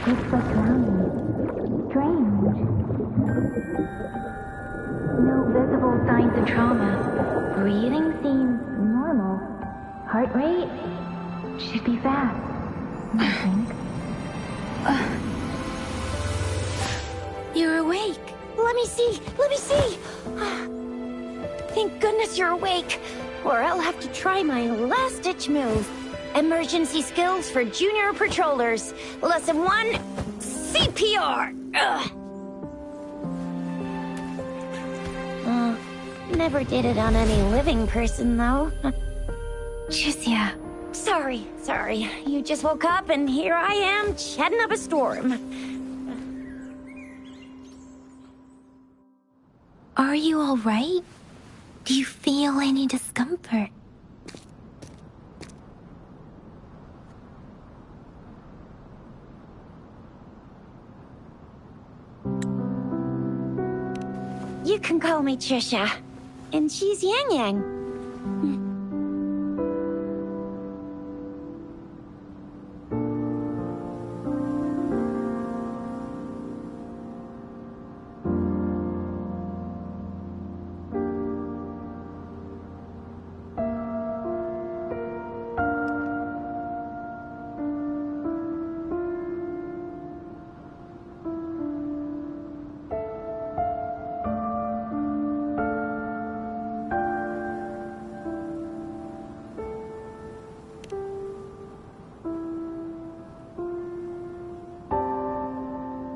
It's what's around me. Strange. No visible signs of trauma. Breathing seems normal. Heart rate should be fast, I think. You're awake. Let me see! Let me see! Thank goodness you're awake, or I'll have to try my last-ditch move. Emergency skills for junior patrollers. Lesson 1, CPR! Never did it on any living person, though. Jusia. Sorry. You just woke up, and here I am, chatting up a storm. Are you all right? Do you feel any discomfort? You can call me Trisha. And she's Yang Yang.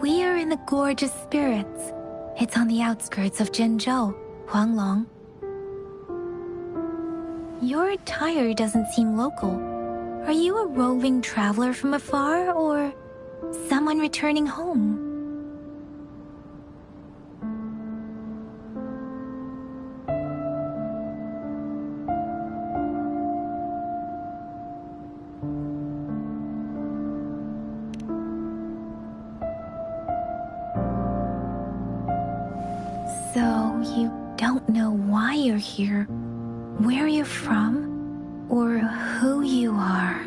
We are in the Gorge of Spirits. It's on the outskirts of Zhenzhou, Huanglong. Your attire doesn't seem local. Are you a roving traveler from afar, or someone returning home? So, you don't know why you're here, where you're from, or who you are.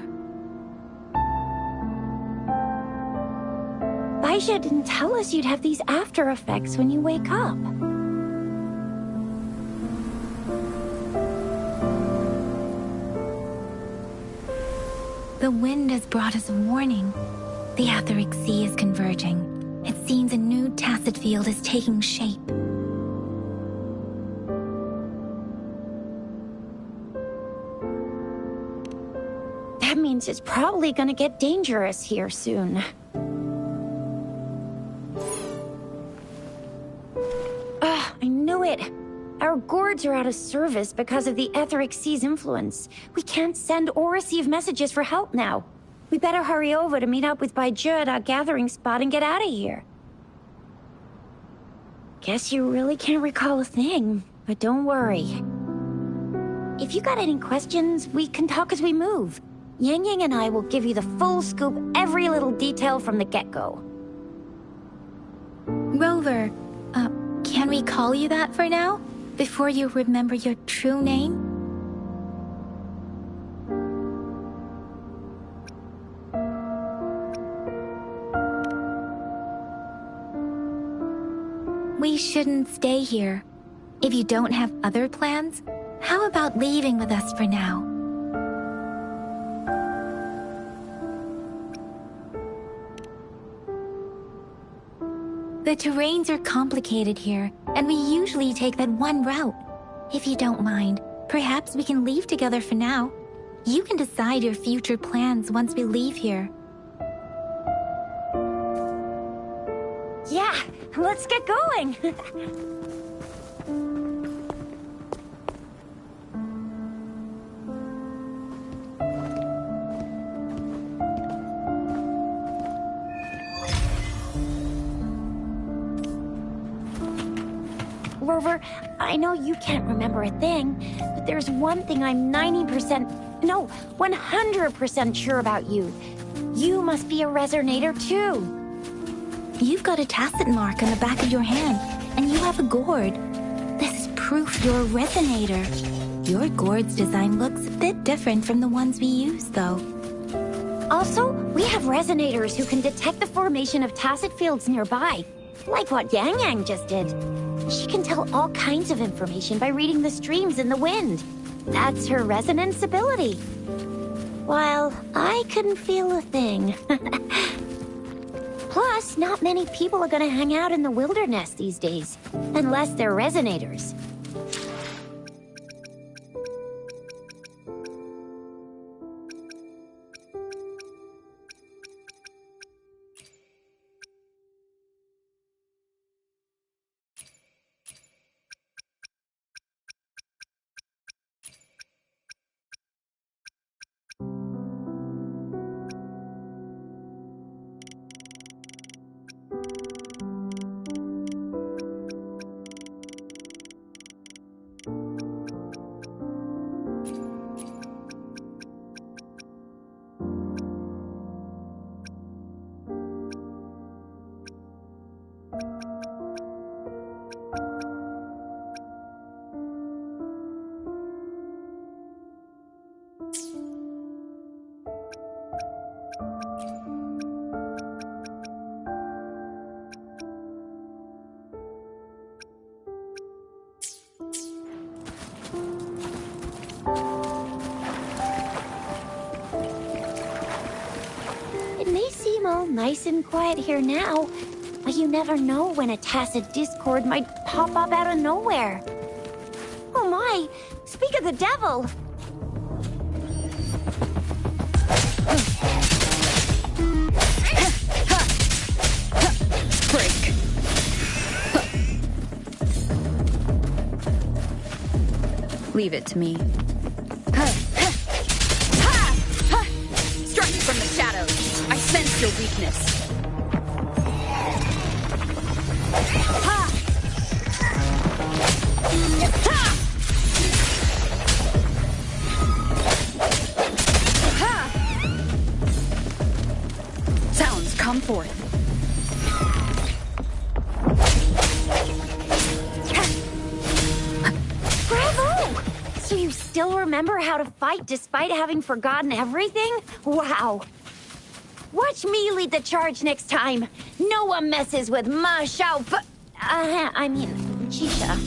Baisha didn't tell us you'd have these after effects when you wake up. The wind has brought us a warning. The Etheric Sea is converging. It seems a new tacit field is taking shape. That means it's probably gonna get dangerous here soon. I knew it! Our gourds are out of service because of the Etheric Sea's influence. We can't send or receive messages for help now. We better hurry over to meet up with Baizhi at our gathering spot and get out of here. Guess you really can't recall a thing, but don't worry. If you got any questions, we can talk as we move. Yang Yang and I will give you the full scoop, every little detail from the get-go. Rover, can we call you that for now? Before you remember your true name? We shouldn't stay here. If you don't have other plans, how about leaving with us for now? The terrains are complicated here, and we usually take that one route. If you don't mind, perhaps we can leave together for now. You can decide your future plans once we leave here. Yeah, let's get going! Rover, I know you can't remember a thing, but there's one thing I'm 90%, no, 100% sure about you. You must be a resonator too. You've got a tacit mark on the back of your hand, and you have a gourd. This is proof you're a resonator. Your gourd's design looks a bit different from the ones we use, though. Also, we have resonators who can detect the formation of tacet fields nearby, like what Yang Yang just did. She can tell all kinds of information by reading the streams in the wind. That's her resonance ability. While I couldn't feel a thing. Plus, not many people are gonna hang out in the wilderness these days, unless they're resonators. All nice and quiet here now, but you never know when a tacit discord might pop up out of nowhere. Oh my, speak of the devil! Break. Leave it to me. Strike from the shadows. I sense your weakness. Sounds come forth. Bravo! So you still remember how to fight despite having forgotten everything? Wow! Watch me lead the charge next time. No one messes with Ma Xiao Chisha.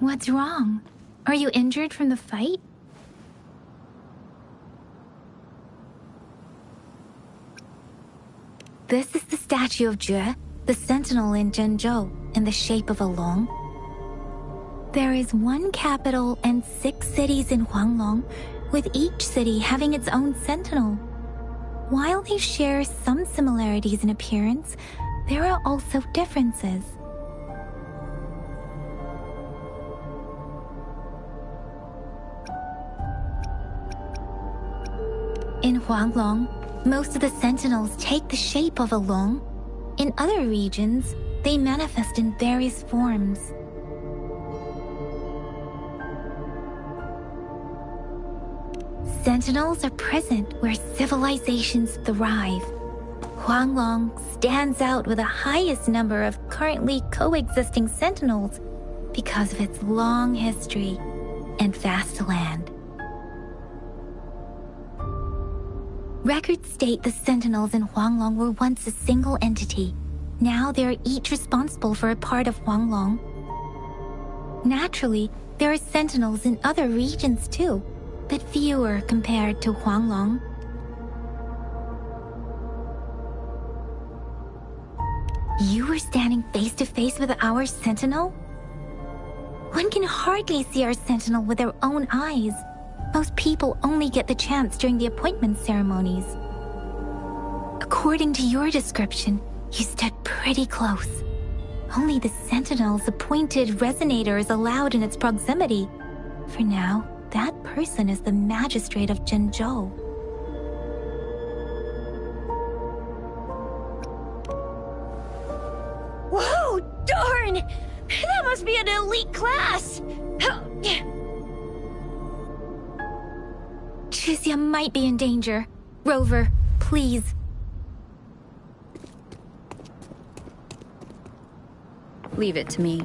What's wrong? Are you injured from the fight? This is the statue of Jue, the sentinel in Zhenzhou, in the shape of a long. There is one capital and 6 cities in Huanglong, with each city having its own sentinel. While they share some similarities in appearance, there are also differences. In Huanglong, most of the sentinels take the shape of a long. In other regions, they manifest in various forms. Sentinels are present where civilizations thrive. Huanglong stands out with the highest number of currently coexisting sentinels because of its long history and vast land. Records state the sentinels in Huanglong were once a single entity. Now they are each responsible for a part of Huanglong. Naturally, there are sentinels in other regions too, but fewer compared to Huanglong. You were standing face to face with our sentinel? One can hardly see our sentinel with their own eyes. Most people only get the chance during the appointment ceremonies. According to your description, you stood pretty close. Only the sentinel's appointed resonator is allowed in its proximity. For now, that person is the magistrate of Zhengzhou. Whoa, darn! That must be an elite class! Chixia might be in danger. Rover, please. Leave it to me.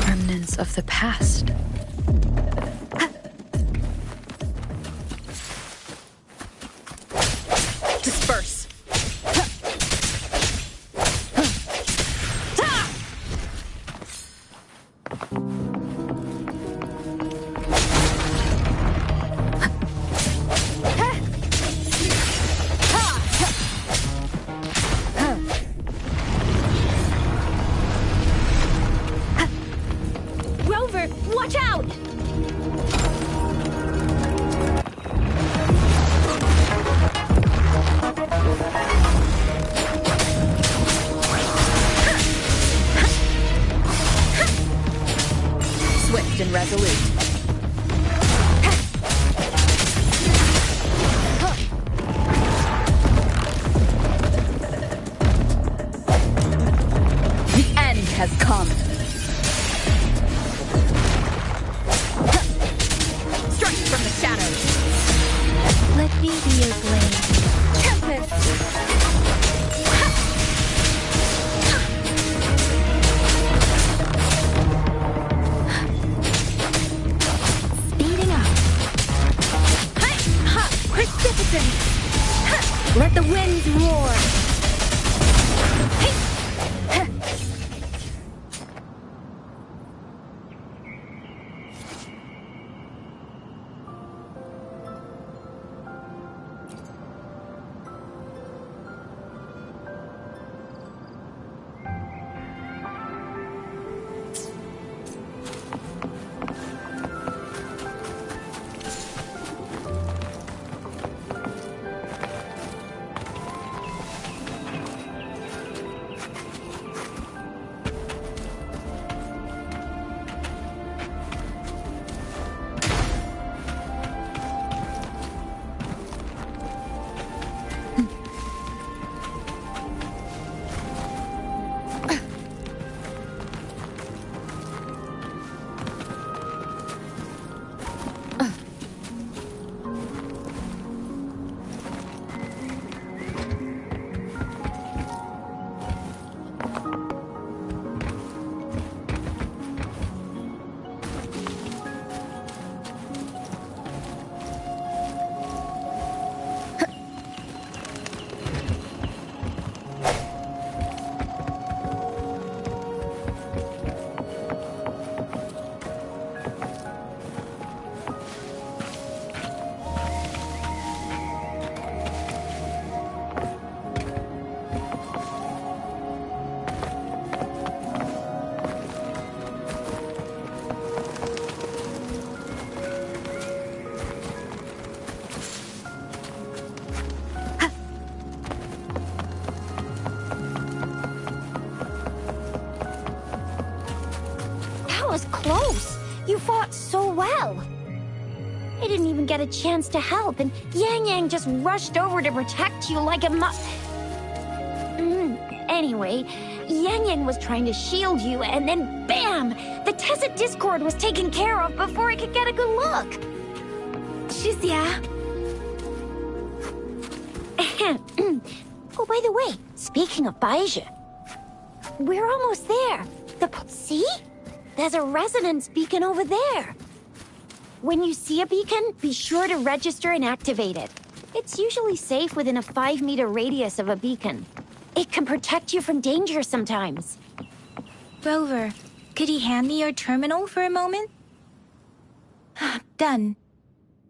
Remnants of the past. Disperse. Rover, watch out! Swift and resolute. The end has come. Strike from the shadows. Let me be your blade. Tempest. Speeding up. Precipitance! Let the winds roar! Was close. You fought so well. I didn't even get a chance to help, and Yang Yang just rushed over to protect you like a Anyway, Yang Yang was trying to shield you, and then BAM! The Tessa Discord was taken care of before I could get a good look. Chixia. Oh, by the way, speaking of Baizhi, we're almost there. See? There's a resonance beacon over there. When you see a beacon, be sure to register and activate it. It's usually safe within a 5-meter radius of a beacon. It can protect you from danger sometimes. Rover, could you hand me your terminal for a moment? Done.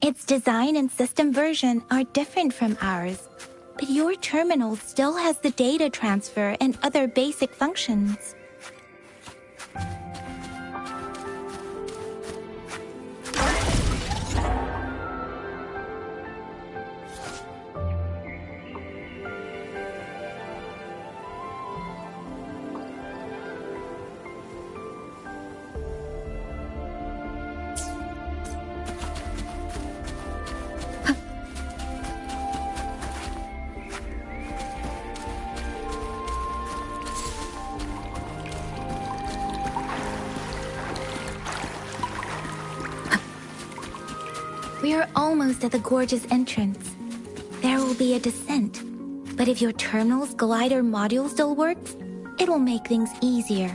Its design and system version are different from ours, but your terminal still has the data transfer and other basic functions. We are almost at the gorge's entrance. There will be a descent, but if your terminal's glider module still works, it will make things easier.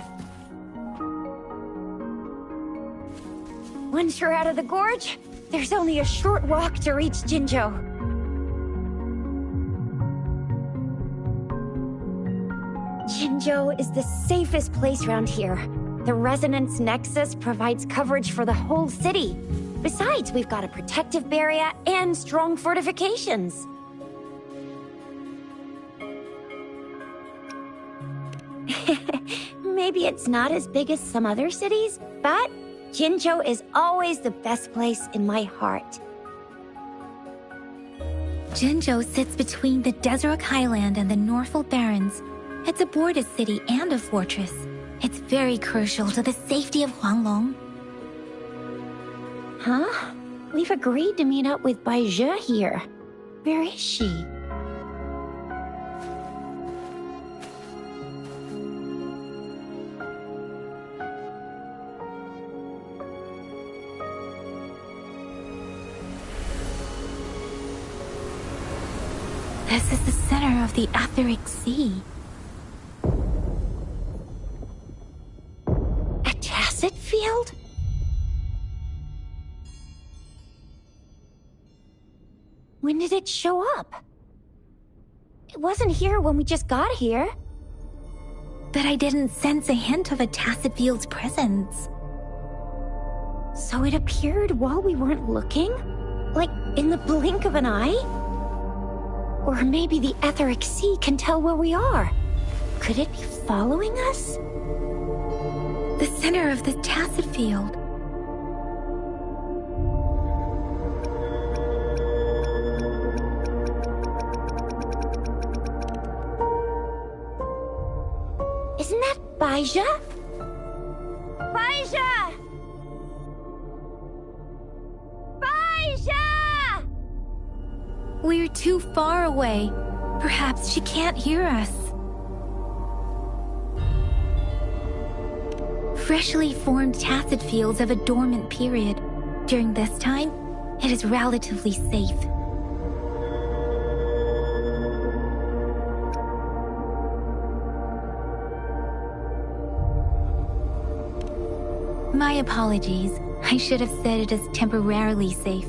Once you're out of the gorge, there's only a short walk to reach Jinzhou. Jinzhou is the safest place around here. The Resonance Nexus provides coverage for the whole city. Besides, we've got a protective barrier and strong fortifications. Maybe it's not as big as some other cities, but Jinzhou is always the best place in my heart. Jinzhou sits between the Desrook Highland and the Norfolk Barrens. It's a border city and a fortress. It's very crucial to the safety of Huanglong. Huh? We've agreed to meet up with Bai Zhe here. Where is she? This is the center of the Etheric Sea. A tacit field? When did it show up? It wasn't here when we just got here. But I didn't sense a hint of a tacit field's presence. So it appeared while we weren't looking? Like in the blink of an eye? Or maybe the Etheric Sea can tell where we are. Could it be following us? The center of the tacit field. Isn't that Bai Zhe? Bai Zhe! Bai Zhe! We're too far away. Perhaps she can't hear us. Freshly formed tacit fields have a dormant period. During this time, it is relatively safe. My apologies. I should have said it is temporarily safe.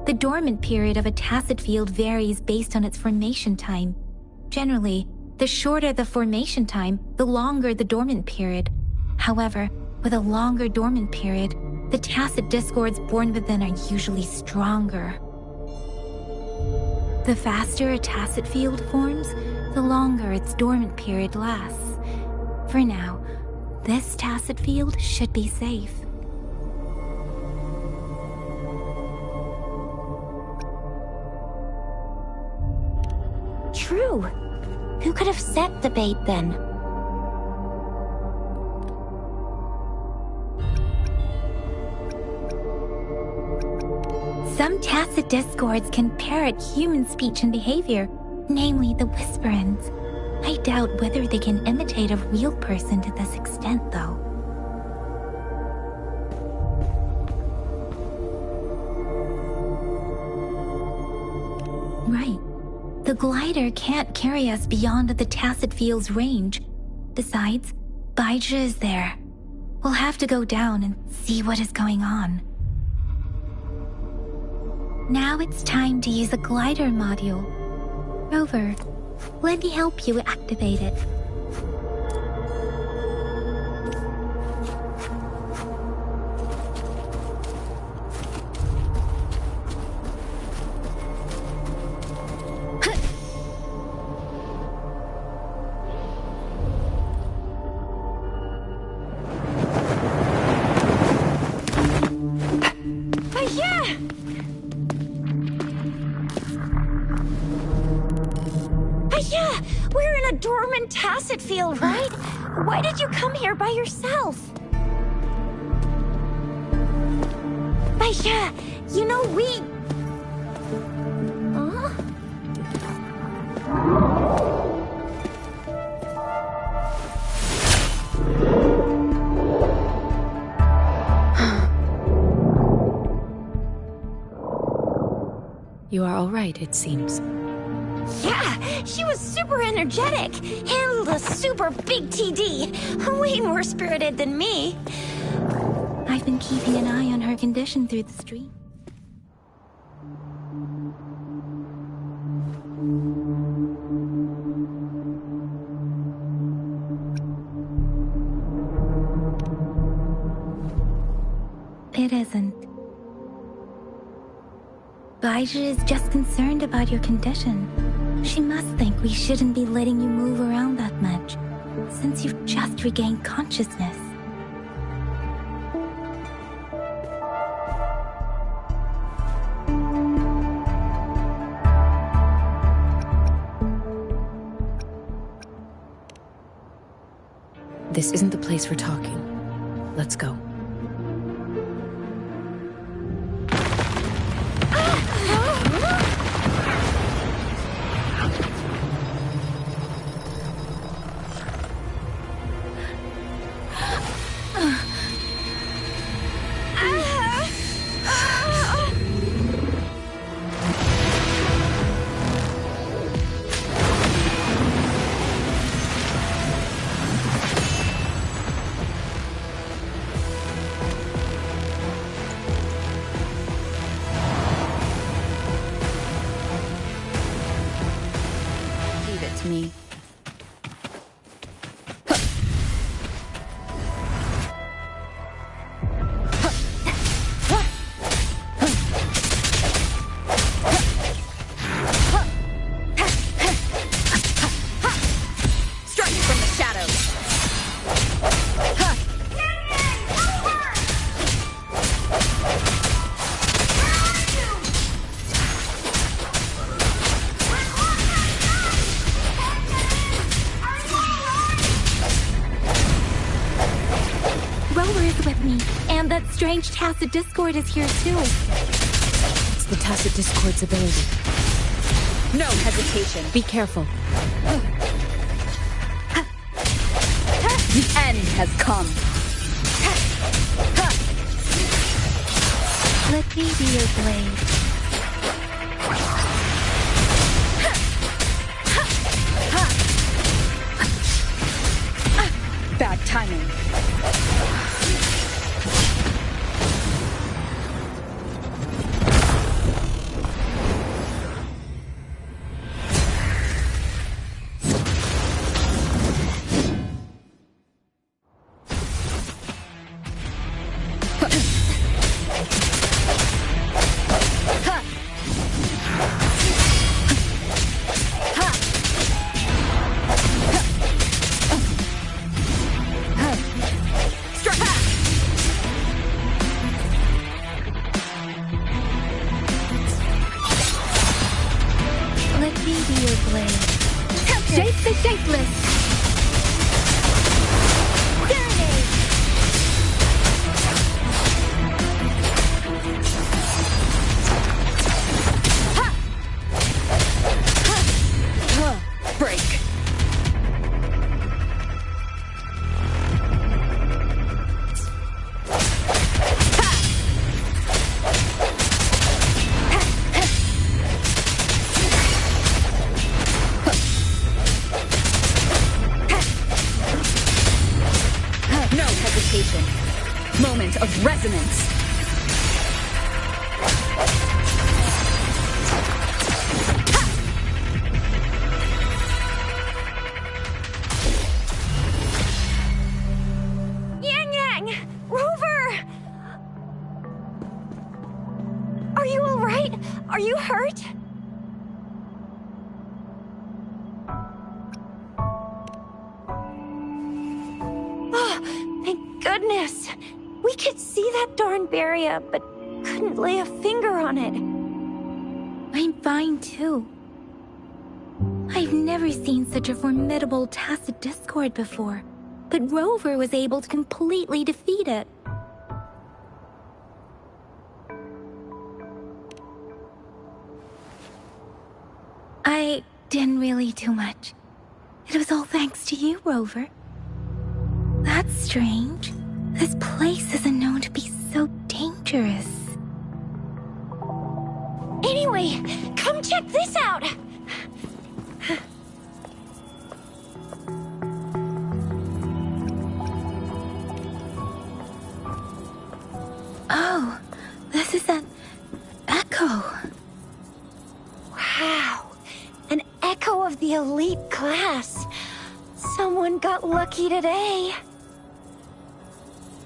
The dormant period of a tacit field varies based on its formation time. Generally, the shorter the formation time, the longer the dormant period. However, with a longer dormant period, the tacit discords born within are usually stronger. The faster a tacit field forms, the longer its dormant period lasts. For now, this tacit field should be safe. True. Who could have set the bait then? Some tacit discords can parrot human speech and behavior, namely the whisperings. I doubt whether they can imitate a real person to this extent, though. Right. The glider can't carry us beyond the tacit field's range. Besides, Bai Zhe is there. We'll have to go down and see what is going on. Now it's time to use the glider module. Rover, let me help you activate it. Baisha, we're in a dormant tacet field, right? Why did you come here by yourself? Baisha, you know we... Huh? You are all right, it seems. Yeah, she was super energetic. Handled a super big TD. Way more spirited than me. I've been keeping an eye on her condition through the stream. It isn't. Baisha is just concerned about your condition. She must think we shouldn't be letting you move around that much, since you've just regained consciousness. This isn't the place for talking. Let's go. Me. Strike from the shadows. Rover is with me, and that strange tacet discord is here too. It's the tacet discord's ability. No hesitation. Be careful. The end has come. Let me be your blade. Bad timing. Shape the shapeless! Serenade! Break. No hesitation. Moment of resonance. Yang Yang! Rover! Are you alright? Are you hurt? Oh, thank goodness. We could see that darn barrier, but couldn't lay a finger on it. I'm fine too. I We've never seen such a formidable tacit discord before, but Rover was able to completely defeat it. I didn't really do much. It was all thanks to you, Rover. That's strange. This place isn't known to be so dangerous. Anyway, come check this out! Oh, this is an echo. Wow, an echo of the elite class. Someone got lucky today.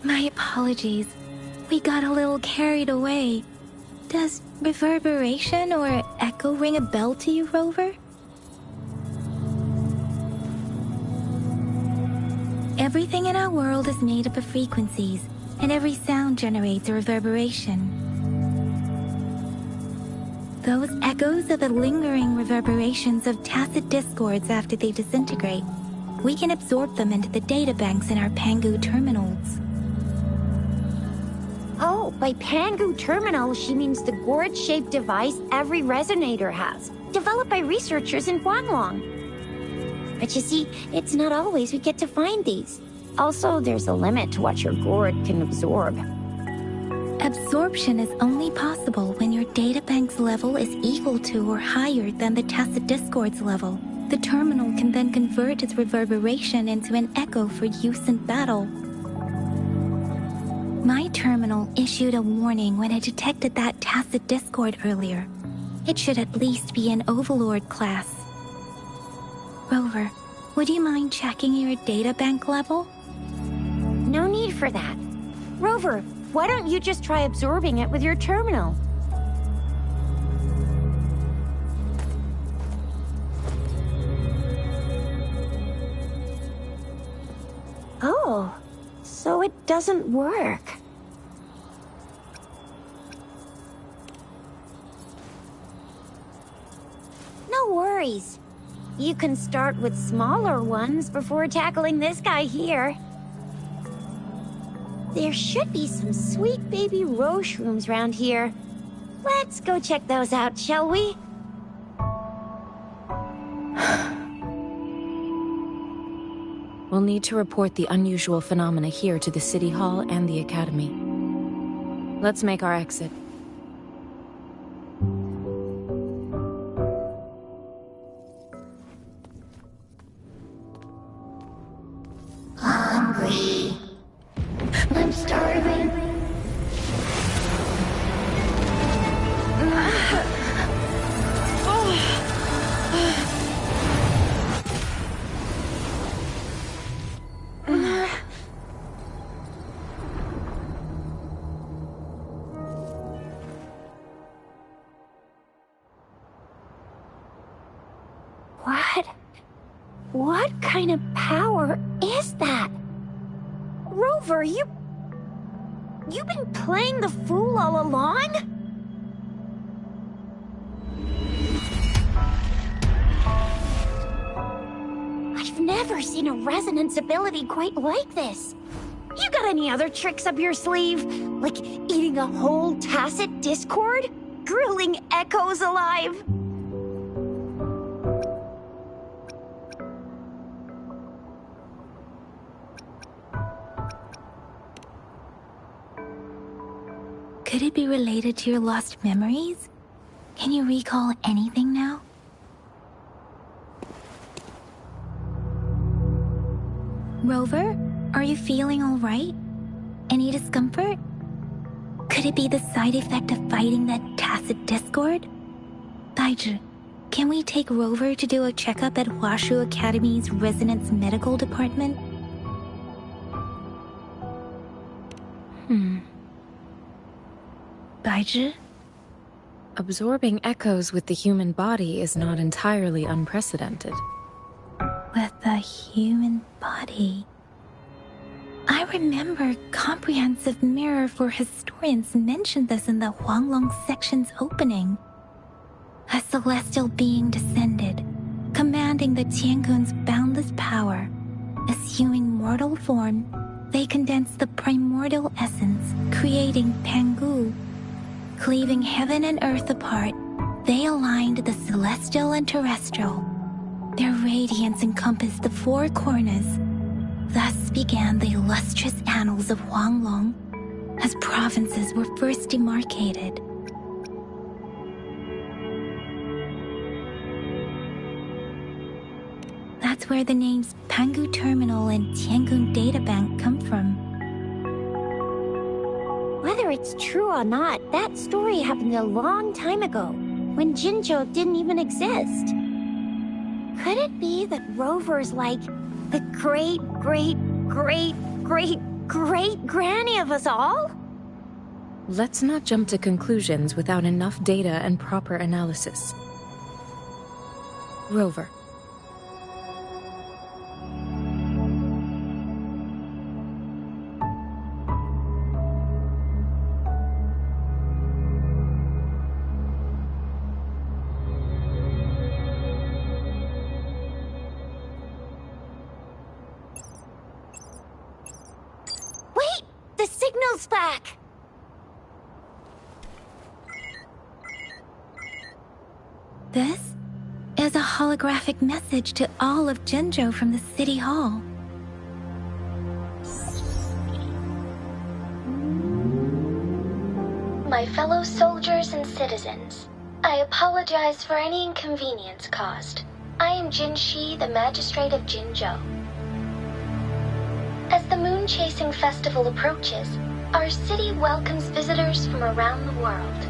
My apologies. We got a little carried away. Does reverberation or echo ring a bell to you, Rover? Everything in our world is made up of frequencies, and every sound generates a reverberation. Those echoes are the lingering reverberations of tacit discords after they disintegrate. We can absorb them into the databanks in our Pangu terminals. Oh, by Pangu Terminal, she means the gourd-shaped device every resonator has, developed by researchers in Guanglong. But you see, it's not always we get to find these. Also, there's a limit to what your gourd can absorb. Absorption is only possible when your databank's level is equal to or higher than the tacit discord's level. The terminal can then convert its reverberation into an echo for use in battle. My terminal issued a warning when it detected that tacit discord earlier. It should at least be an Overlord class. Rover, would you mind checking your databank level? No need for that. Rover, why don't you just try absorbing it with your terminal? Oh, so it doesn't work. No worries. You can start with smaller ones before tackling this guy here. There should be some sweet baby Roche rooms around here. Let's go check those out, shall we? We'll need to report the unusual phenomena here to the City Hall and the Academy. Let's make our exit. Hungry. I'm starving. What kind of power is that? Rover, you've been playing the fool all along? I've never seen a resonance ability quite like this. You got any other tricks up your sleeve? Like eating a whole tacit discord? Grilling echoes alive? Could it be related to your lost memories? Can you recall anything now? Rover, are you feeling all right? Any discomfort? Could it be the side effect of fighting that tacit discord? Daiju, can we take Rover to do a checkup at Washu Academy's Resonance Medical Department? Daiju? Absorbing echoes with the human body is not entirely unprecedented. With the human body. I remember Comprehensive Mirror for Historians mentioned this in the Huanglong section's opening. A celestial being descended, commanding Harnessing the Tiankun's boundless power, assuming mortal form, they condensed the primordial essence, creating Pangu. Cleaving heaven and earth apart, they aligned the celestial and terrestrial. Their radiance encompassed the four corners. Thus began the illustrious annals of Huanglong, as provinces were first demarcated. That's where the names Pangu Terminal and Tiangun Databank come from. Whether it's true or not, that story happened a long time ago, when Jinzhou didn't even exist. Could it be that Rover's like the great-great-great-great-great-granny of us all? Let's not jump to conclusions without enough data and proper analysis. Rover. Back. This is a holographic message to all of Jinzhou from the City Hall. My fellow soldiers and citizens, I apologize for any inconvenience caused. I am Jin Shi, the Magistrate of Jinzhou. As the Moon-Chasing Festival approaches, our city welcomes visitors from around the world.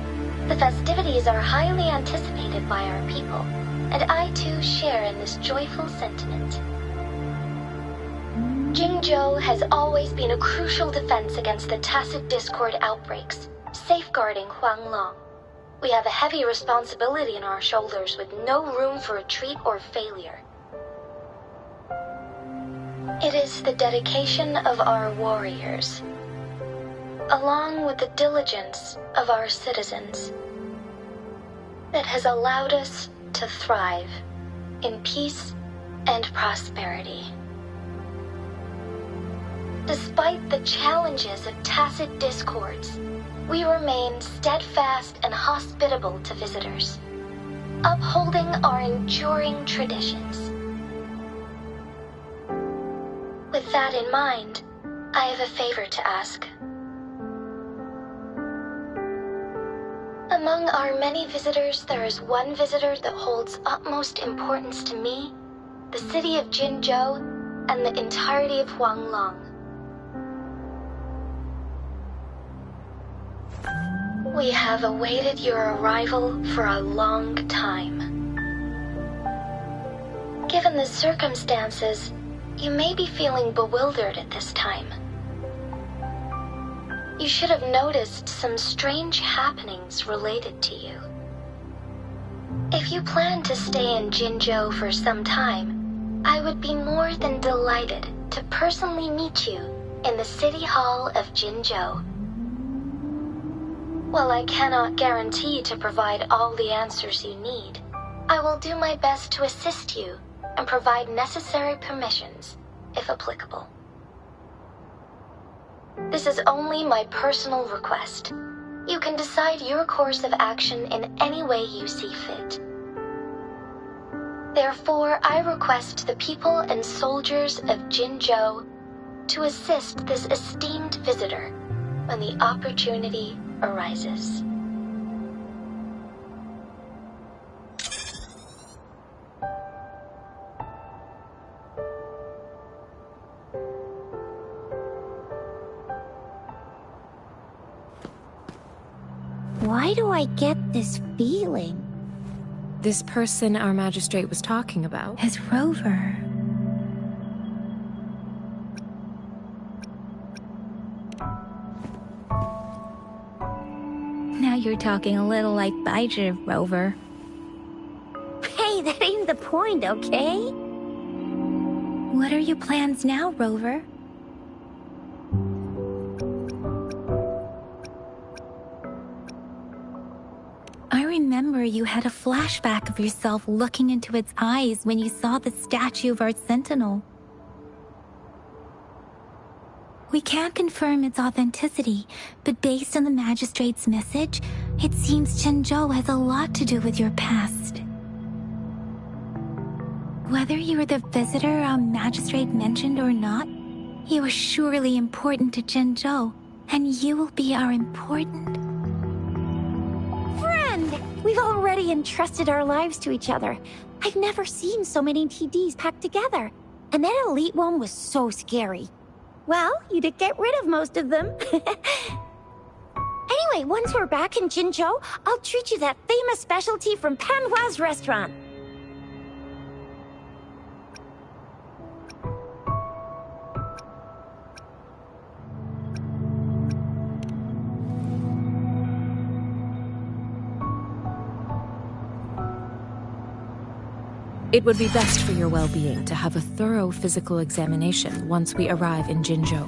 The festivities are highly anticipated by our people, and I too share in this joyful sentiment. Jinzhou has always been a crucial defense against the tacit discord outbreaks, safeguarding Huanglong. We have a heavy responsibility on our shoulders with no room for retreat or failure. It is the dedication of our warriors, along with the diligence of our citizens, that has allowed us to thrive in peace and prosperity. Despite the challenges of tacit discords, we remain steadfast and hospitable to visitors, upholding our enduring traditions. With that in mind, I have a favor to ask. Among our many visitors, there is one visitor that holds utmost importance to me, the city of Jinzhou, and the entirety of Huanglong. We have awaited your arrival for a long time. Given the circumstances, you may be feeling bewildered at this time. You should have noticed some strange happenings related to you. If you plan to stay in Jinzhou for some time, I would be more than delighted to personally meet you in the City Hall of Jinzhou. While I cannot guarantee to provide all the answers you need, I will do my best to assist you and provide necessary permissions, if applicable. This is only my personal request. You can decide your course of action in any way you see fit. Therefore, I request the people and soldiers of Jinzhou to assist this esteemed visitor when the opportunity arises. Why do I get this feeling? This person our magistrate was talking about Is Rover. Now you're talking a little like Baizhi, Rover. Hey, that ain't the point, okay? What are your plans now, Rover? I remember you had a flashback of yourself looking into its eyes when you saw the statue of our sentinel. We can't confirm its authenticity, but based on the magistrate's message, it seems Zhenzhou has a lot to do with your past. Whether you were the visitor our magistrate mentioned or not, you are surely important to Zhenzhou, and you will be our important Friend! We've already entrusted our lives to each other. I've never seen so many TDs packed together. And that elite one was so scary. Well, you did get rid of most of them. Anyway, once we're back in Jinzhou, I'll treat you that famous specialty from Panhua's restaurant. It would be best for your well-being to have a thorough physical examination once we arrive in Jinzhou.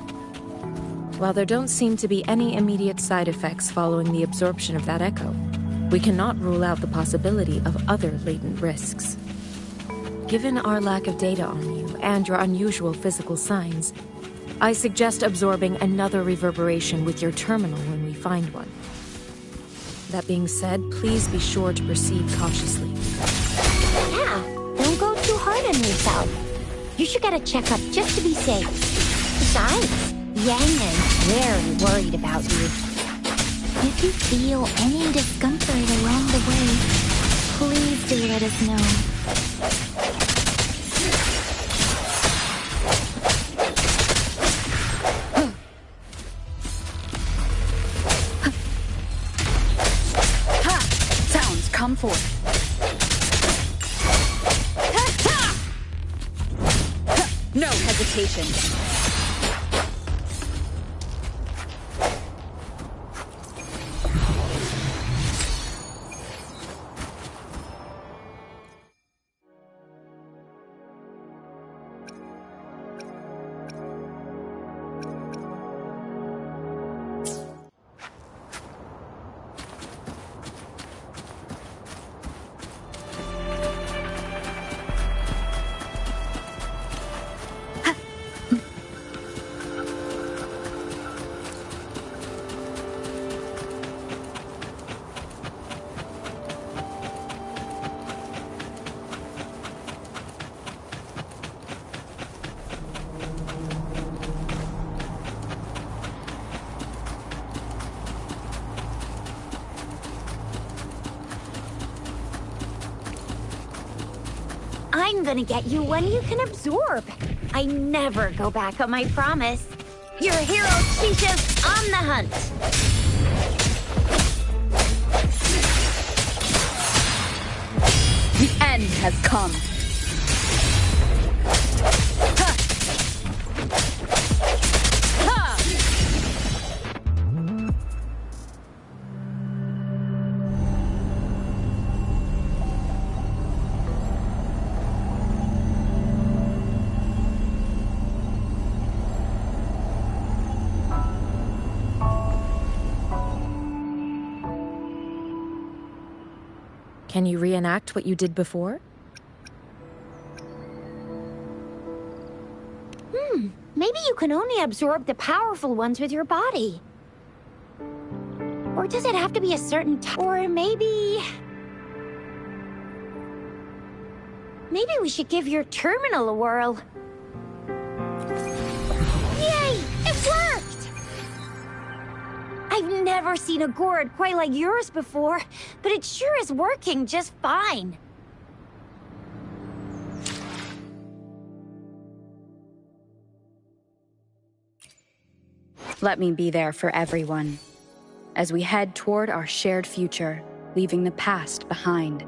While there don't seem to be any immediate side effects following the absorption of that echo, we cannot rule out the possibility of other latent risks. Given our lack of data on you and your unusual physical signs, I suggest absorbing another reverberation with your terminal when we find one. That being said, please be sure to proceed cautiously. Yeah. Don't go too hard on yourself. You should get a checkup just to be safe. Besides, Yang is very worried about you. If you feel any discomfort along the way, please do let us know. Sounds come forth. No hesitation. I'm gonna get you one you can absorb. I never go back on my promise. Your hero Chisha's on the hunt. The end has come. Can you reenact what you did before? Maybe you can only absorb the powerful ones with your body. Or does it have to be a certain type? Or maybe we should give your terminal a whirl. Yay! It worked! I've never seen a gourd quite like yours before, but it sure is working just fine. Let me be there for everyone, as we head toward our shared future, leaving the past behind.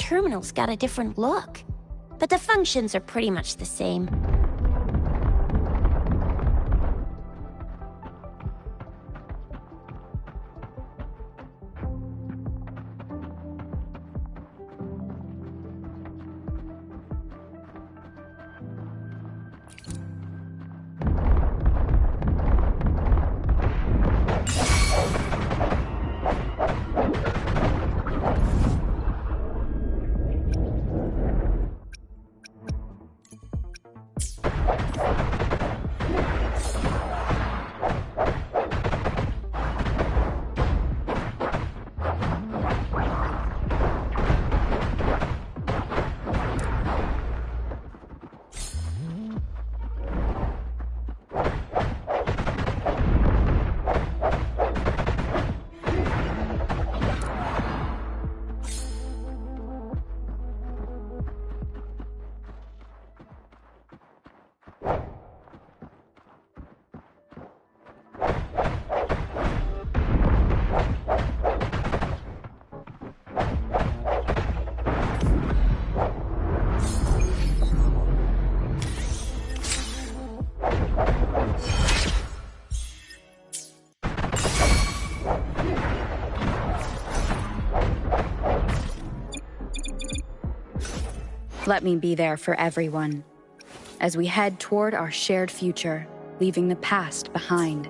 terminal's got a different look. But the functions are pretty much the same. Let me be there for everyone, as we head toward our shared future, leaving the past behind.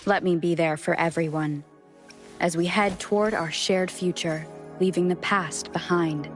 Let me be there for everyone, as we head toward our shared future, leaving the past behind.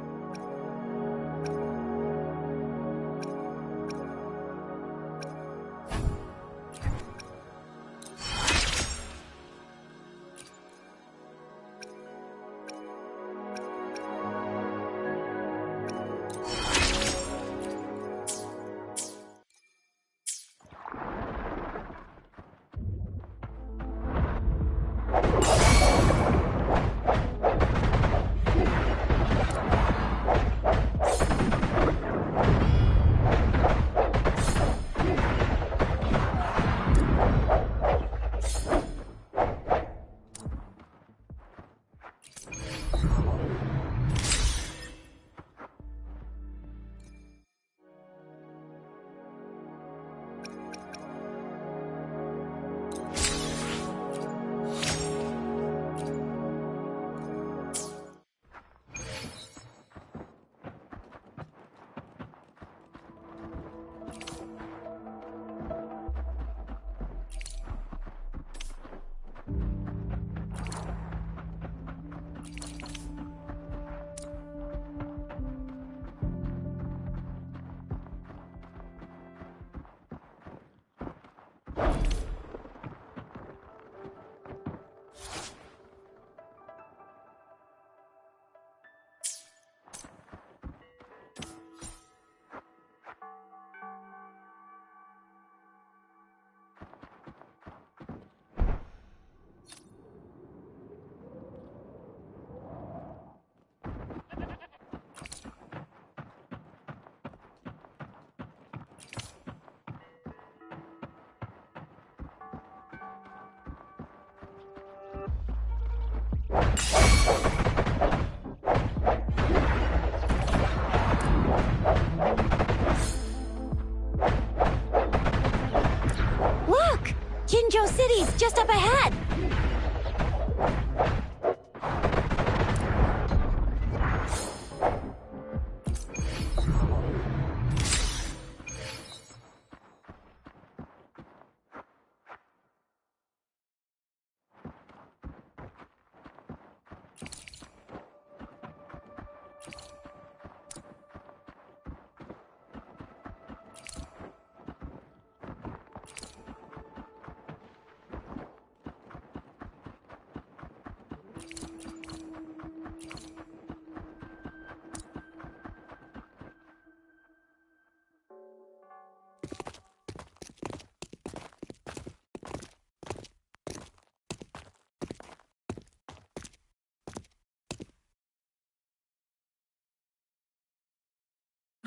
Look! Jinzhou City's just up ahead!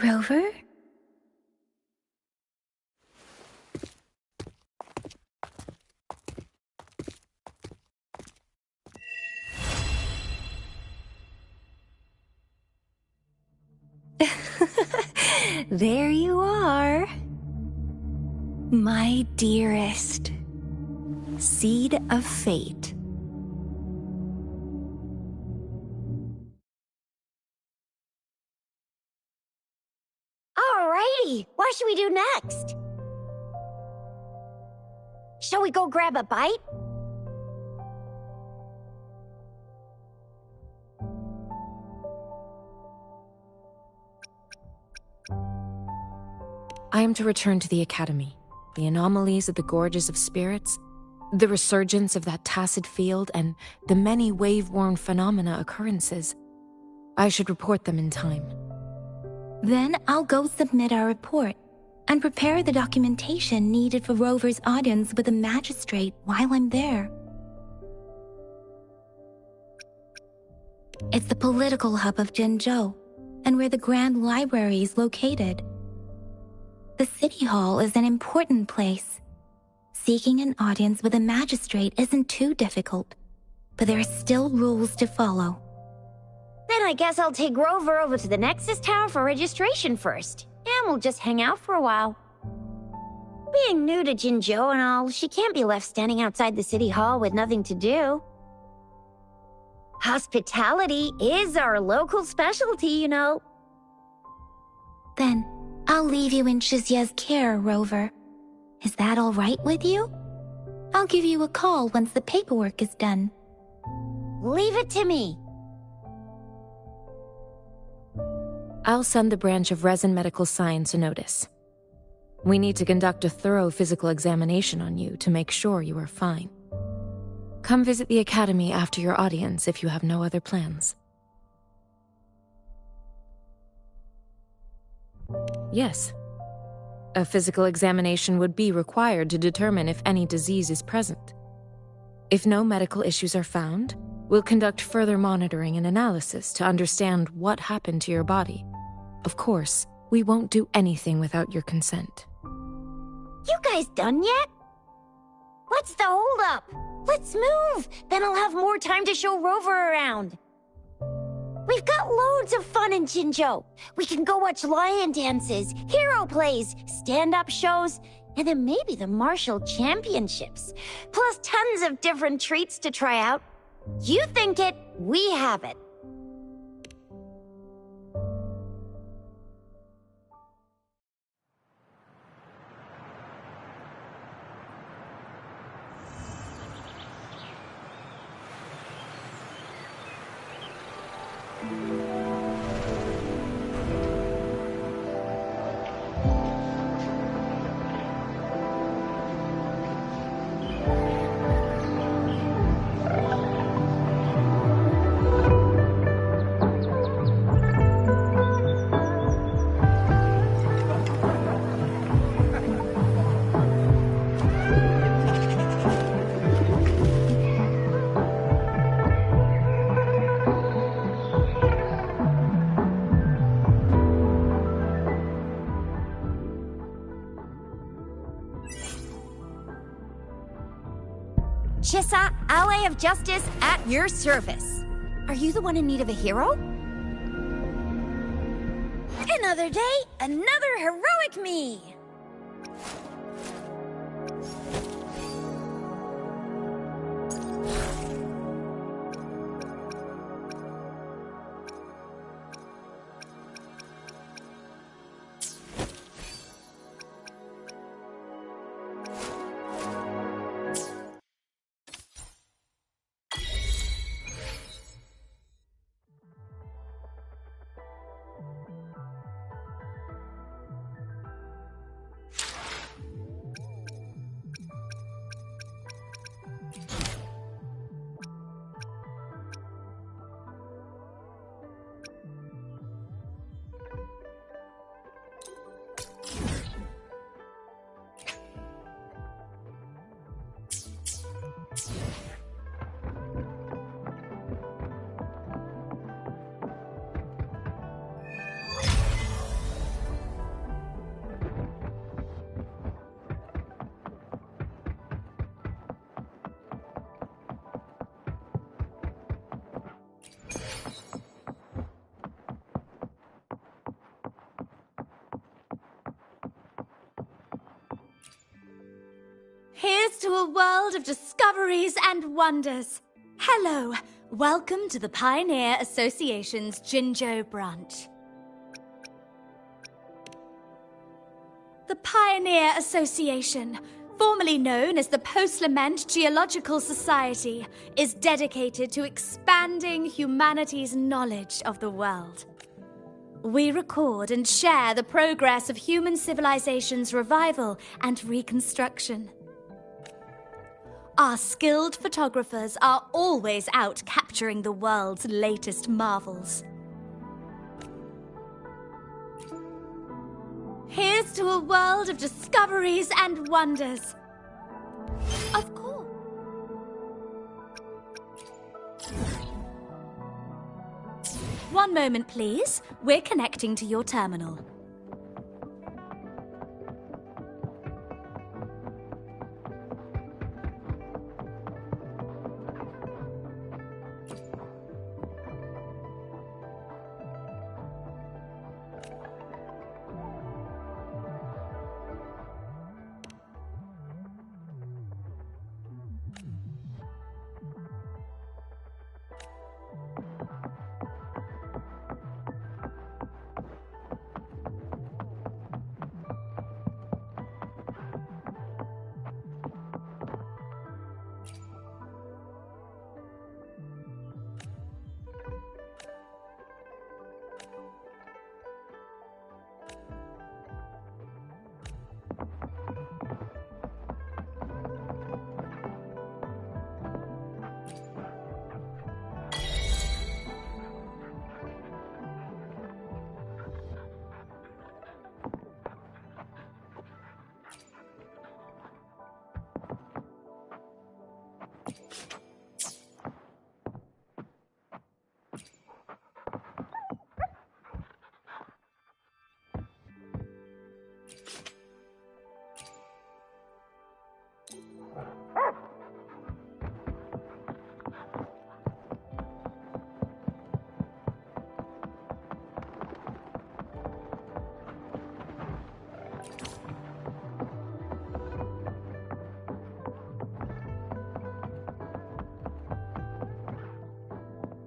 Rover? There you are. My dearest. Seed of fate. Alrighty, what should we do next? Shall we go grab a bite? I am to return to the Academy. The anomalies of the Gorges of Spirits, the resurgence of that tacit field, and the many wave-worn phenomena occurrences. I should report them in time. Then I'll go submit our report and prepare the documentation needed for Rover's audience with the magistrate while I'm there. It's the political hub of Jinzhou, and where the Grand Library is located. The City Hall is an important place. Seeking an audience with a magistrate isn't too difficult, but there are still rules to follow. Then I guess I'll take Rover over to the Nexus Tower for registration first, and we'll just hang out for a while. Being new to Jinzhou and all, she can't be left standing outside the City Hall with nothing to do. Hospitality is our local specialty, you know. Then, I'll leave you in Shizya's care, Rover. Is that all right with you? I'll give you a call once the paperwork is done. Leave it to me. I'll send the branch of Resin Medical Science a notice. We need to conduct a thorough physical examination on you to make sure you are fine. Come visit the Academy after your audience if you have no other plans. Yes. A physical examination would be required to determine if any disease is present. If no medical issues are found, we'll conduct further monitoring and analysis to understand what happened to your body. Of course, we won't do anything without your consent. You guys done yet? What's the holdup? Let's move! Then I'll have more time to show Rover around. We've got loads of fun in Jinzhou. We can go watch lion dances, hero plays, stand-up shows, and then maybe the martial championships. Plus tons of different treats to try out. You think it, we have it. Chissa, ally of justice, at your service. Are you the one in need of a hero? Another day, another heroic me! Here's to a world of discoveries and wonders. Hello, welcome to the Pioneer Association's Jinzhou branch. The Pioneer Association, formerly known as the Post-Lament Geological Society, is dedicated to expanding humanity's knowledge of the world. We record and share the progress of human civilization's revival and reconstruction. Our skilled photographers are always out capturing the world's latest marvels. Here's to a world of discoveries and wonders. Of course. One moment, please. We're connecting to your terminal.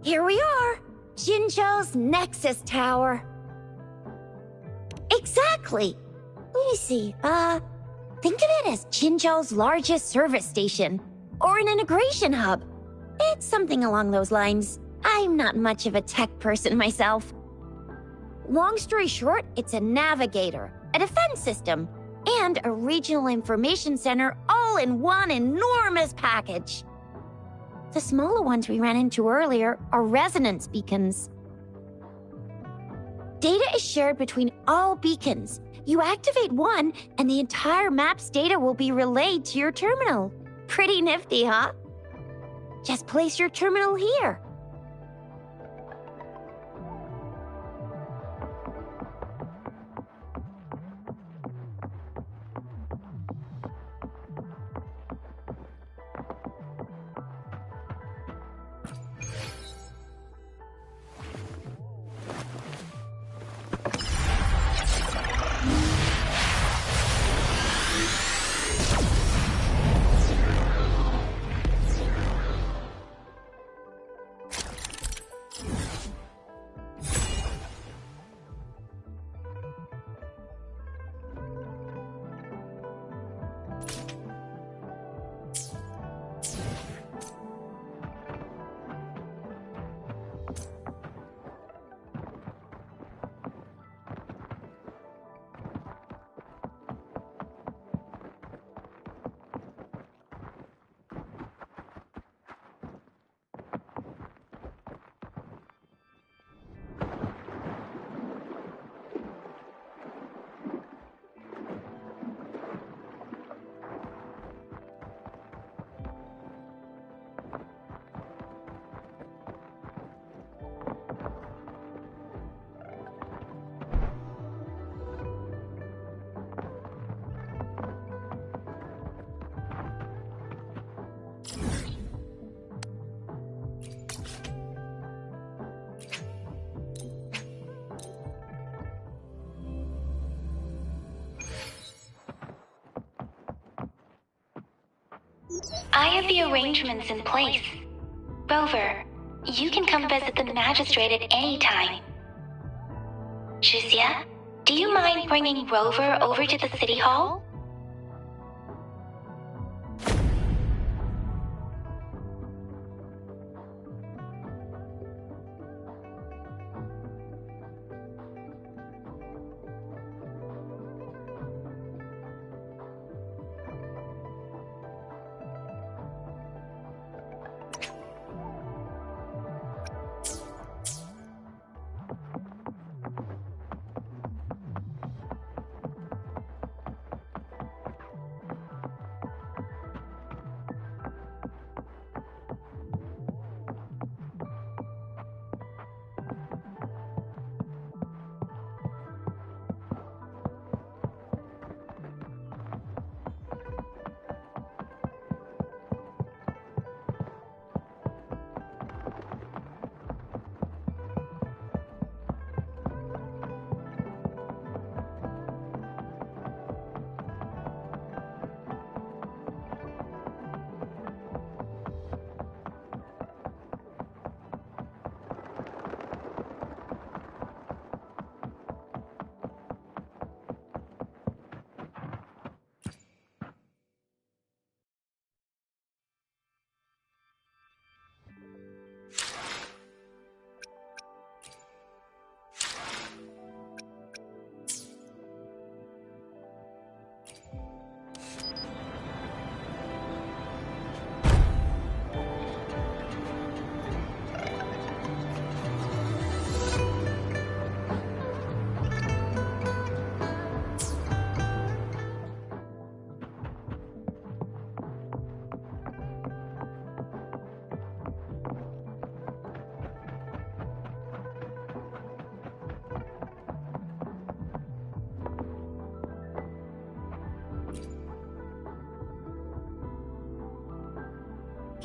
Here we are! Jinzhou's Nexus Tower. Exactly! Let me see, think of it as Jinzhou's largest service station, or an integration hub. It's something along those lines. I'm not much of a tech person myself. Long story short, it's a navigator, a defense system, and a regional information center all in one enormous package. The smaller ones we ran into earlier are resonance beacons. Data is shared between all beacons. You activate one, and the entire map's data will be relayed to your terminal. Pretty nifty, huh? Just place your terminal here. I have the arrangements in place. Rover, you can come visit the magistrate at any time. Shuzia, do you mind bringing Rover over to the city hall?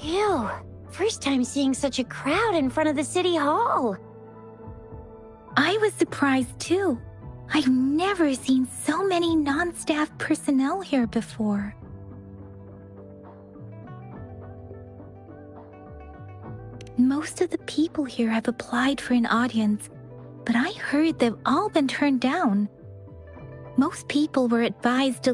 Ew. First time seeing such a crowd in front of the city hall. I was surprised too. I've never seen so many non-staff personnel here before. Most of the people here have applied for an audience, but I heard they've all been turned down. Most people were advised to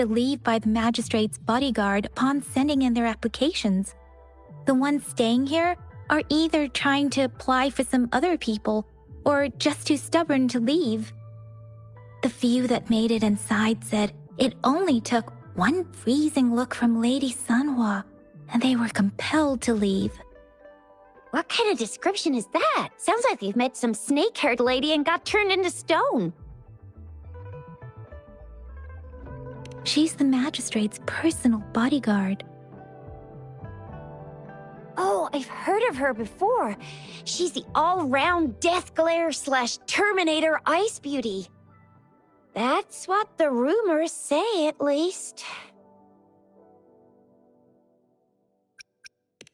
leave by the magistrate's bodyguard upon sending in their applications. The ones staying here are either trying to apply for some other people or just too stubborn to leave. The few that made it inside said it only took one freezing look from Lady Sanhua, and they were compelled to leave. What kind of description is that? Sounds like you've met some snake-haired lady and got turned into stone. She's the magistrate's personal bodyguard. Oh, I've heard of her before. She's the all-round Death Glare / Terminator Ice Beauty. That's what the rumors say, at least.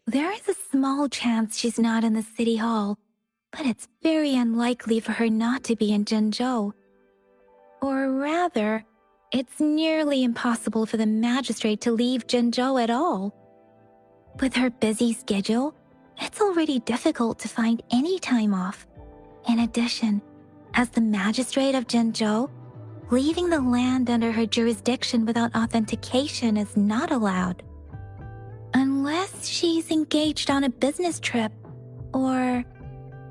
There is a small chance she's not in the city hall, but it's very unlikely for her not to be in Jinzhou. Or rather, it's nearly impossible for the magistrate to leave Jinzhou at all. With her busy schedule, it's already difficult to find any time off. In addition, as the magistrate of Jinzhou, leaving the land under her jurisdiction without authentication is not allowed. Unless she's engaged on a business trip, or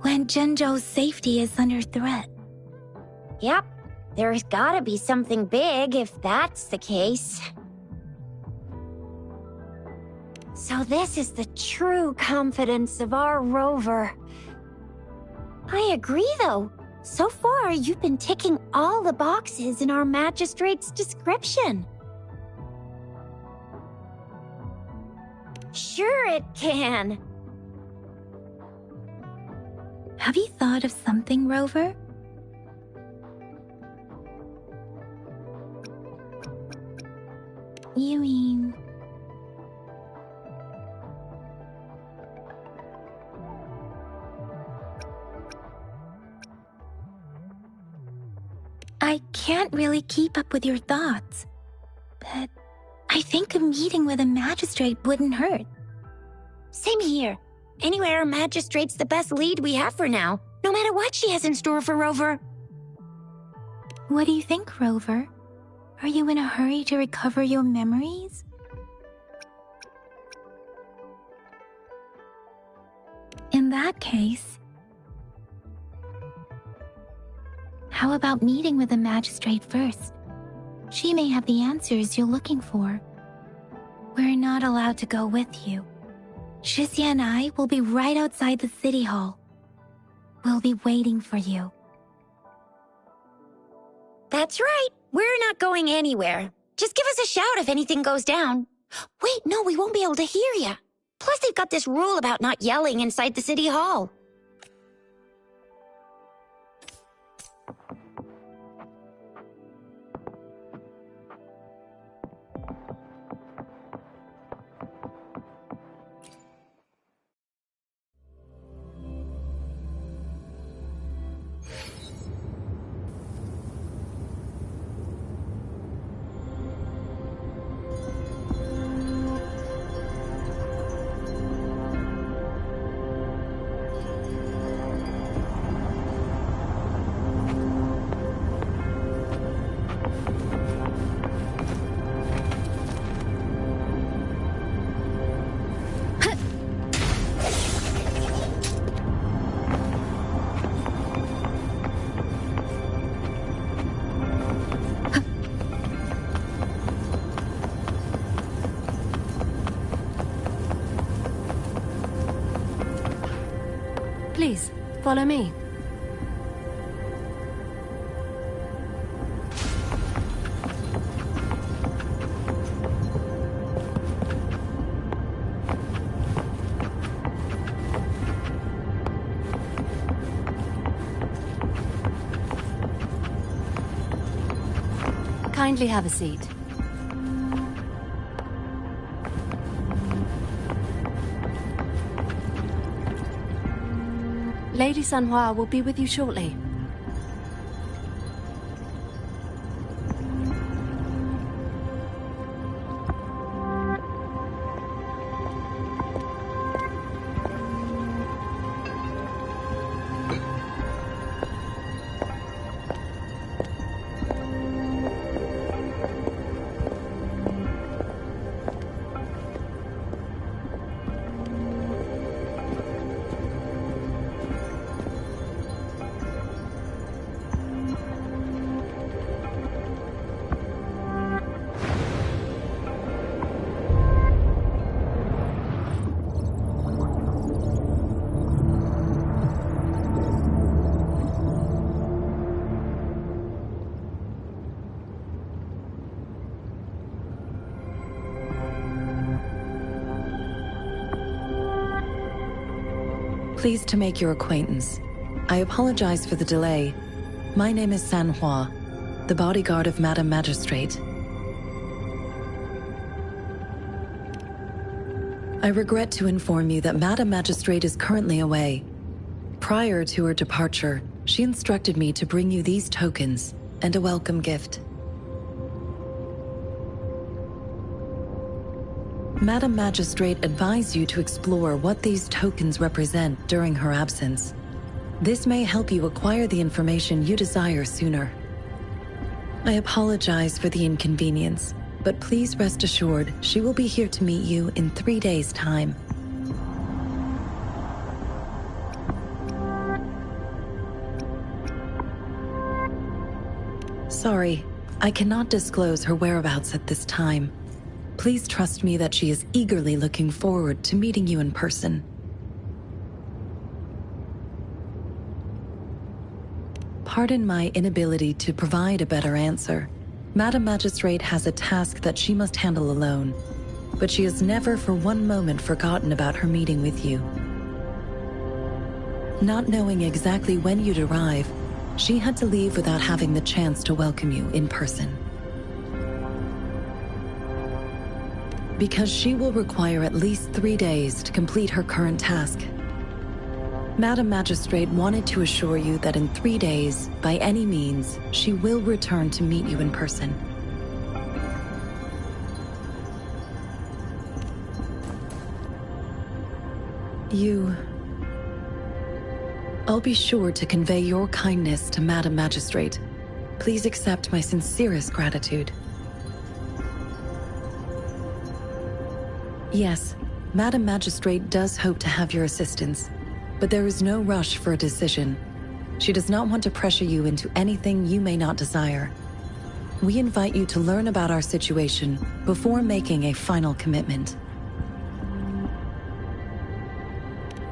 when Jinzhou's safety is under threat. Yep, there's gotta be something big if that's the case. So this is the true confidence of our rover. I agree, though. So far, you've been ticking all the boxes in our magistrate's description. Sure it can. Have you thought of something, Rover? You mean... I can't really keep up with your thoughts, but I think a meeting with a magistrate wouldn't hurt. Same here. Anywhere a magistrate's the best lead we have for now, no matter what she has in store for Rover. What do you think, Rover? Are you in a hurry to recover your memories? In that case, how about meeting with the magistrate first? She may have the answers you're looking for. We're not allowed to go with you. Shizia and I will be right outside the city hall. We'll be waiting for you. That's right. We're not going anywhere. Just give us a shout if anything goes down. Wait, no, we won't be able to hear you. Plus, they've got this rule about not yelling inside the city hall. Please, follow me. Kindly have a seat. Lady Sanhua will be with you shortly. Pleased to make your acquaintance. I apologize for the delay. My name is Sanhua, the bodyguard of Madam Magistrate. I regret to inform you that Madam Magistrate is currently away. Prior to her departure, she instructed me to bring you these tokens and a welcome gift. Madam Magistrate advised you to explore what these tokens represent during her absence. This may help you acquire the information you desire sooner. I apologize for the inconvenience, but please rest assured she will be here to meet you in 3 days' time. Sorry, I cannot disclose her whereabouts at this time. Please trust me that she is eagerly looking forward to meeting you in person. Pardon my inability to provide a better answer. Madam Magistrate has a task that she must handle alone, but she has never for one moment forgotten about her meeting with you. Not knowing exactly when you'd arrive, she had to leave without having the chance to welcome you in person. Because she will require at least 3 days to complete her current task. Madam Magistrate wanted to assure you that in 3 days, by any means, she will return to meet you in person. I'll be sure to convey your kindness to Madam Magistrate. Please accept my sincerest gratitude. Yes, Madam Magistrate does hope to have your assistance, but there is no rush for a decision. She does not want to pressure you into anything you may not desire. We invite you to learn about our situation before making a final commitment.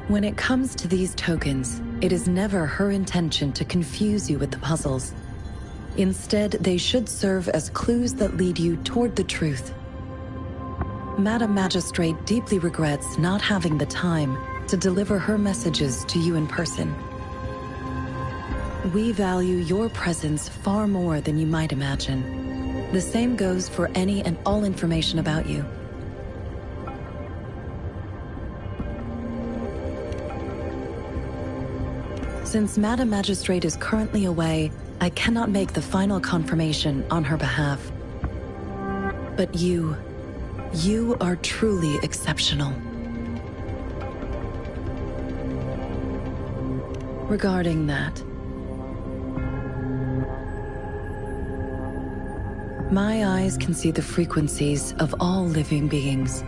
When it comes to these tokens, it is never her intention to confuse you with the puzzles. Instead, they should serve as clues that lead you toward the truth. Madam Magistrate deeply regrets not having the time to deliver her messages to you in person. We value your presence far more than you might imagine. The same goes for any and all information about you. Since Madam Magistrate is currently away, I cannot make the final confirmation on her behalf. But you are truly exceptional. Regarding that, my eyes can see the frequencies of all living beings.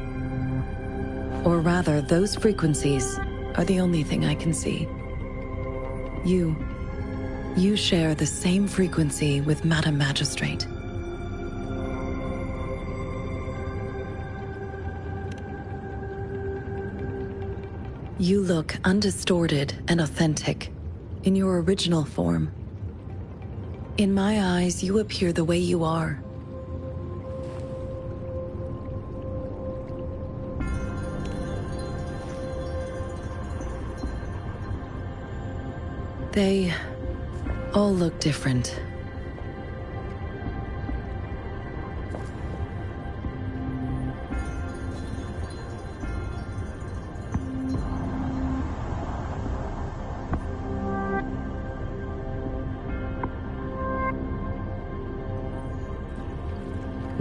Or rather, those frequencies are the only thing I can see. You share the same frequency with Madam Magistrate. You look undistorted and authentic, in your original form. In my eyes, you appear the way you are. They all look different.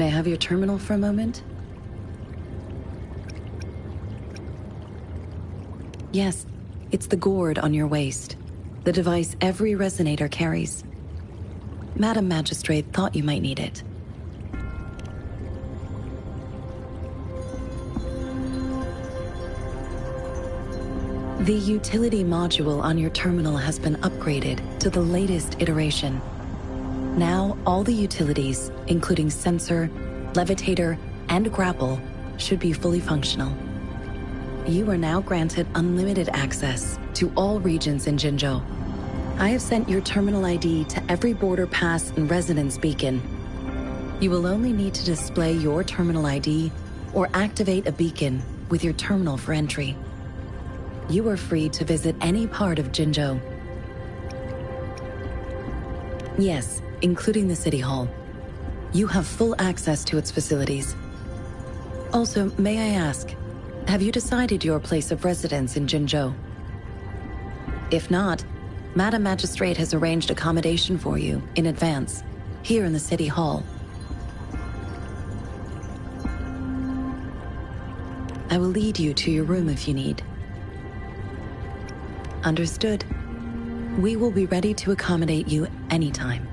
May I have your terminal for a moment? Yes, it's the gourd on your waist. The device every resonator carries. Madam Magistrate thought you might need it. The utility module on your terminal has been upgraded to the latest iteration. Now, all the utilities, including sensor, levitator, and grapple, should be fully functional. You are now granted unlimited access to all regions in Jinzhou. I have sent your terminal ID to every border pass and residence beacon. You will only need to display your terminal ID or activate a beacon with your terminal for entry. You are free to visit any part of Jinzhou. Yes, including the City Hall. You have full access to its facilities. Also, may I ask, have you decided your place of residence in Jinzhou? If not, Madam Magistrate has arranged accommodation for you in advance, here in the City Hall. I will lead you to your room if you need. Understood. We will be ready to accommodate you anytime.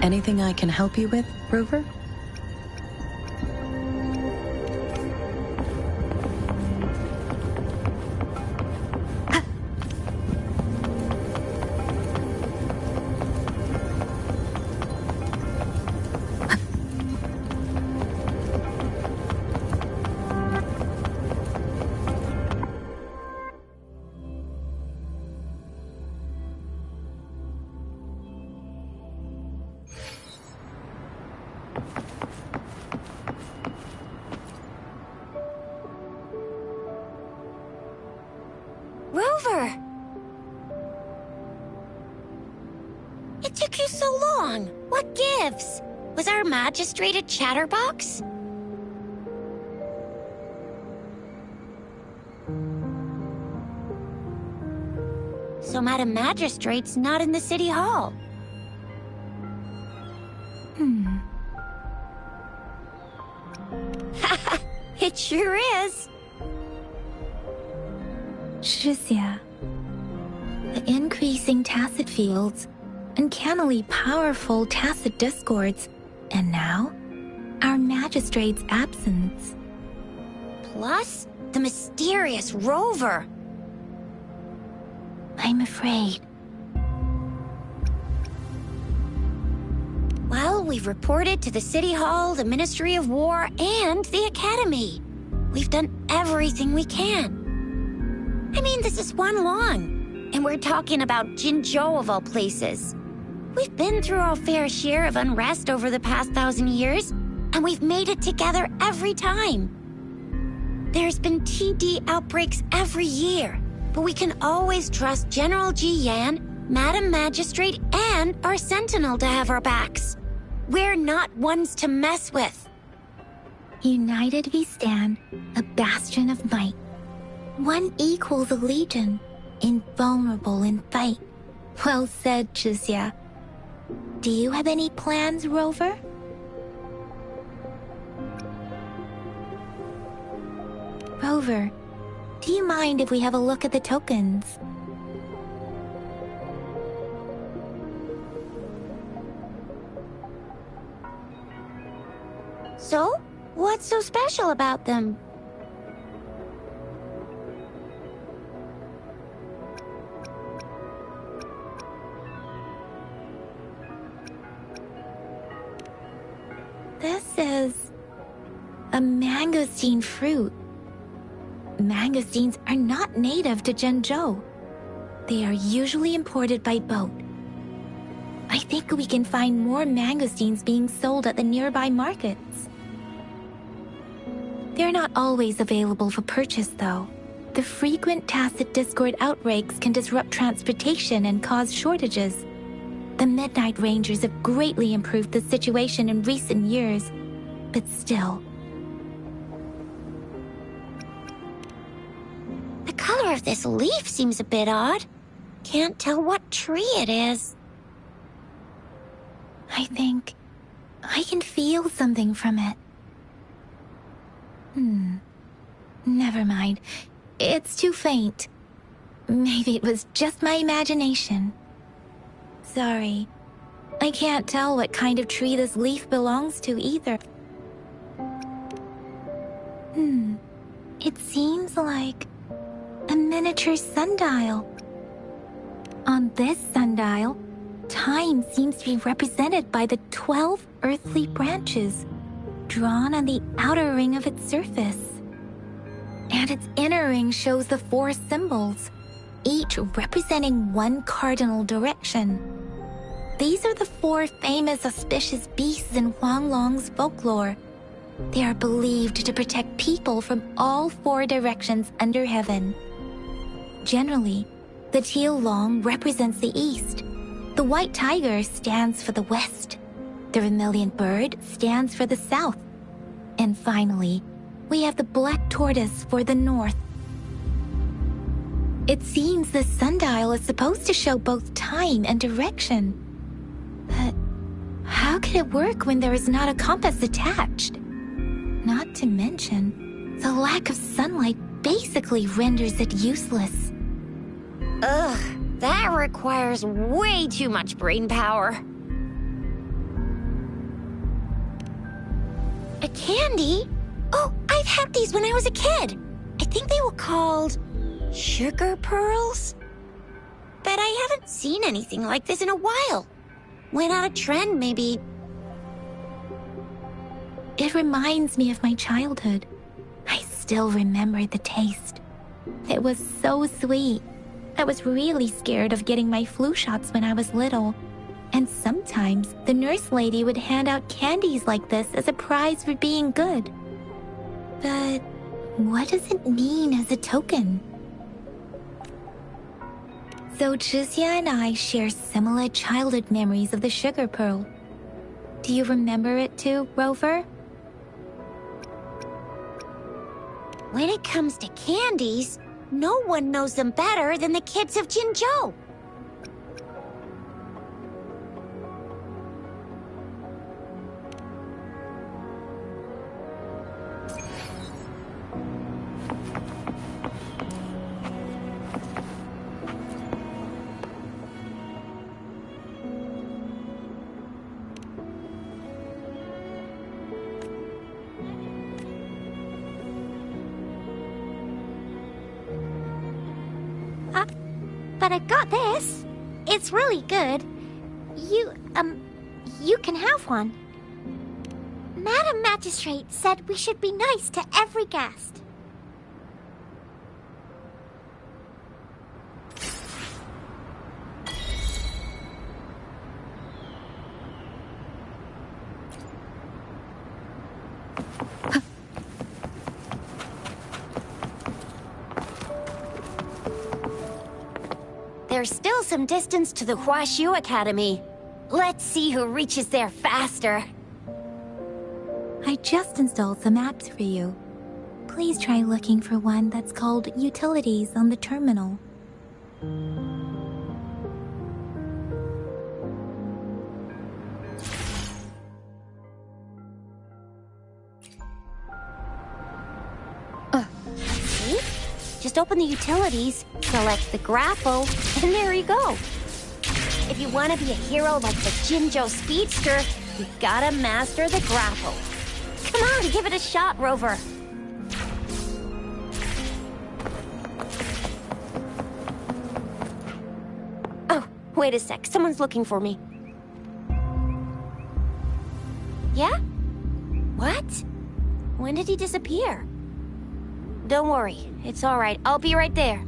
Anything I can help you with, Rover? Rover! It took you so long. What gives? Was our magistrate a chatterbox? So Madam Magistrate's not in the City Hall. It sure is. Shixia. The increasing tacit fields, uncannily powerful tacit discords, and now, our magistrate's absence. Plus, the mysterious Rover. I'm afraid. Well, we've reported to the City Hall, the Ministry of War, and the Academy. We've done everything we can. I mean, this is one long, and we're talking about Jinzhou of all places. We've been through our fair share of unrest over the past 1,000 years, and we've made it together every time. There's been TD outbreaks every year, but we can always trust General Ji Yan, Madam Magistrate, and our Sentinel to have our backs. We're not ones to mess with. United we stand, a bastion of might. One equals a legion, invulnerable in fight. Well said, Shixia. Do you have any plans, Rover? Rover, do you mind if we have a look at the tokens? So, what's so special about them? This is a mangosteen fruit. Mangosteens are not native to Jinzhou. They are usually imported by boat. I think we can find more mangosteens being sold at the nearby markets. They're not always available for purchase, though. The frequent tacit discord outbreaks can disrupt transportation and cause shortages. The Midnight Rangers have greatly improved the situation in recent years, but still, this leaf seems a bit odd. Can't tell what tree it is. I think I can feel something from it. Never mind. It's too faint. Maybe it was just my imagination. Sorry. I can't tell what kind of tree this leaf belongs to either. It seems like a miniature sundial. On this sundial, time seems to be represented by the 12 earthly branches drawn on the outer ring of its surface. And its inner ring shows the 4 symbols, each representing one cardinal direction. These are the 4 famous auspicious beasts in Huanglong's folklore. They are believed to protect people from all 4 directions under heaven. Generally, the teal long represents the east. The white tiger stands for the west. The vermilion bird stands for the south. And finally, we have the black tortoise for the north. It seems the sundial is supposed to show both time and direction. But how can it work when there is not a compass attached? Not to mention, the lack of sunlight basically renders it useless. Ugh, that requires way too much brain power. A candy? Oh, I've had these when I was a kid. I think they were called sugar pearls? But I haven't seen anything like this in a while. Went out of trend, maybe. It reminds me of my childhood. I still remember the taste. It was so sweet. I was really scared of getting my flu shots when I was little. And sometimes the nurse lady would hand out candies like this as a prize for being good. But what does it mean as a token? So Chixia and I share similar childhood memories of the sugar pearl. Do you remember it too, Rover? When it comes to candies, no one knows them better than the kids of Jinzhou. But I got this. It's really good. You can have one. Madam Magistrate said we should be nice to every guest. There's still some distance to the Huaxiu Academy. Let's see who reaches there faster. I just installed some apps for you. Please try looking for one that's called Utilities on the terminal. See? Just open the utilities, select the grapple, and there you go. If you want to be a hero like the Jinzhou Speedster, you gotta master the grapple. Come on, give it a shot, Rover. Oh, wait a sec. Someone's looking for me. Yeah? What? When did he disappear? Don't worry. It's all right. I'll be right there.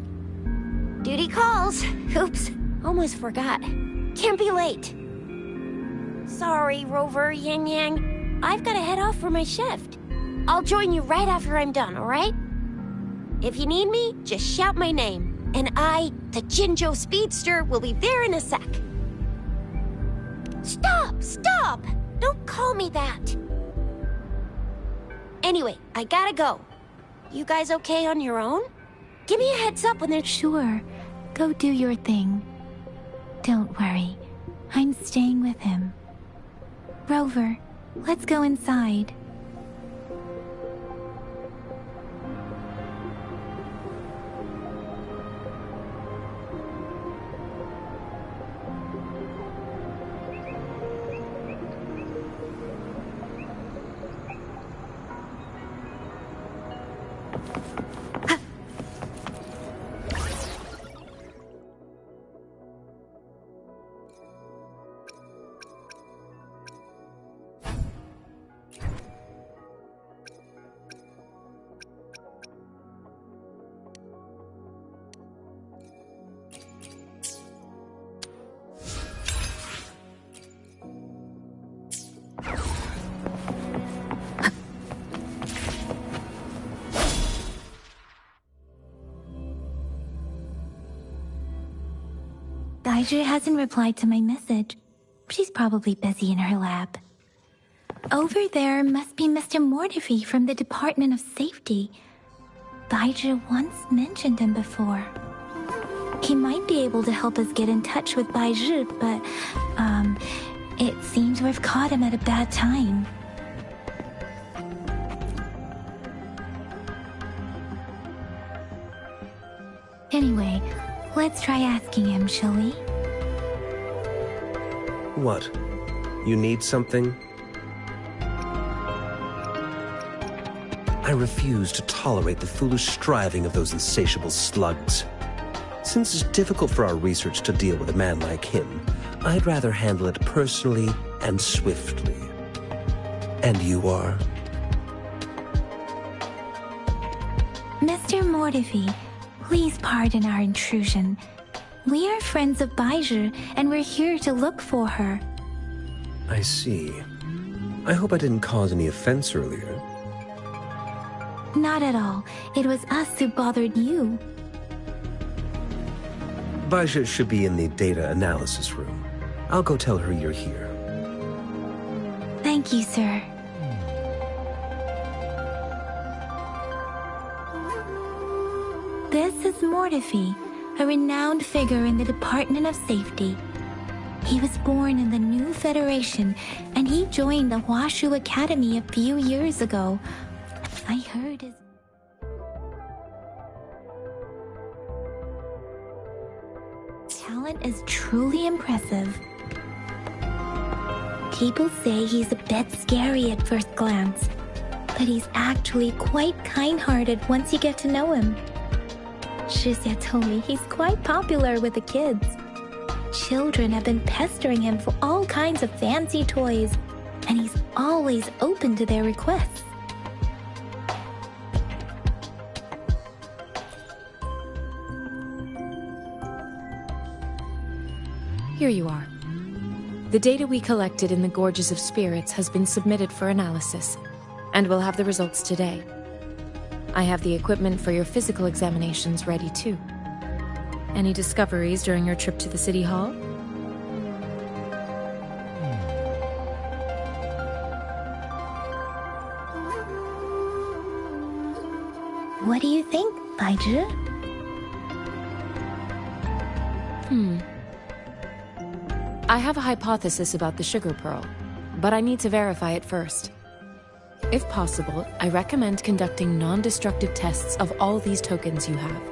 Duty calls. Oops. Almost forgot. Can't be late. Sorry, Rover, Yang Yang. I've got to head off for my shift. I'll join you right after I'm done, all right? If you need me, just shout my name. And I, the Jinzhou Speedster, will be there in a sec. Stop! Stop! Don't call me that. Anyway, I gotta go. You guys okay on your own? Give me a heads up when there's... Sure. Go do your thing. Don't worry. I'm staying with him. Rover, let's go inside. Daiju hasn't replied to my message. She's probably busy in her lab. Over there must be Mr. Mortifi from the Department of Safety. Daiju once mentioned him before. He might be able to help us get in touch with Baizhi, but, it seems we've caught him at a bad time. Anyway, let's try asking him, shall we? What? You need something? I refuse to tolerate the foolish striving of those insatiable slugs. Since it's difficult for our research to deal with a man like him, I'd rather handle it personally and swiftly. And you are? Mr. Mortifi, please pardon our intrusion. We are friends of Baizhi, and we're here to look for her. I see. I hope I didn't cause any offense earlier. Not at all. It was us who bothered you. Baizhi should be in the data analysis room. I'll go tell her you're here. Thank you, sir. This is Mortifi, a renowned figure in the Department of Safety. He was born in the new Federation, and he joined the Huashu Academy a few years ago. I heard his... talent is truly impressive. People say he's a bit scary at first glance, but he's actually quite kind-hearted once you get to know him. Shizia told me he's quite popular with the kids. Children have been pestering him for all kinds of fancy toys, and he's always open to their requests. Here you are. The data we collected in the Gorges of Spirits has been submitted for analysis, and we'll have the results today. I have the equipment for your physical examinations ready too. Any discoveries during your trip to the City Hall? What do you think, Baizhi? I have a hypothesis about the sugar pearl, but I need to verify it first. If possible, I recommend conducting non-destructive tests of all these tokens you have.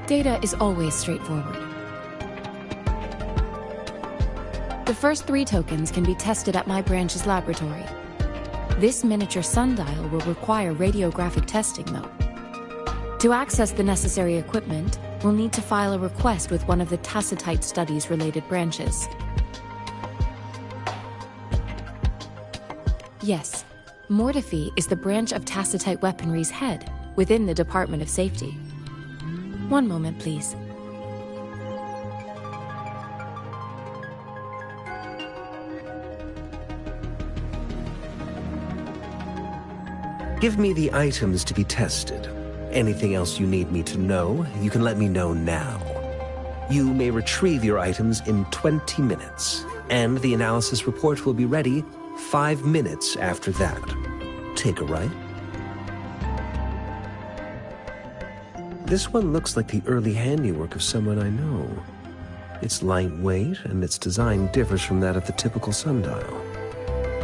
Data is always straightforward. The first 3 tokens can be tested at my branch's laboratory. This miniature sundial will require radiographic testing, though. To access the necessary equipment, we'll need to file a request with one of the Tacitite Studies-related branches. Yes, Mortifi is the branch of Tacitite Weaponry's head within the Department of Safety. One moment, please. Give me the items to be tested. Anything else you need me to know, you can let me know now. You may retrieve your items in 20 minutes, and the analysis report will be ready 5 minutes after that. Take a right. This one looks like the early handiwork of someone I know. It's lightweight, and its design differs from that of the typical sundial.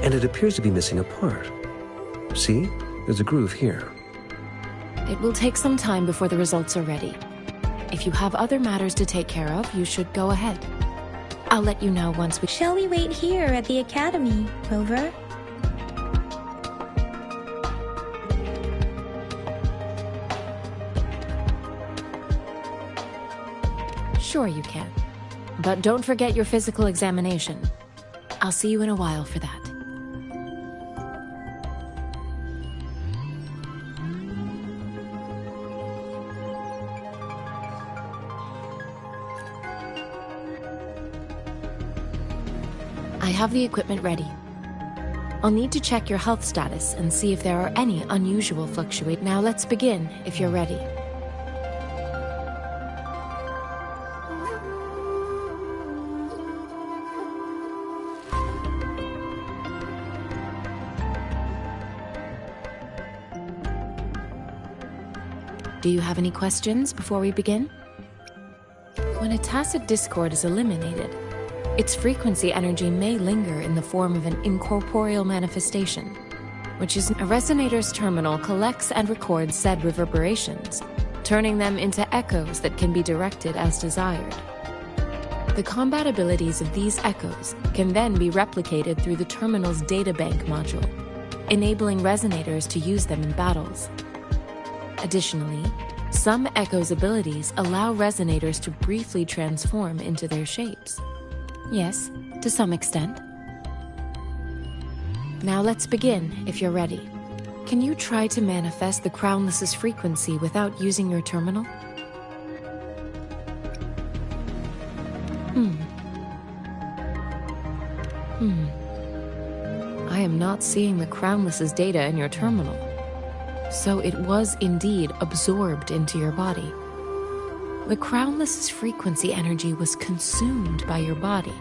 And it appears to be missing a part. See? There's a groove here. It will take some time before the results are ready. If you have other matters to take care of, you should go ahead. I'll let you know once we... Shall we wait here at the academy, Rover? Sure you can. But don't forget your physical examination. I'll see you in a while for that. I have the equipment ready. I'll need to check your health status and see if there are any unusual fluctuations. Now let's begin, if you're ready. Do you have any questions before we begin? When a tacit discord is eliminated, its frequency energy may linger in the form of an incorporeal manifestation, which is a resonator's terminal collects and records said reverberations, turning them into echoes that can be directed as desired. The compatibilities of these echoes can then be replicated through the terminal's databank module, enabling resonators to use them in battles. Additionally, some echoes' abilities allow resonators to briefly transform into their shapes. Yes, to some extent. Now let's begin, if you're ready. Can you try to manifest the Crownless's frequency without using your terminal? I am not seeing the Crownless's data in your terminal. So it was indeed absorbed into your body. The Crownless's frequency energy was consumed by your body,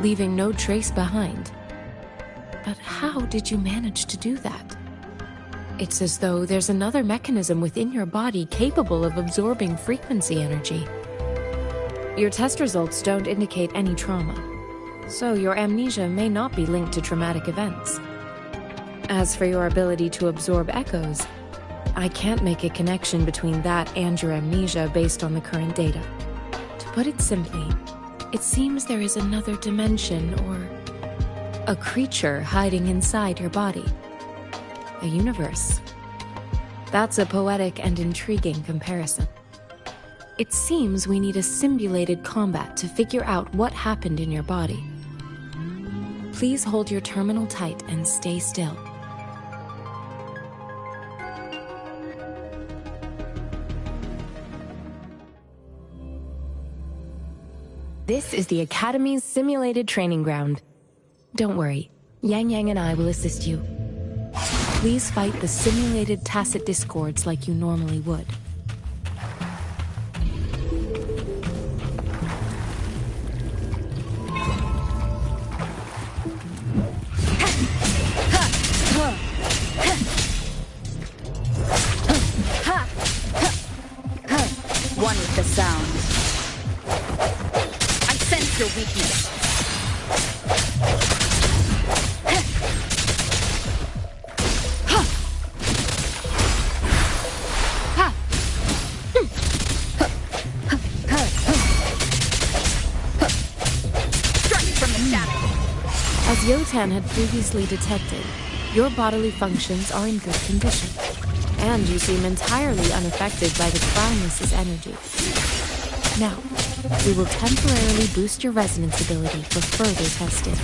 leaving no trace behind. But how did you manage to do that? It's as though there's another mechanism within your body capable of absorbing frequency energy. Your test results don't indicate any trauma, so your amnesia may not be linked to traumatic events. As for your ability to absorb echoes, I can't make a connection between that and your amnesia based on the current data. To put it simply, it seems there is another dimension or a creature hiding inside your body. A universe. That's a poetic and intriguing comparison. It seems we need a simulated combat to figure out what happened in your body. Please hold your terminal tight and stay still. This is the Academy's simulated training ground. Don't worry, Yang Yang and I will assist you. Please fight the simulated tacit discords like you normally would. One with the sound. I sense your weakness. As Yotan had previously detected, your bodily functions are in good condition, and you seem entirely unaffected by the Crownless's energy. Now, we will temporarily boost your resonance ability for further testing.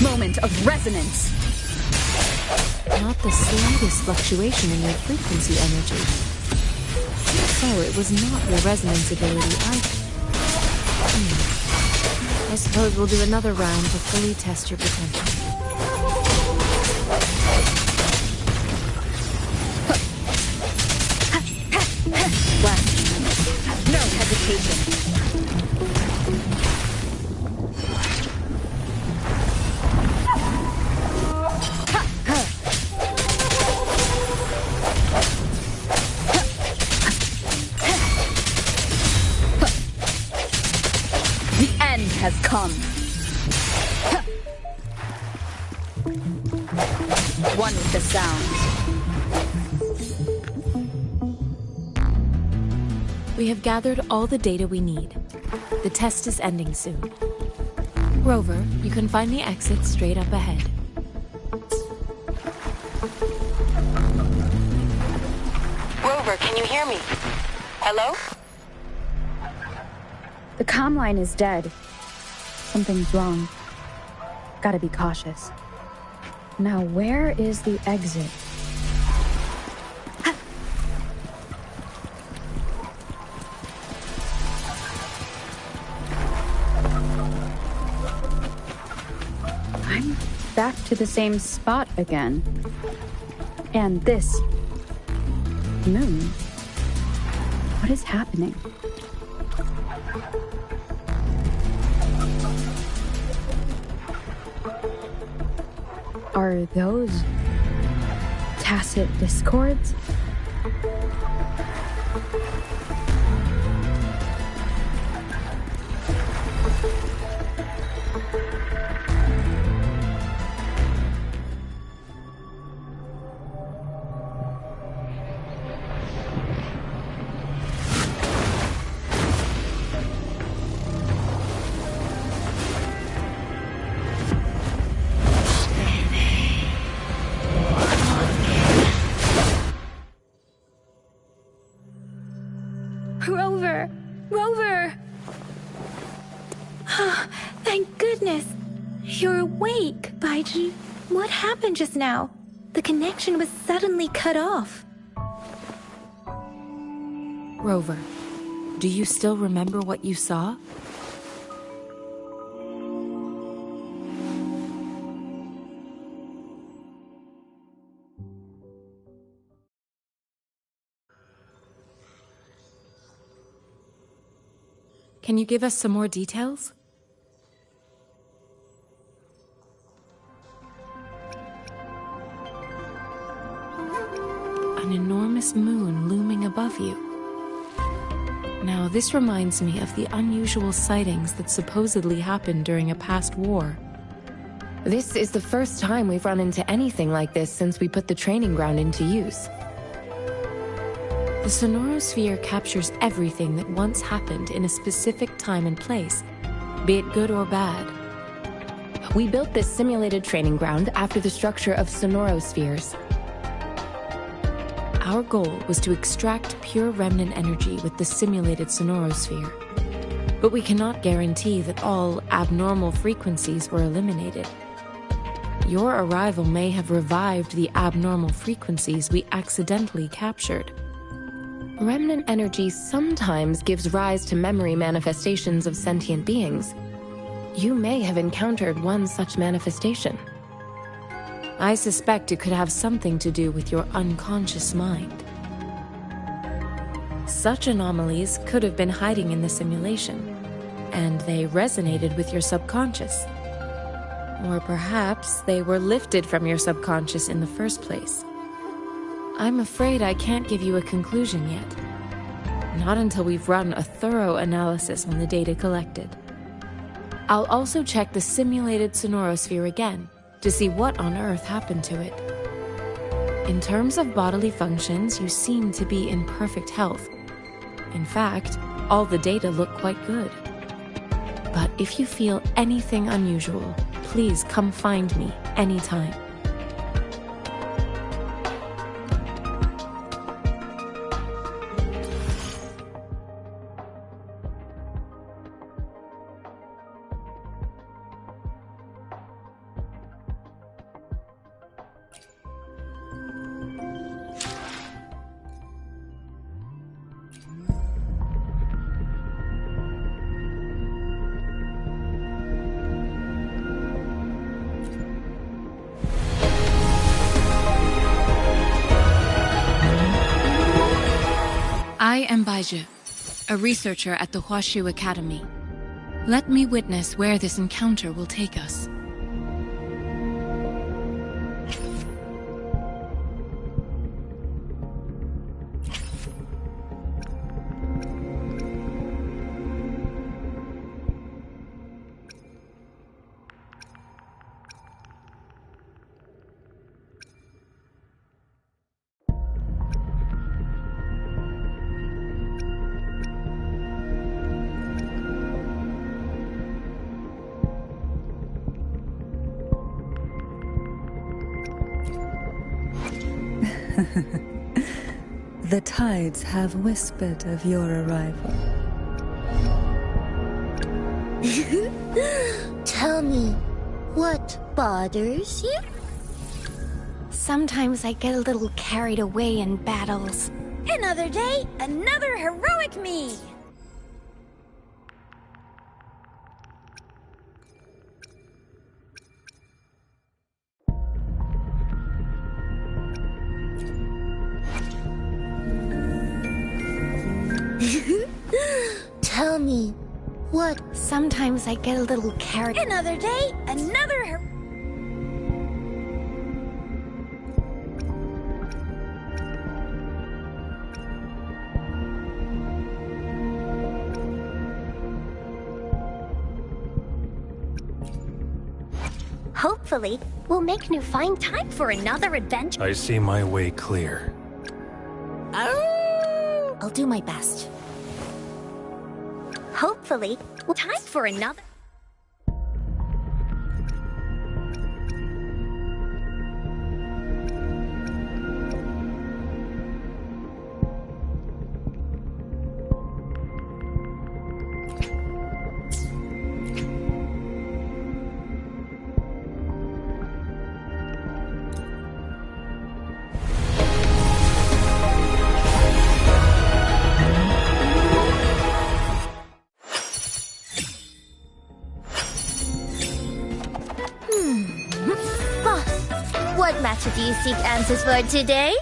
Moment of resonance. Not the slightest fluctuation in your frequency energy. So it was not your resonance ability either. I suppose we'll do another round to fully test your potential. No hesitation. Come. One with the sounds. We have gathered all the data we need. The test is ending soon. Rover, you can find the exit straight up ahead. Rover, can you hear me? Hello? The comm line is dead. Something's wrong. Gotta be cautious. Now, where is the exit? I'm back to the same spot again. And this moon. What is happening? Are those tacit discords? Rover! Rover! Oh, thank goodness! You're awake, Baiji. What happened just now? The connection was suddenly cut off. Rover, do you still remember what you saw? Can you give us some more details? An enormous moon looming above you. Now, this reminds me of the unusual sightings that supposedly happened during a past war. This is the first time we've run into anything like this since we put the training ground into use. The sonorosphere captures everything that once happened in a specific time and place, be it good or bad. We built this simulated training ground after the structure of sonorospheres. Our goal was to extract pure remnant energy with the simulated sonorosphere. But we cannot guarantee that all abnormal frequencies were eliminated. Your arrival may have revived the abnormal frequencies we accidentally captured. Remnant energy sometimes gives rise to memory manifestations of sentient beings. You may have encountered one such manifestation. I suspect it could have something to do with your unconscious mind. Such anomalies could have been hiding in the simulation, and they resonated with your subconscious. Or perhaps they were lifted from your subconscious in the first place. I'm afraid I can't give you a conclusion yet. Not until we've run a thorough analysis on the data collected. I'll also check the simulated sonorosphere again to see what on earth happened to it. In terms of bodily functions, you seem to be in perfect health. In fact, all the data look quite good. But if you feel anything unusual, please come find me anytime. I am Baiji, a researcher at the Huashu Academy. Let me witness where this encounter will take us. The tides have whispered of your arrival. Tell me, what bothers you? Sometimes I get a little carried away in battles. Another day, another heroic me! Tell me, what? Sometimes I get a little carried. Another day, another Hopefully, we'll make new find time for another adventure. I see my way clear. Oh! I'll do my best. Hopefully, time for another. What matter do you seek answers for today?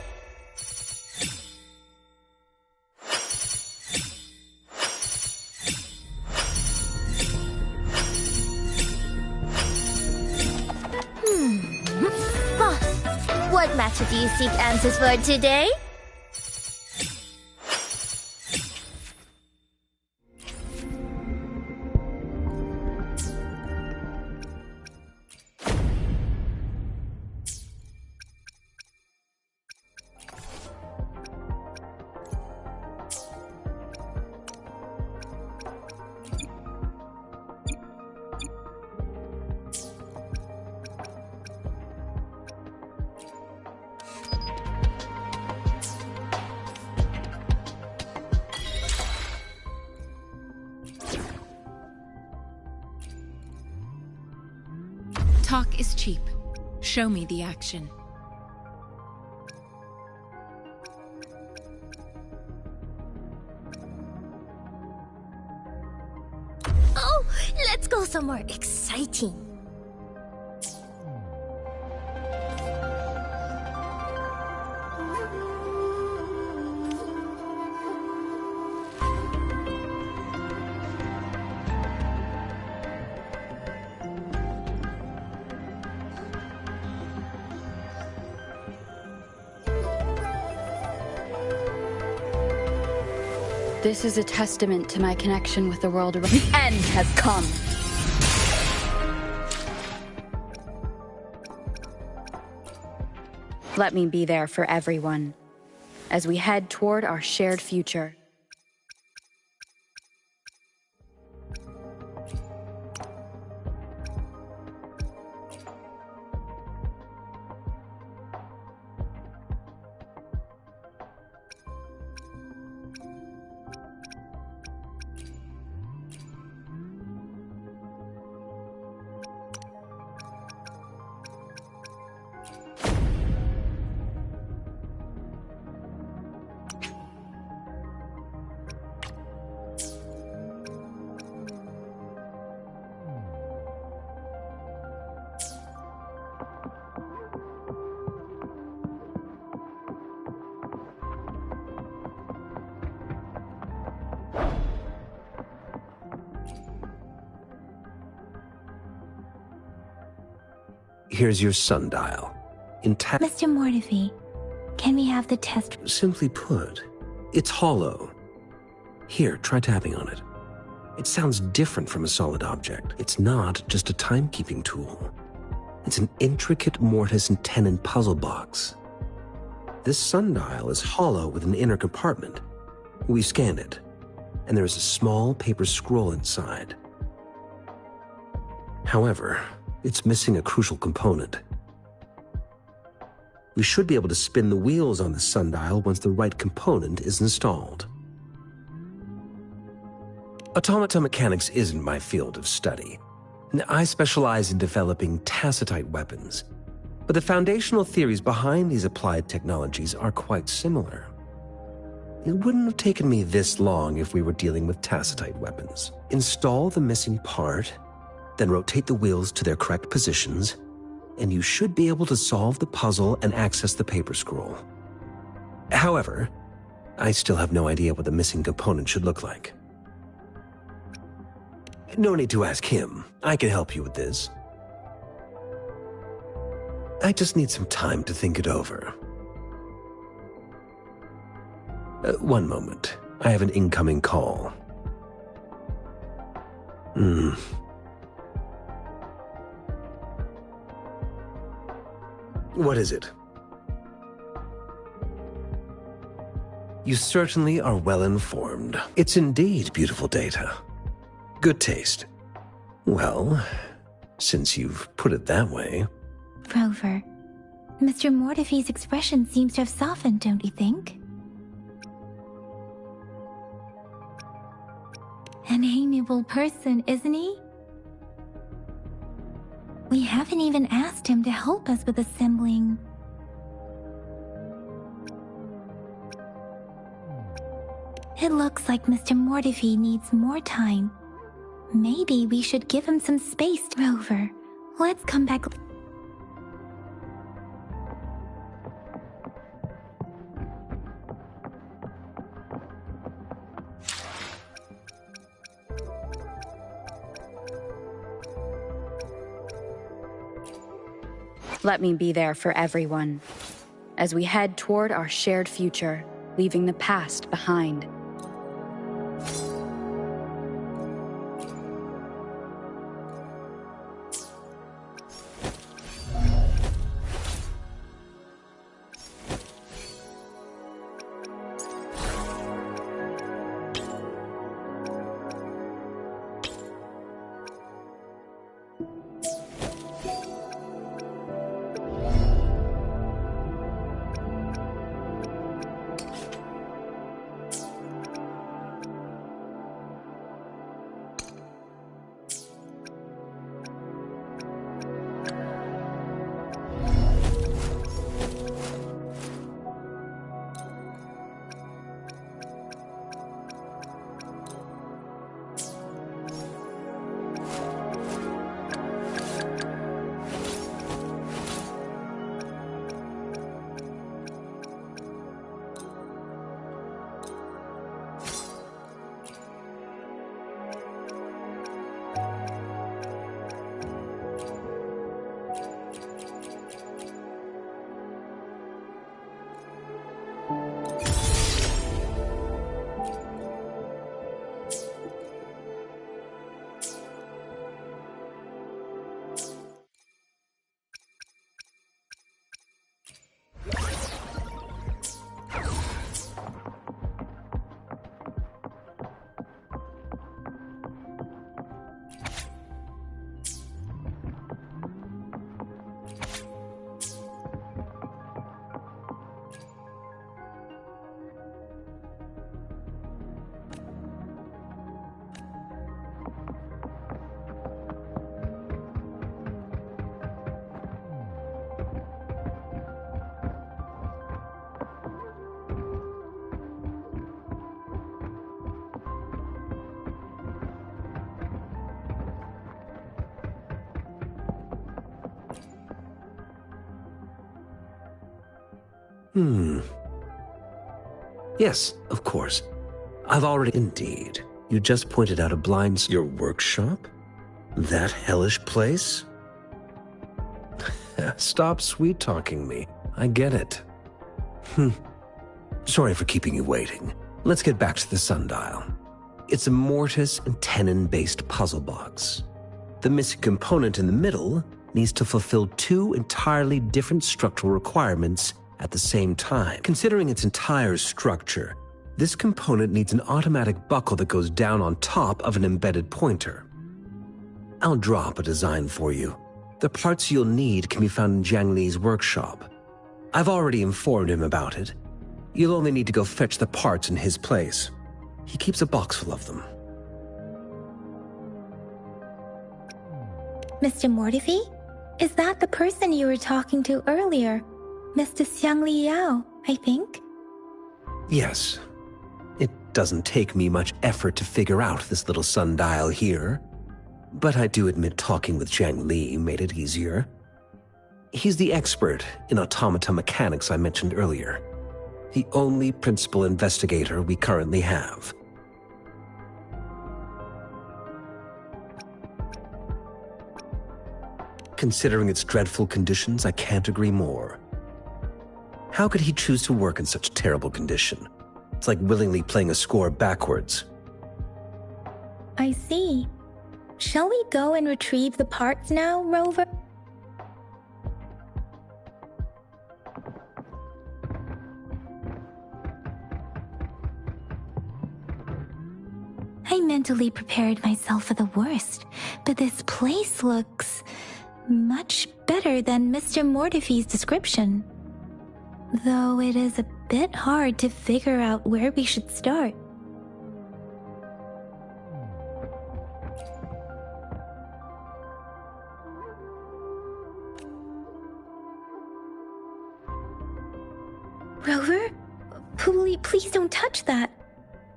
Boss, what matter do you seek answers for today? Talk is cheap. Show me the action. Oh, let's go somewhere exciting. This is a testament to my connection with the world around. The end has come. Let me be there for everyone as we head toward our shared future. Here's your sundial. Intact. Mr. Mortefi, can we have the test? Simply put, it's hollow. Here, try tapping on it. It sounds different from a solid object. It's not just a timekeeping tool. It's an intricate mortise and tenon puzzle box. This sundial is hollow with an inner compartment. We scanned it, and there is a small paper scroll inside. However, it's missing a crucial component. We should be able to spin the wheels on the sundial once the right component is installed. Automata mechanics isn't my field of study. I specialize in developing tacitite weapons, but the foundational theories behind these applied technologies are quite similar. It wouldn't have taken me this long if we were dealing with tacitite weapons. Install the missing part, then rotate the wheels to their correct positions, and you should be able to solve the puzzle and access the paper scroll. However, I still have no idea what the missing component should look like. No need to ask him. I can help you with this. I just need some time to think it over. One moment. I have an incoming call. What is it? You certainly are well informed. It's indeed beautiful data. Good taste. Well, since you've put it that way... Rover, Mr. Mortefi's expression seems to have softened, don't you think? An amiable person, isn't he? We haven't even asked him to help us with assembling. It looks like Mr. Mortefi needs more time. Maybe we should give him some space, Rover. Let's come back. Let me be there for everyone, as we head toward our shared future, leaving the past behind. Yes, of course. I've already... Indeed. You just pointed out a blind... Your workshop? That hellish place? Stop sweet-talking me. I get it. Sorry for keeping you waiting. Let's get back to the sundial. It's a mortise and tenon-based puzzle box. The missing component in the middle needs to fulfill two entirely different structural requirements at the same time. Considering its entire structure, this component needs an automatic buckle that goes down on top of an embedded pointer. I'll draw up a design for you. The parts you'll need can be found in Jiang Li's workshop. I've already informed him about it. You'll only need to go fetch the parts in his place. He keeps a box full of them. Mr. Mortefi? Is that the person you were talking to earlier? Mr. Xiang Liao, I think? Yes. It doesn't take me much effort to figure out this little sundial here. But I do admit talking with Zhang Li made it easier. He's the expert in automata mechanics I mentioned earlier. The only principal investigator we currently have. Considering its dreadful conditions, I can't agree more. How could he choose to work in such terrible condition? It's like willingly playing a score backwards. I see. Shall we go and retrieve the parts now, Rover? I mentally prepared myself for the worst, but this place looks much better than Mr. Mortefi's description. Though it is a bit hard to figure out where we should start. Rover? Please don't touch that.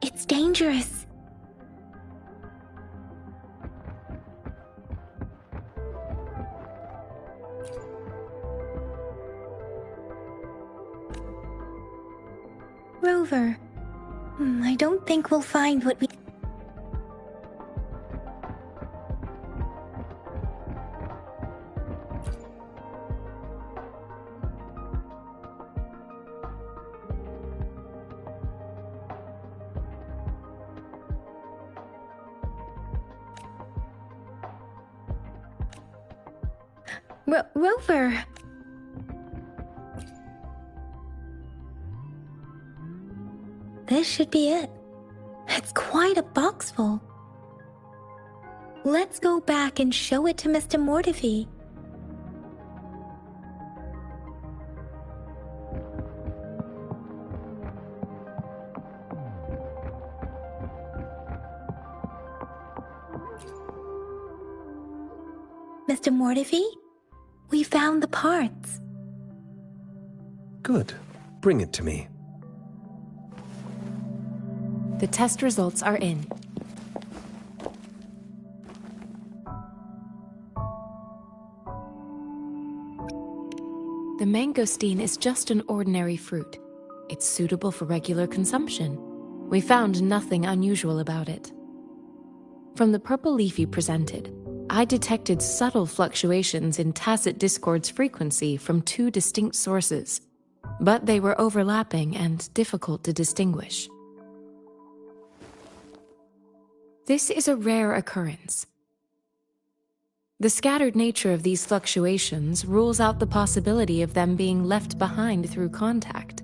It's dangerous. Rover, I don't think we'll find what we... Rover! This should be it. It's quite a box full. Let's go back and show it to Mr. Mortefi. Mr. Mortefi, we found the parts. Good. Bring it to me. The test results are in. The mangosteen is just an ordinary fruit. It's suitable for regular consumption. We found nothing unusual about it. From the purple leaf you presented, I detected subtle fluctuations in tacit discord's frequency from two distinct sources, but they were overlapping and difficult to distinguish. This is a rare occurrence. The scattered nature of these fluctuations rules out the possibility of them being left behind through contact.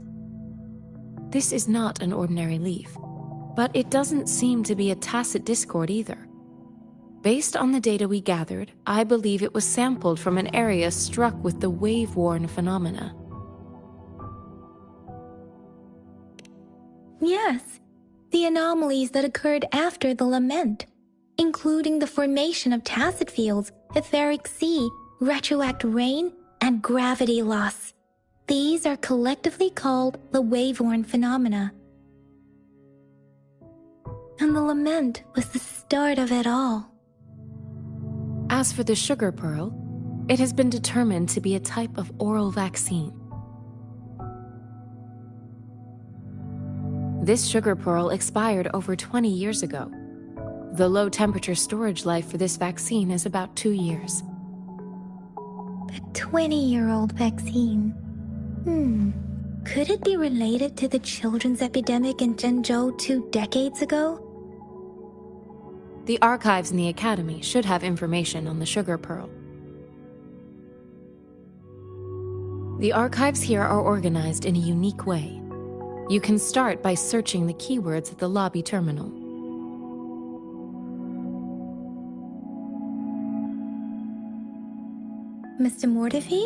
This is not an ordinary leaf, but it doesn't seem to be a tacit discord either. Based on the data we gathered, I believe it was sampled from an area struck with the wave-worn phenomena. Yes, the anomalies that occurred after the lament, including the formation of tacit fields, etheric sea, retroact rain, and gravity loss. These are collectively called the wave-worn phenomena. And the lament was the start of it all. As for the sugar pearl, it has been determined to be a type of oral vaccine. This sugar pearl expired over 20 years ago. The low-temperature storage life for this vaccine is about 2 years. A 20-year-old vaccine. Could it be related to the children's epidemic in Zhengzhou 2 decades ago? The archives in the Academy should have information on the sugar pearl. The archives here are organized in a unique way. You can start by searching the keywords at the lobby terminal. Mr. Mortefi?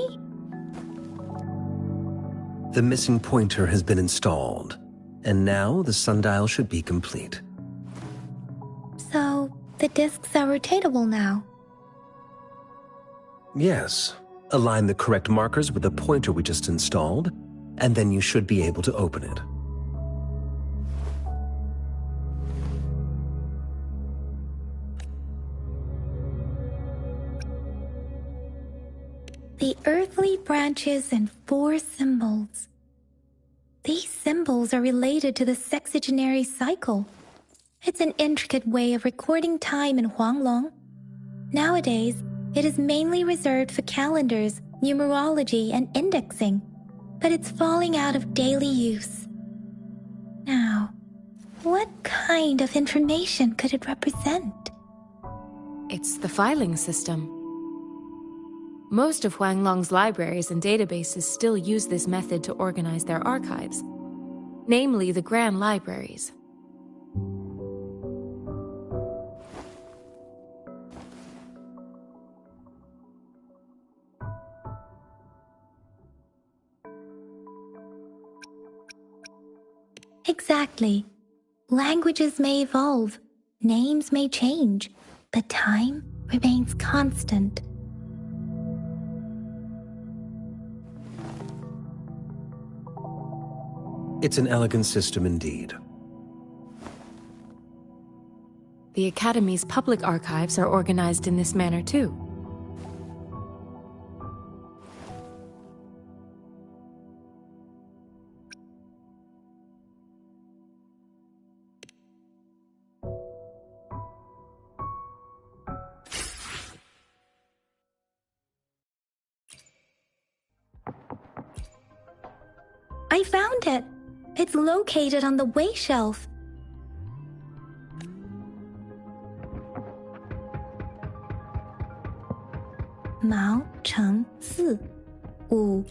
The missing pointer has been installed, and now the sundial should be complete. So, the discs are rotatable now. Yes. Align the correct markers with the pointer we just installed, and then you should be able to open it. The earthly branches and 4 symbols. These symbols are related to the sexagenary cycle. It's an intricate way of recording time in Huanglong. Nowadays, it is mainly reserved for calendars, numerology, and indexing, but it's falling out of daily use. Now, what kind of information could it represent? It's the filing system. Most of Huanglong's libraries and databases still use this method to organize their archives, namely the Grand Libraries. Exactly. Languages may evolve, names may change, but time remains constant. It's an elegant system indeed. The Academy's public archives are organized in this manner too. I found it! It's located on the way shelf. Mao Cheng Si Wu.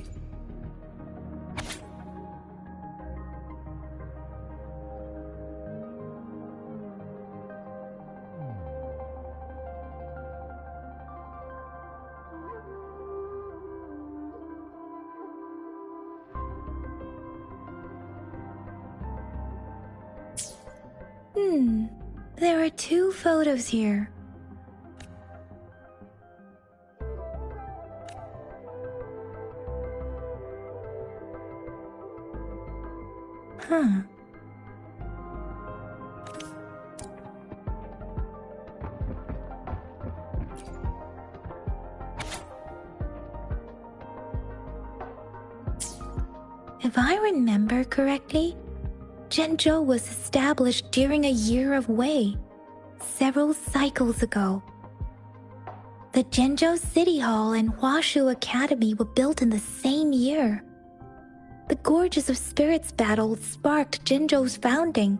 There are 2 photos here. If I remember correctly, Zhenzhou was established during a year of Wei, several cycles ago. The Zhenzhou City Hall and Huashu Academy were built in the same year. The Gorges of Spirits battle sparked Zhenzhou's founding.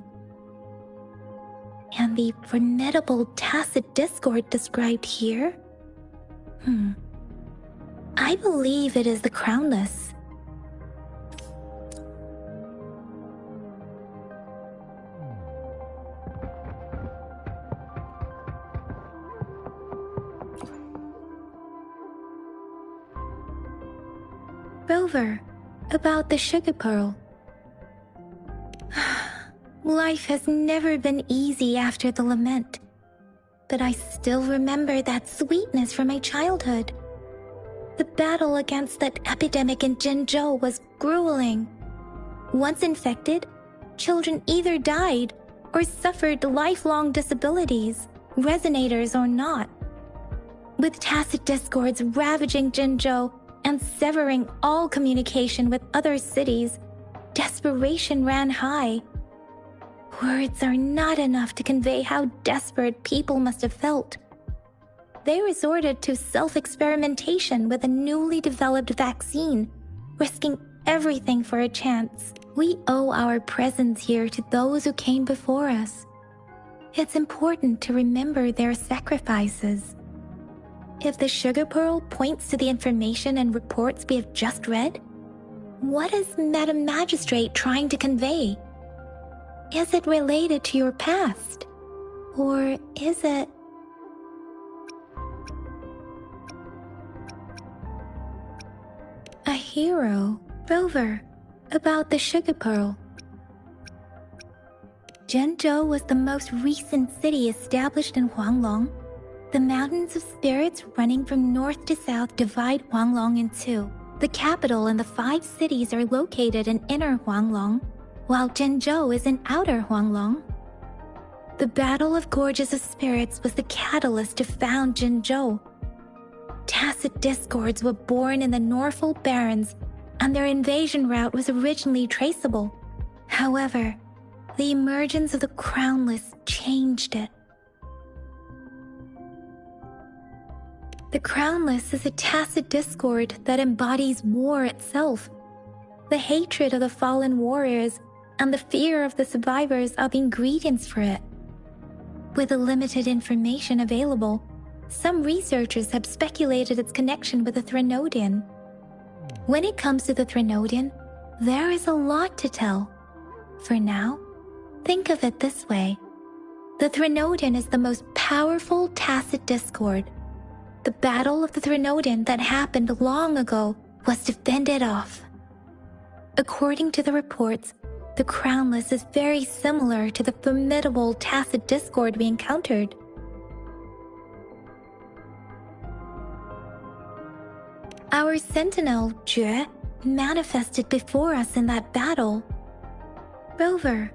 And the formidable tacit discord described here? I believe it is the Crownless. Rover, about the sugar pearl. Life has never been easy after the lament, but I still remember that sweetness from my childhood. The battle against that epidemic in Zhenzhou was grueling. Once infected, children either died or suffered lifelong disabilities, resonators or not. With tacit discords ravaging Zhenzhou and severing all communication with other cities, desperation ran high. Words are not enough to convey how desperate people must have felt. They resorted to self-experimentation with a newly developed vaccine, risking everything for a chance. We owe our presence here to those who came before us. It's important to remember their sacrifices. If the sugar pearl points to the information and reports we have just read, what is Madam Magistrate trying to convey? Is it related to your past? Or is it... a hero? Rover, about the Sugar Pearl. Zhenzhou was the most recent city established in Huanglong. The Mountains of Spirits running from north to south divide Huanglong in two. The capital and the 5 cities are located in inner Huanglong, while Zhenzhou is in outer Huanglong. The Battle of Gorges of Spirits was the catalyst to found Zhenzhou. Tacit discords were born in the Norfolk Barrens, and their invasion route was originally traceable. However, the emergence of the Crownless changed it. The Crownless is a tacit discord that embodies war itself. The hatred of the fallen warriors and the fear of the survivors are the ingredients for it. With the limited information available, some researchers have speculated its connection with the Threnodian. When it comes to the Threnodian, there is a lot to tell. For now, think of it this way. The Threnodian is the most powerful tacit discord. The battle of the Threnodian that happened long ago was to fend it off. According to the reports, the Crownless is very similar to the formidable tacit discord we encountered. Our sentinel, Jue, manifested before us in that battle. Rover,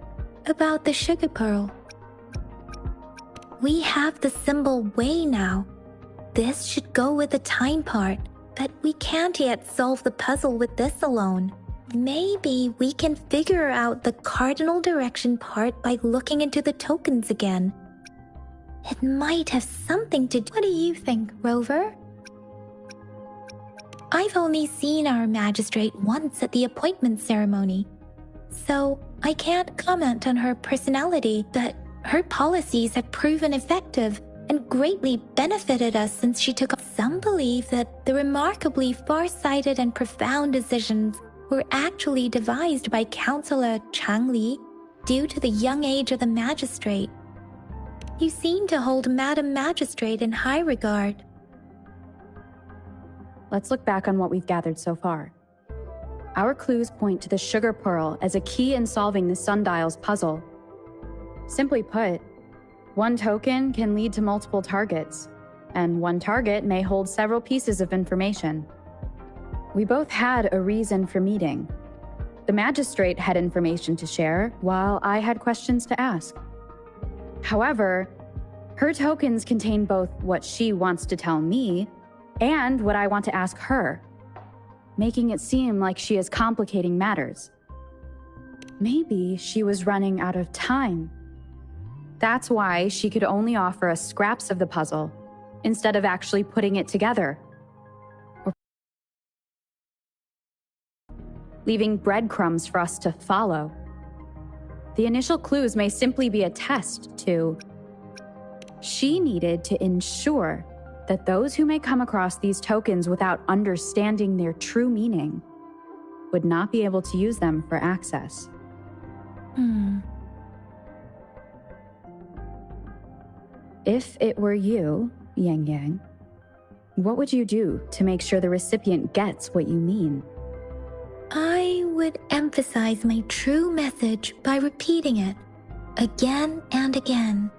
about the Sugar Pearl. We have the symbol Wei now. This should go with the time part, but we can't yet solve the puzzle with this alone. Maybe we can figure out the cardinal direction part by looking into the tokens again. It might have something to do. What do you think, Rover? I've only seen our magistrate once at the appointment ceremony, so I can't comment on her personality, but her policies have proven effective and greatly benefited us since she took up. Some believe that the remarkably far-sighted and profound decisions were actually devised by Councillor Changli due to the young age of the magistrate. You seem to hold Madam Magistrate in high regard. Let's look back on what we've gathered so far. Our clues point to the Sugar Pearl as a key in solving the Sundial's puzzle. Simply put, one token can lead to multiple targets, and one target may hold several pieces of information. We both had a reason for meeting. The magistrate had information to share, while I had questions to ask. However, her tokens contain both what she wants to tell me and what I want to ask her, making it seem like she is complicating matters. Maybe she was running out of time. That's why she could only offer us scraps of the puzzle, instead of actually putting it together, or leaving breadcrumbs for us to follow. The initial clues may simply be a test to... She needed to ensure that those who may come across these tokens without understanding their true meaning would not be able to use them for access. If it were you, Yang Yang, what would you do to make sure the recipient gets what you mean? I would emphasize my true message by repeating it again and again.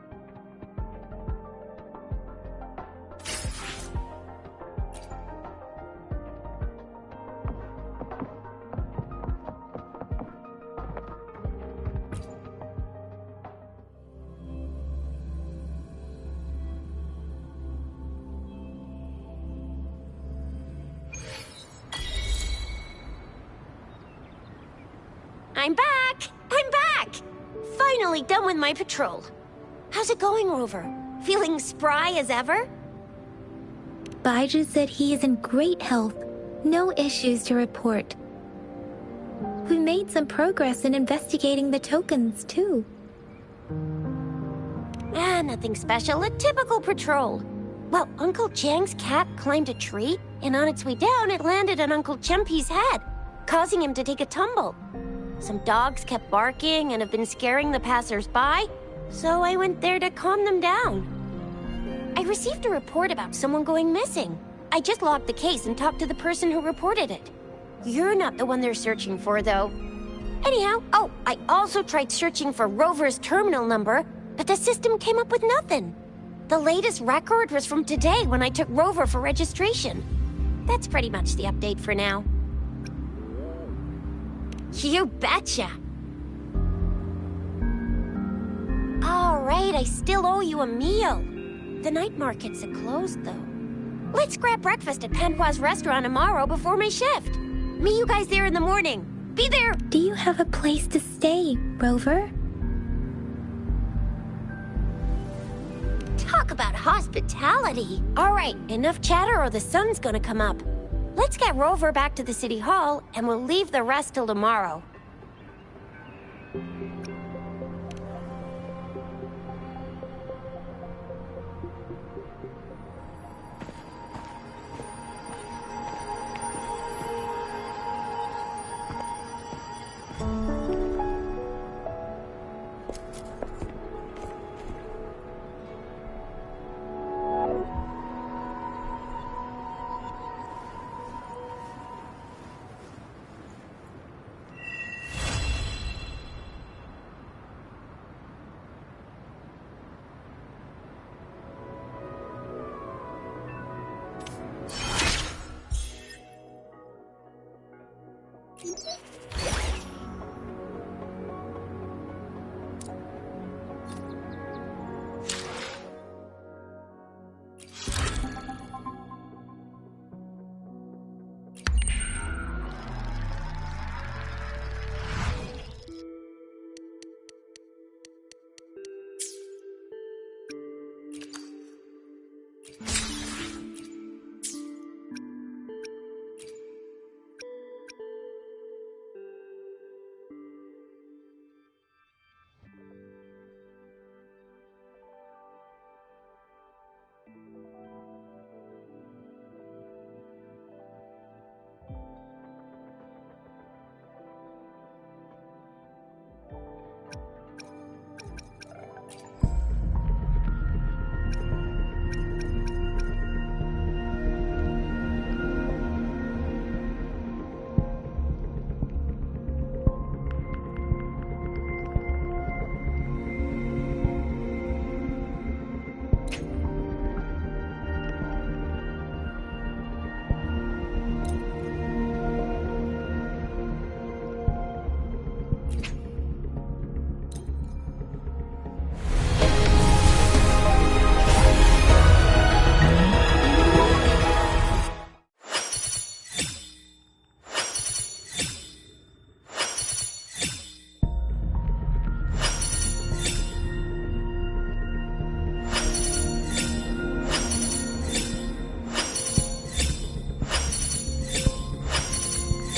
I'm back! I'm back! Finally done with my patrol. How's it going, Rover? Feeling spry as ever? Baiju said he is in great health. No issues to report. We made some progress in investigating the tokens, too. Nothing special. A typical patrol. Well, Uncle Chang's cat climbed a tree, and on its way down, it landed on Uncle Chempi's head, causing him to take a tumble. Some dogs kept barking and have been scaring the passers-by, so I went there to calm them down. I received a report about someone going missing. I just logged the case and talked to the person who reported it. You're not the one they're searching for, though. Anyhow, oh, I also tried searching for Rover's terminal number, but the system came up with nothing. The latest record was from today when I took Rover for registration. That's pretty much the update for now. You betcha! Alright, I still owe you a meal. The night markets are closed, though. Let's grab breakfast at Panhua's restaurant tomorrow before my shift. Meet you guys there in the morning. Be there! Do you have a place to stay, Rover? Talk about hospitality. Alright, enough chatter or the sun's gonna come up. Let's get Rover back to the city hall, and we'll leave the rest till tomorrow.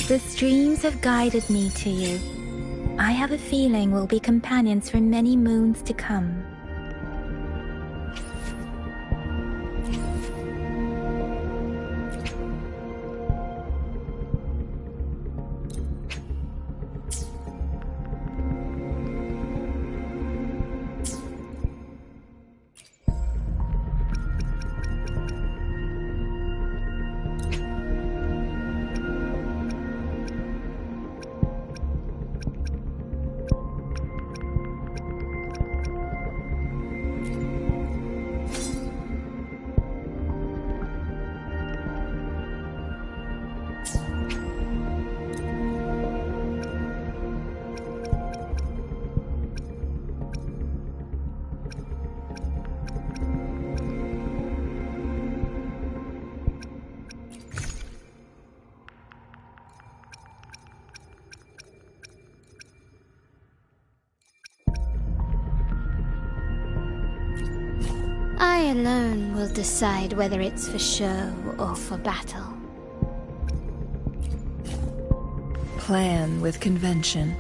The streams have guided me to you. I have a feeling we'll be companions for many moons to come. I alone will decide whether it's for show or for battle. Plan with convention,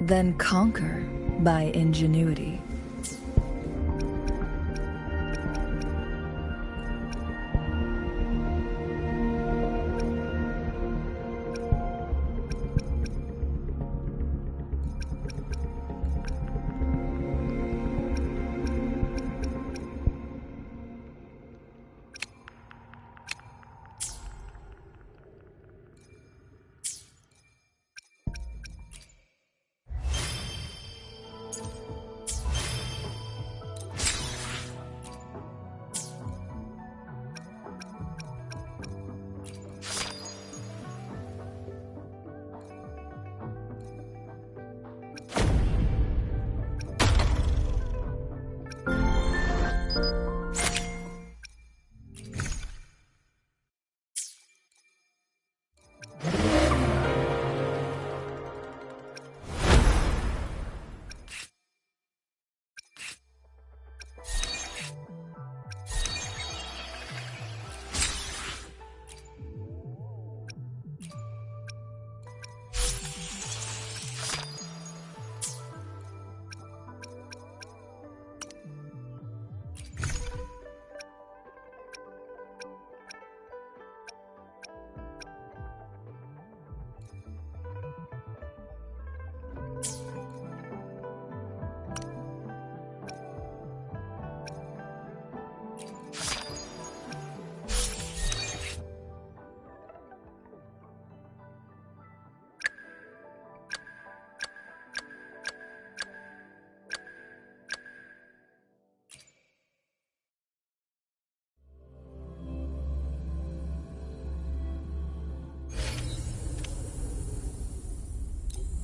then conquer by ingenuity.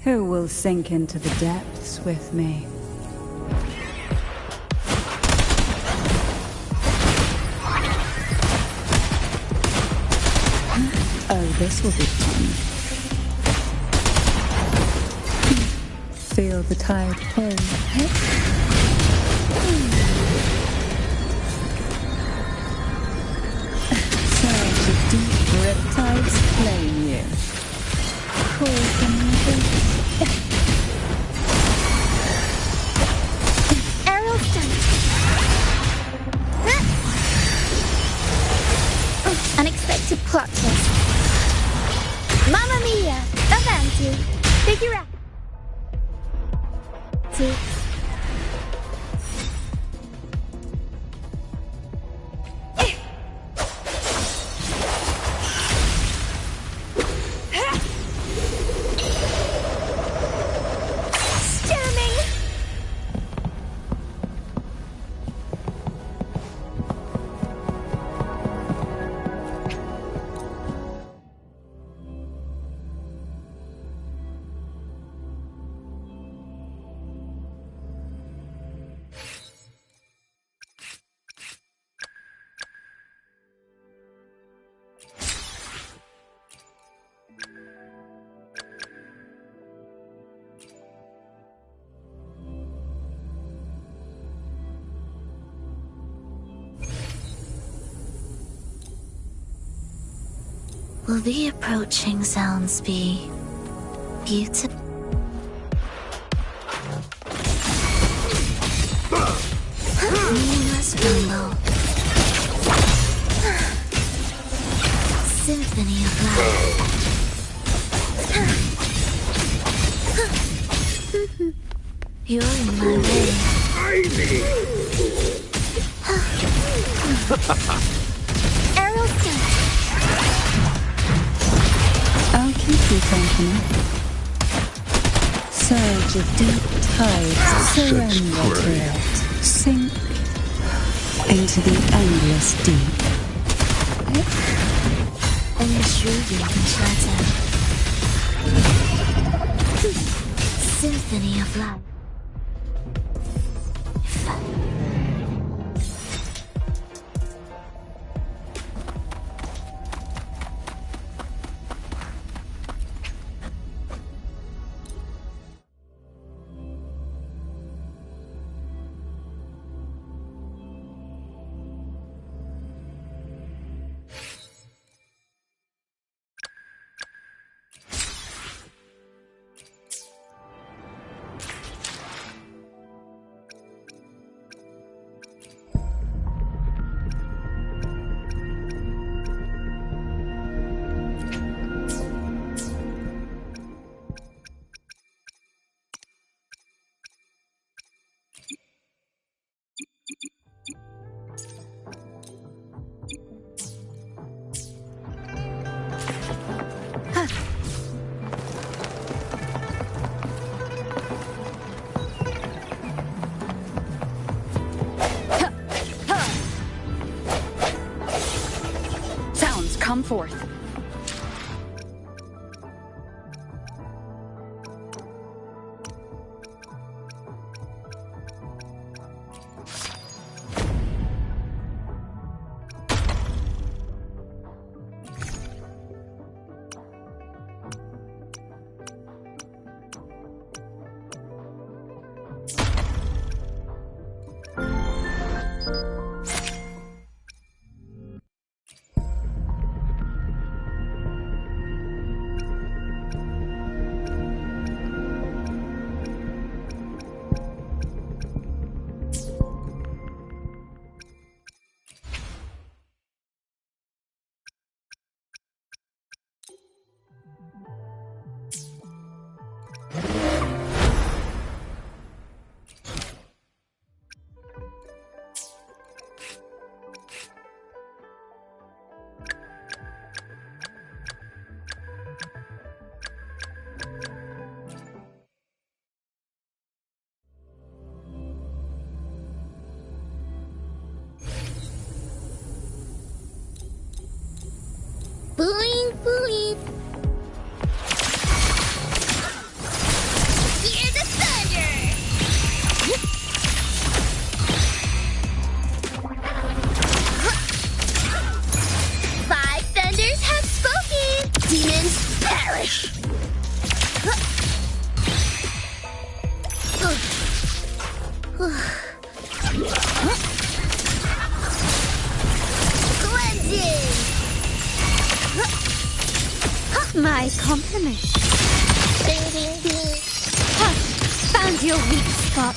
Who will sink into the depths with me? Oh, this will be fun. Feel the tide pull. Such a deep riptides claim you. Aerial stunt. Unexpected plot twist. Mamma mia! Avanti! Figure out. Will the approaching sounds be beautiful? Meaningless rumble. Symphony of life. You're in my way. Aerial stunt. I'll keep you company. Surge of deep tides, surrender to it. Sink into the endless deep. Intriguing chatter. Symphony of life. Come forth. Boing, boing. compliment. Ding, ding, ding. Found your weak spot.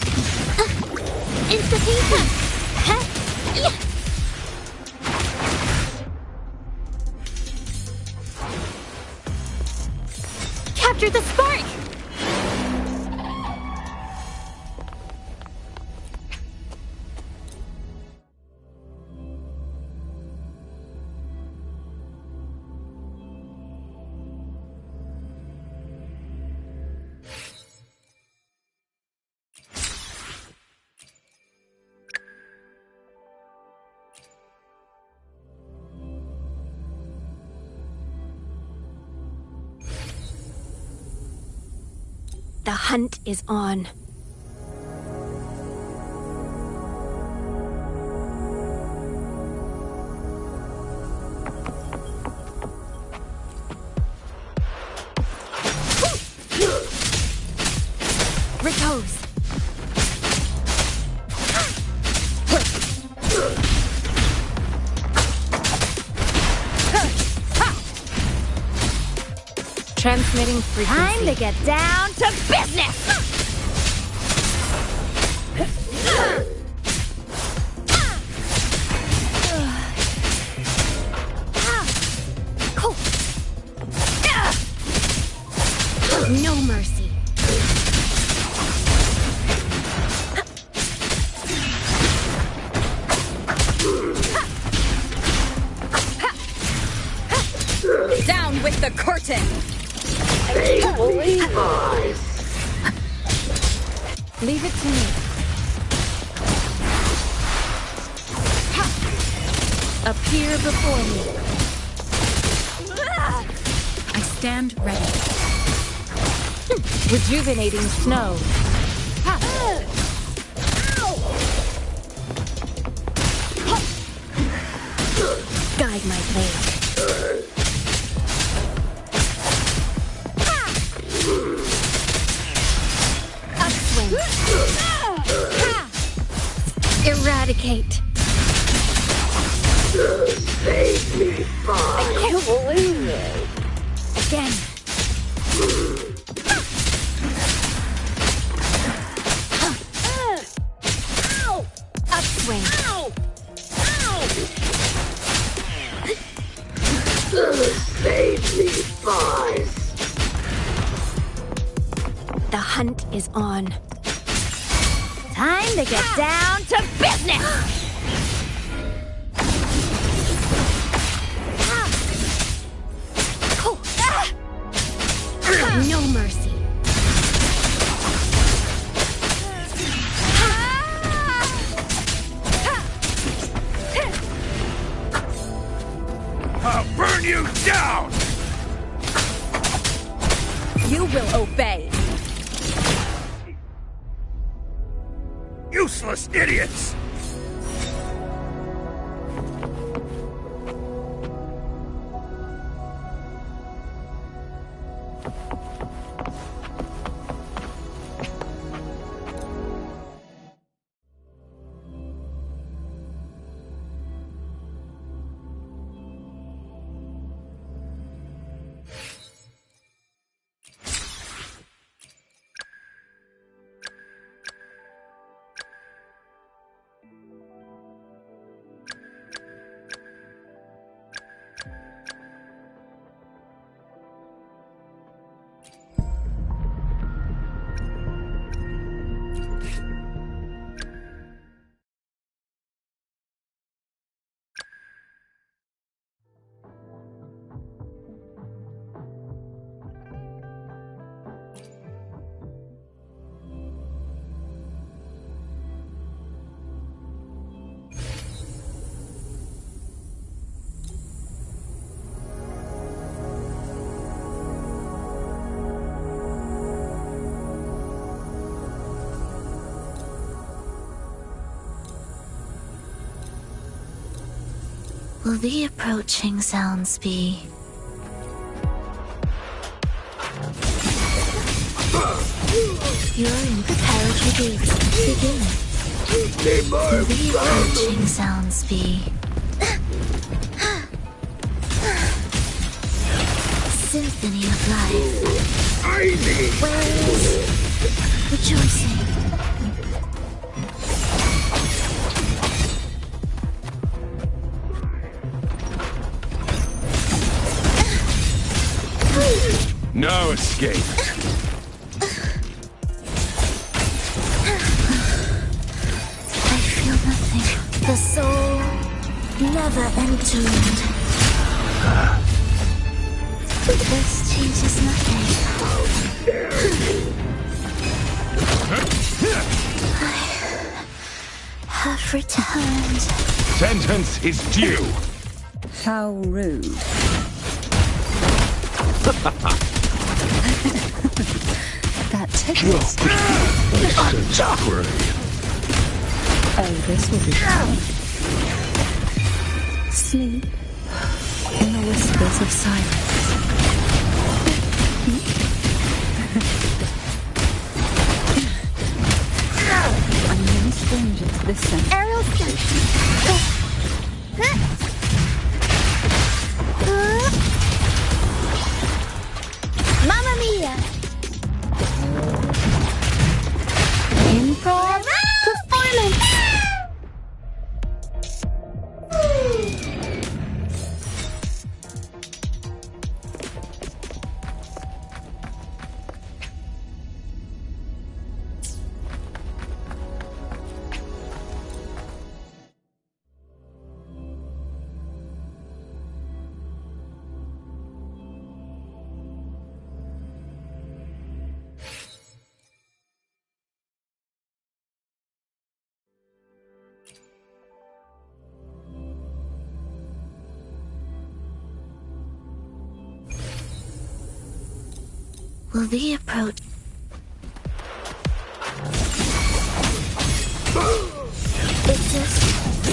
Institution. Yeah. Capture the spark! The hunt is on. Repose. Transmitting frequency. Time to get down to business! No mercy. Down with the curtain! Leave it to me. Appear before me. I stand ready. Rejuvenating snow. Guide my blade. Upswing. Eradicate. Save me, boss. I can't believe it. Again. Upswing. Save me, boss. The hunt is on. Time to get down to business! No mercy. I'll burn you down! You will obey. Useless idiots! Will the approaching sounds be? Your preparatory gates begin. Will the approaching sounds be? symphony of life. I need Where is rejoicing? no escape. I feel nothing. The soul never entombed. This changes nothing. I have returned. Sentence is due. How rude. That tickles. Oh, this will be fun. Sleep in the whispers of silence. I'm no stranger to this scent. Aerial Mamma mia! Improv performance! Will the approach... It's just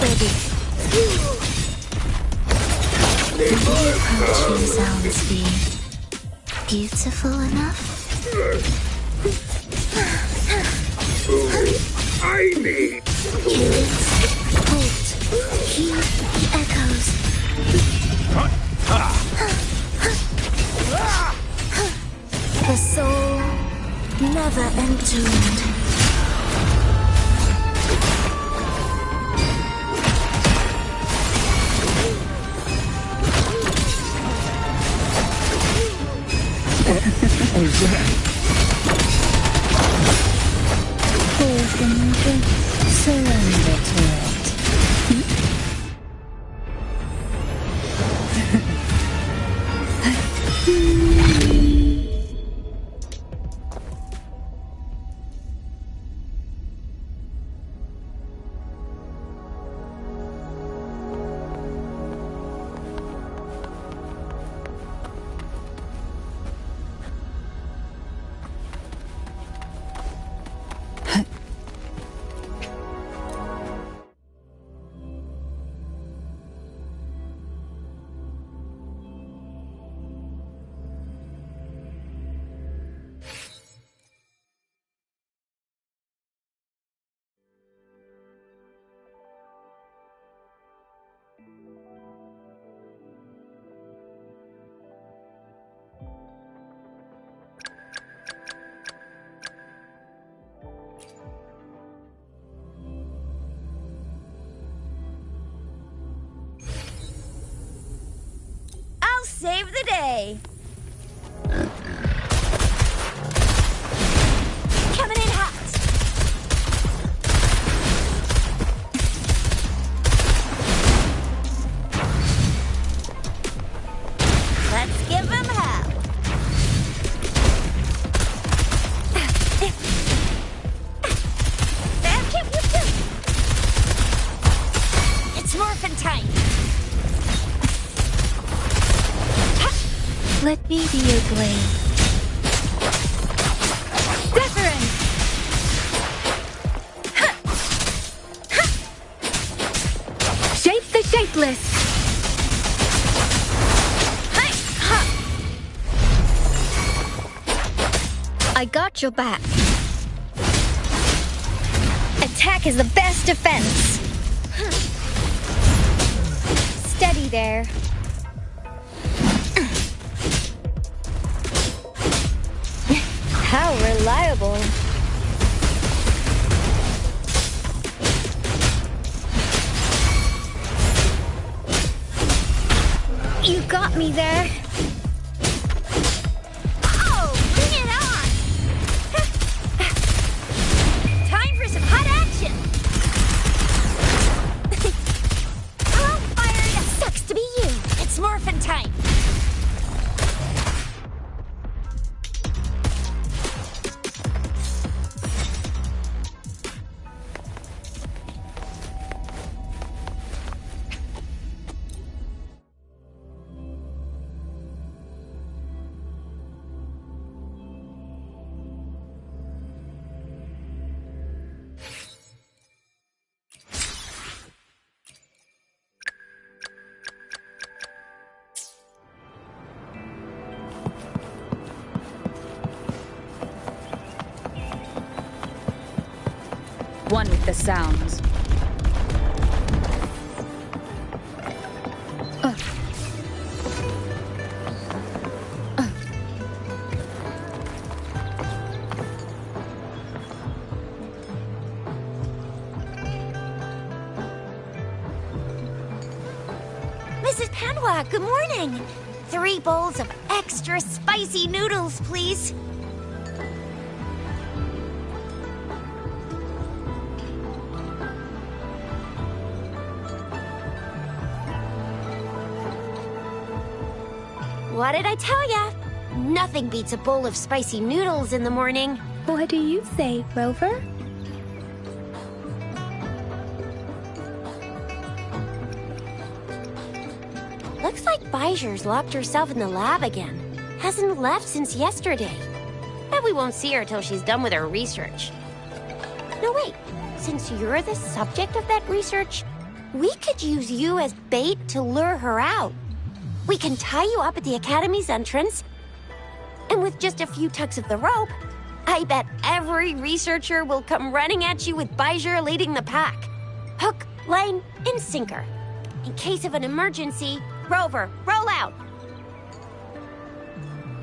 ready. Will the approaching sounds be beautiful enough? I need Cadence, halt, heed the echoes. The soul never entombed. Pause the movement, surrender to it. Save the day. Coming in hot. Let's give them hell. It's morphin' time. Let me be your blade. Different! Shape the shapeless! I got your back. Attack is the best defense. Steady there. How reliable. You got me there. Oh, bring it on! Time for some hot action! I'll fire it. Sucks to be you. It's morphin' time. One with the sounds. Mrs. Panwa, good morning. 3 bowls of extra spicy noodles, please. What did I tell ya? Nothing beats a bowl of spicy noodles in the morning. What do you say, Rover? Looks like Bijur's locked herself in the lab again. Hasn't left since yesterday. Bet we won't see her till she's done with her research. No, wait. Since you're the subject of that research, we could use you as bait to lure her out. We can tie you up at the Academy's entrance, and with just a few tugs of the rope, I bet every researcher will come running at you with Bijur leading the pack. Hook, line, and sinker. In case of an emergency, Rover, roll out!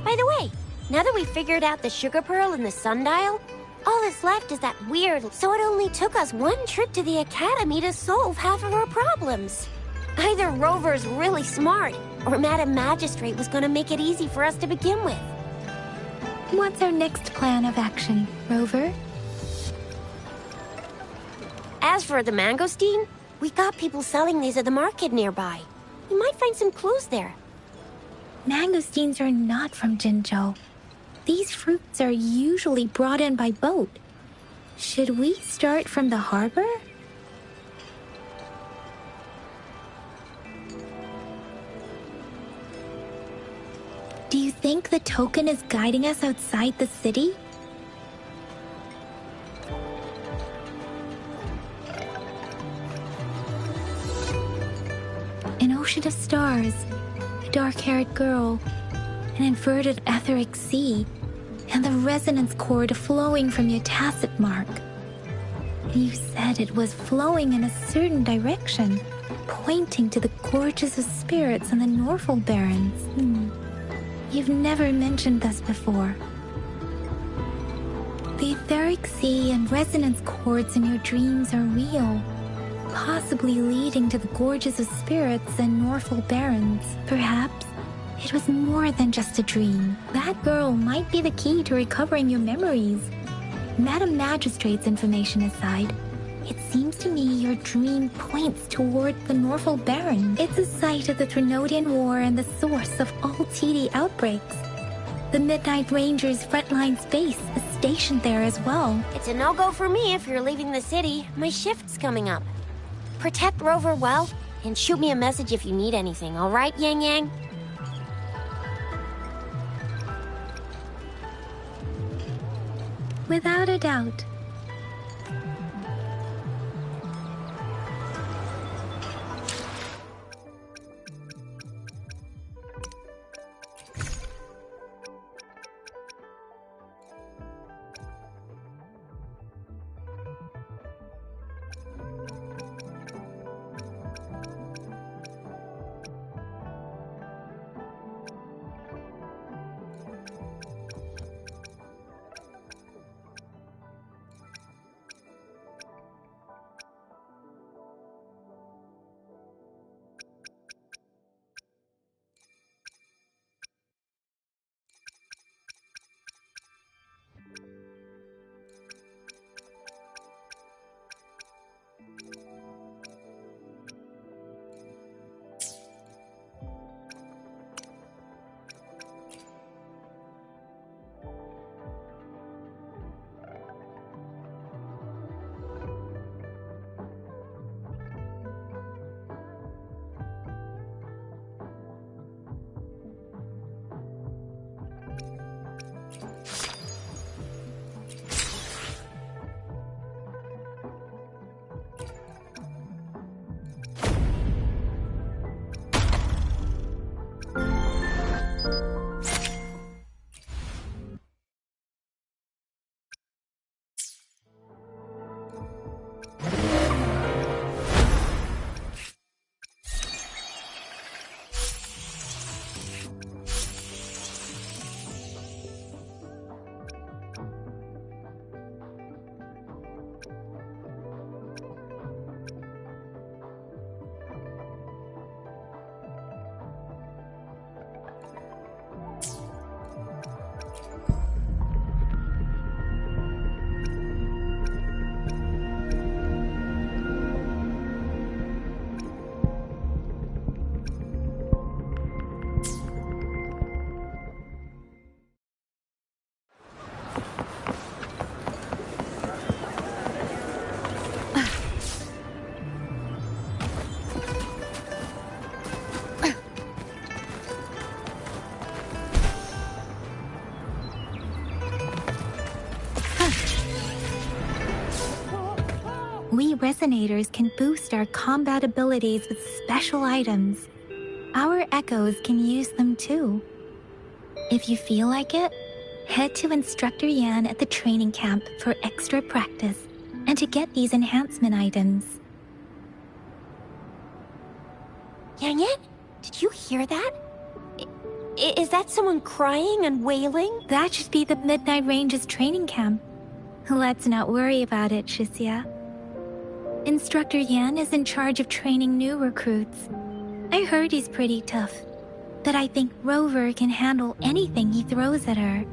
By the way, now that we've figured out the sugar pearl and the sundial, all that's left is that weird, so it only took us 1 trip to the Academy to solve half of our problems. Either Rover's really smart, or Madam Magistrate was gonna make it easy for us to begin with. What's our next plan of action, Rover? As for the mangosteen, we got people selling these at the market nearby. We might find some clues there. Mangosteens are not from Jinzhou. These fruits are usually brought in by boat. Should we start from the harbor? Do you think the token is guiding us outside the city? An ocean of stars, a dark-haired girl, an inverted etheric sea, and the resonance cord flowing from your tacit mark. You said it was flowing in a certain direction, pointing to the gorges of spirits and the Norfolk Barrens. You've never mentioned this before. The etheric sea and resonance cords in your dreams are real, possibly leading to the gorges of spirits and Norfolk Barrens. Perhaps it was more than just a dream. That girl might be the key to recovering your memories. Madam Magistrate's information aside, it seems to me your dream points toward the Norfolk Barren. It's the site of the Trinodian War and the source of all TD outbreaks. The Midnight Rangers' frontline base is stationed there as well. It's a no-go for me if you're leaving the city. My shift's coming up. Protect Rover well, and shoot me a message if you need anything, all right, Yang Yang? Without a doubt. We resonators can boost our combat abilities with special items. Our echoes can use them too. If you feel like it, head to Instructor Yan at the training camp for extra practice and to get these enhancement items. Yang Yan, did you hear that? Is that someone crying and wailing? That should be the Midnight Range's training camp. Let's not worry about it, Shixia. Instructor Yan is in charge of training new recruits. I heard he's pretty tough, but I think Rover can handle anything he throws at her.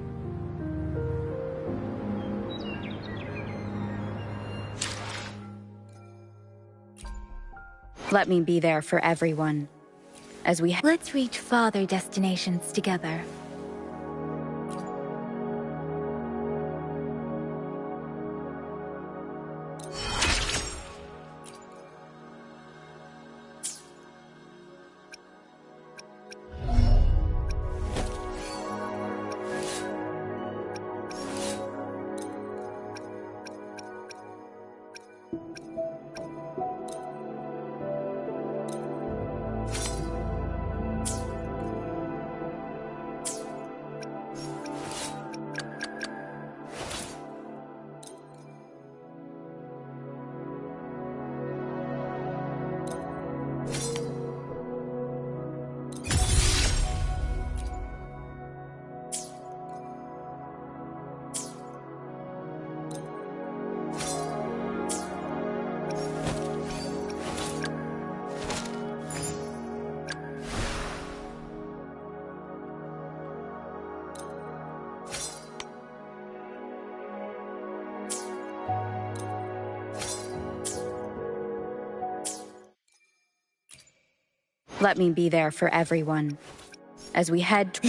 Let me be there for everyone. As we Let's reach farther destinations together. Let me be there for everyone. As we head...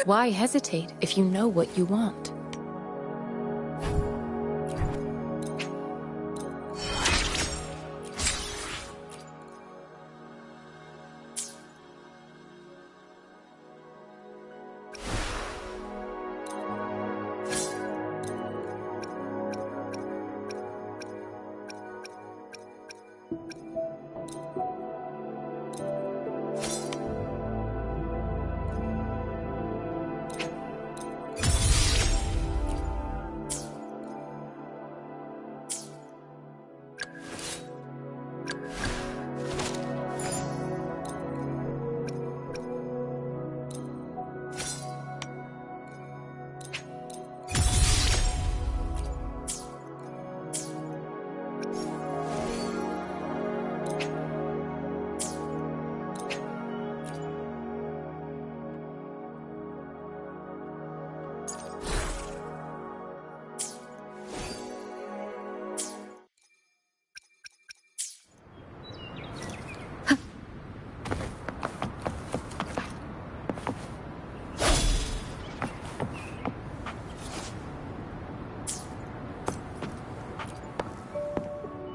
Why hesitate if you know what you want?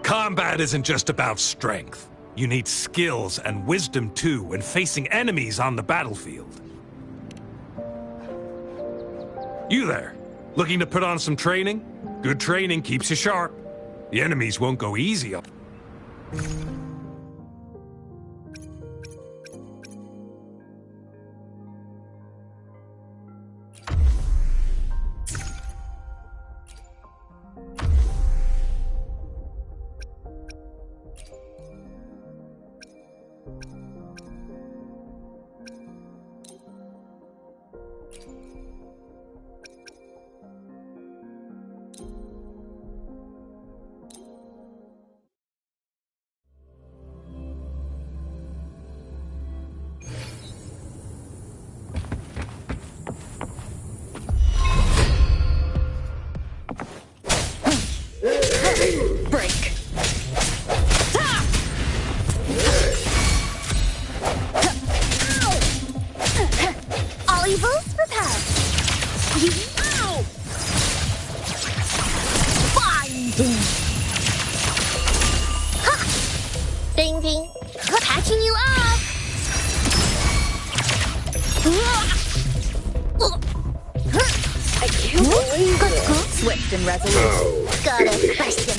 Combat isn't just about strength. You need skills and wisdom too when facing enemies on the battlefield. You there, looking to put on some training? Good training keeps you sharp. The enemies won't go easy on break. All evils repelled. Ow! Binding. Ha! Ding ding. Patching you up. I can't believe it. Swift and resolute. Got a question.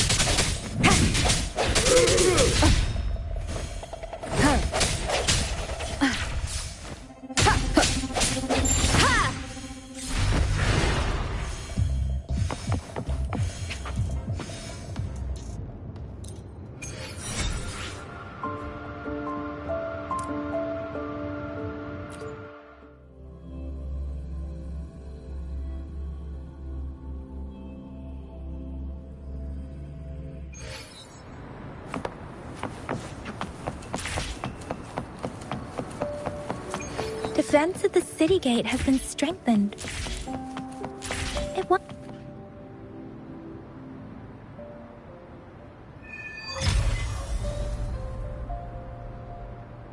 Defense at the city gate has been strengthened. It wa-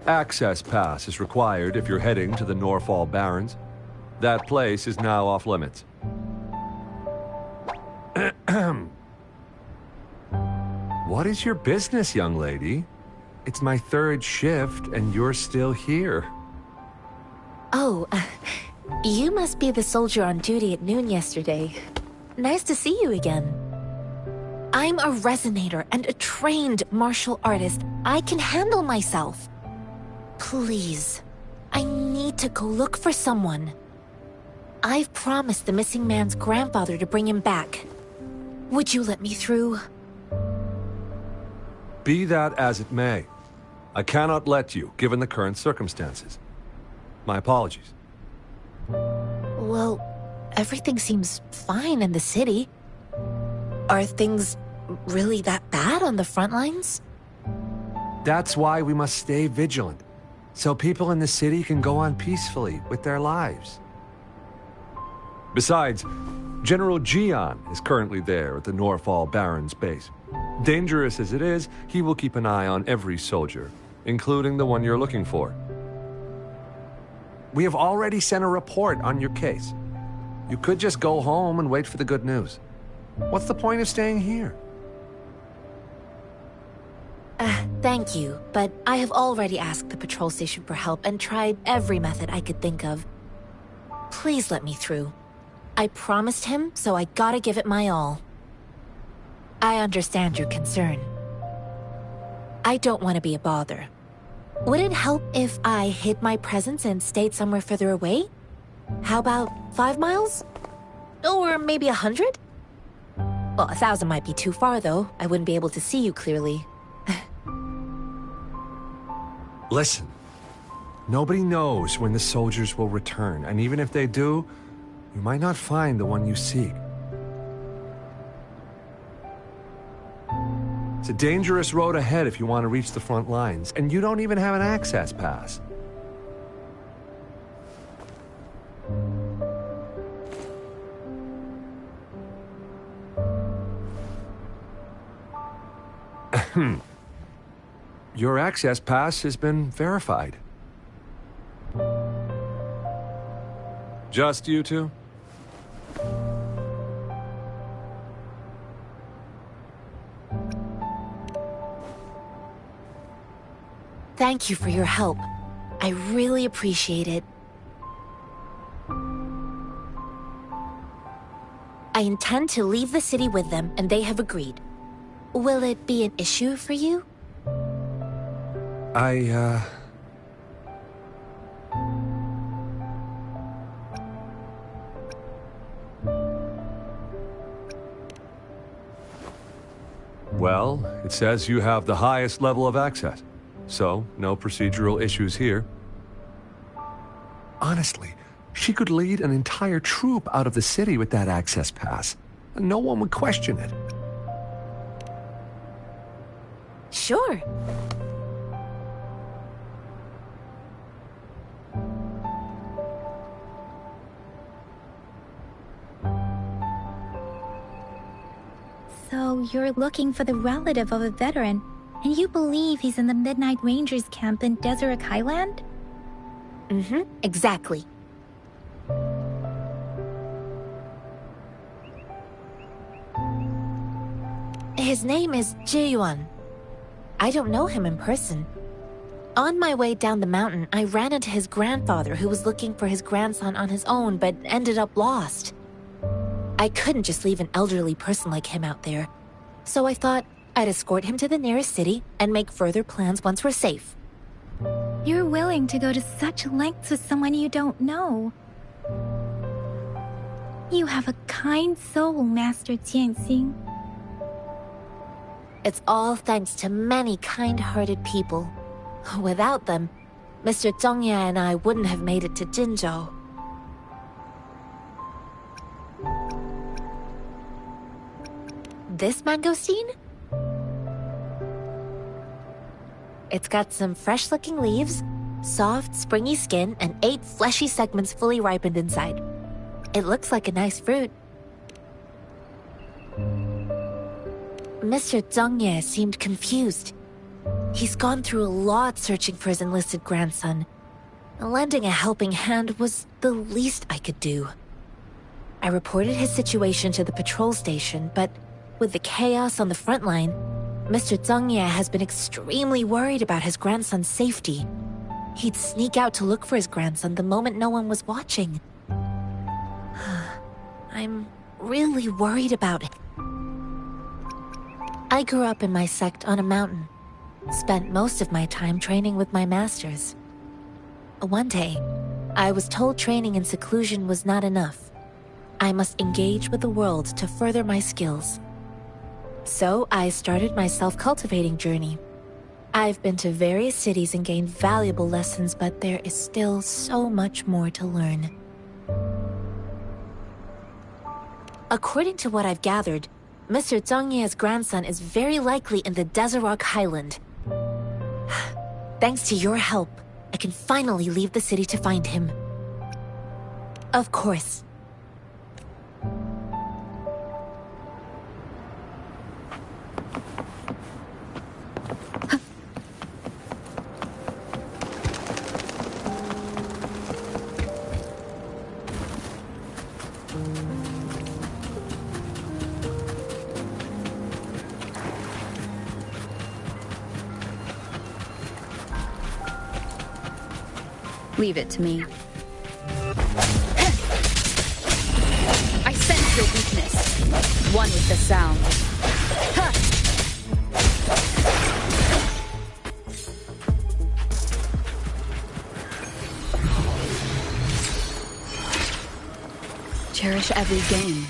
Access pass is required if you're heading to the Norfall Barrens. That place is now off limits. What is your business, young lady? It's my third shift, and you're still here. Oh, you must be the soldier on duty at noon yesterday. Nice to see you again. I'm a resonator and a trained martial artist. I can handle myself. Please, I need to go look for someone. I've promised the missing man's grandfather to bring him back. Would you let me through? Be that as it may, I cannot let you, given the current circumstances. My apologies. Well, everything seems fine in the city. Are things really that bad on the front lines? That's why we must stay vigilant, so people in the city can go on peacefully with their lives. Besides, General Gian is currently there at the Norfall Barrens base. Dangerous as it is, he will keep an eye on every soldier, including the one you're looking for. We have already sent a report on your case. You could just go home and wait for the good news. What's the point of staying here? Thank you, but I have already asked the patrol station for help and tried every method I could think of. Please let me through. I promised him, so I gotta give it my all. I understand your concern. I don't want to be a bother. Would it help if I hid my presence and stayed somewhere further away? How about 5 miles? Or maybe 100? Well, 1,000 might be too far, though. I wouldn't be able to see you clearly. Listen, nobody knows when the soldiers will return, and even if they do, you might not find the one you seek. It's a dangerous road ahead if you want to reach the front lines, and you don't even have an access pass. Your access pass has been verified. Just you two? Thank you for your help. I really appreciate it. I intend to leave the city with them, and they have agreed. Will it be an issue for you? Well, it says you have the highest level of access, so no procedural issues here. Honestly, she could lead an entire troop out of the city with that access pass, and no one would question it. Sure. So you're looking for the relative of a veteran, and you believe he's in the Midnight Rangers camp in Deseret Highland? Mm-hmm, exactly. His name is Ji-yuan. I don't know him in person. On my way down the mountain, I ran into his grandfather who was looking for his grandson on his own but ended up lost. I couldn't just leave an elderly person like him out there, so I thought I'd escort him to the nearest city and make further plans once we're safe. You're willing to go to such lengths with someone you don't know. You have a kind soul, Master Jianxing. It's all thanks to many kind-hearted people. Without them, Mr. Zhongye and I wouldn't have made it to Jinzhou. This mangosteen? It's got some fresh-looking leaves, soft, springy skin, and 8 fleshy segments fully ripened inside. It looks like a nice fruit. Mr. Zhongye seemed confused. He's gone through a lot searching for his enlisted grandson. Lending a helping hand was the least I could do. I reported his situation to the patrol station, but with the chaos on the front line, Mr. Zhongye has been extremely worried about his grandson's safety. He'd sneak out to look for his grandson the moment no one was watching. I'm really worried about it. I grew up in my sect on a mountain. Spent most of my time training with my masters. One day, I was told training in seclusion was not enough. I must engage with the world to further my skills. So I started my self-cultivating journey. I've been to various cities and gained valuable lessons, but there is still so much more to learn. According to what I've gathered, Mr. Zhongye's grandson is very likely in the Desert Highland. Thanks to your help, I can finally leave the city to find him. Of course. Leave it to me. I sense your weakness. One with the sound. Cherish every game.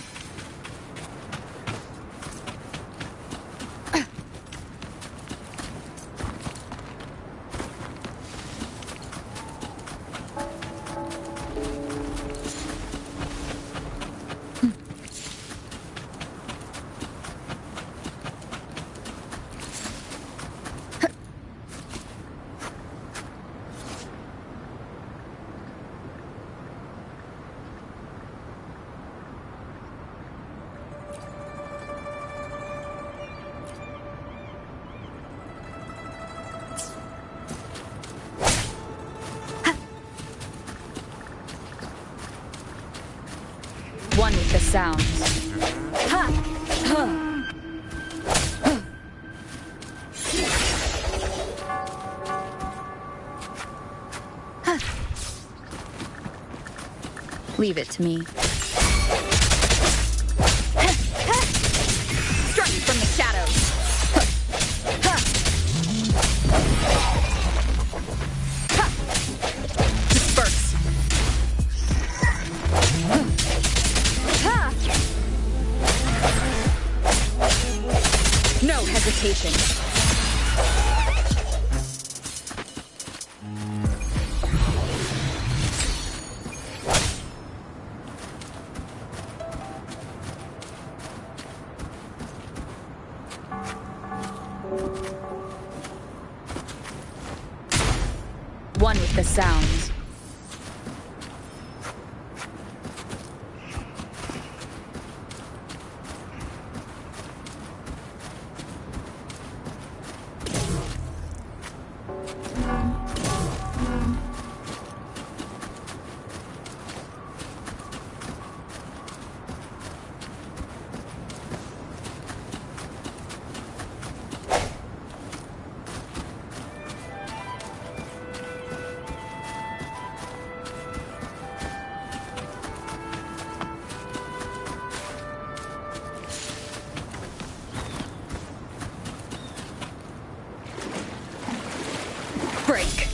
One with the sounds. Leave it to me. Strike from the shadows. Disperse. No hesitation. One with the sounds. break.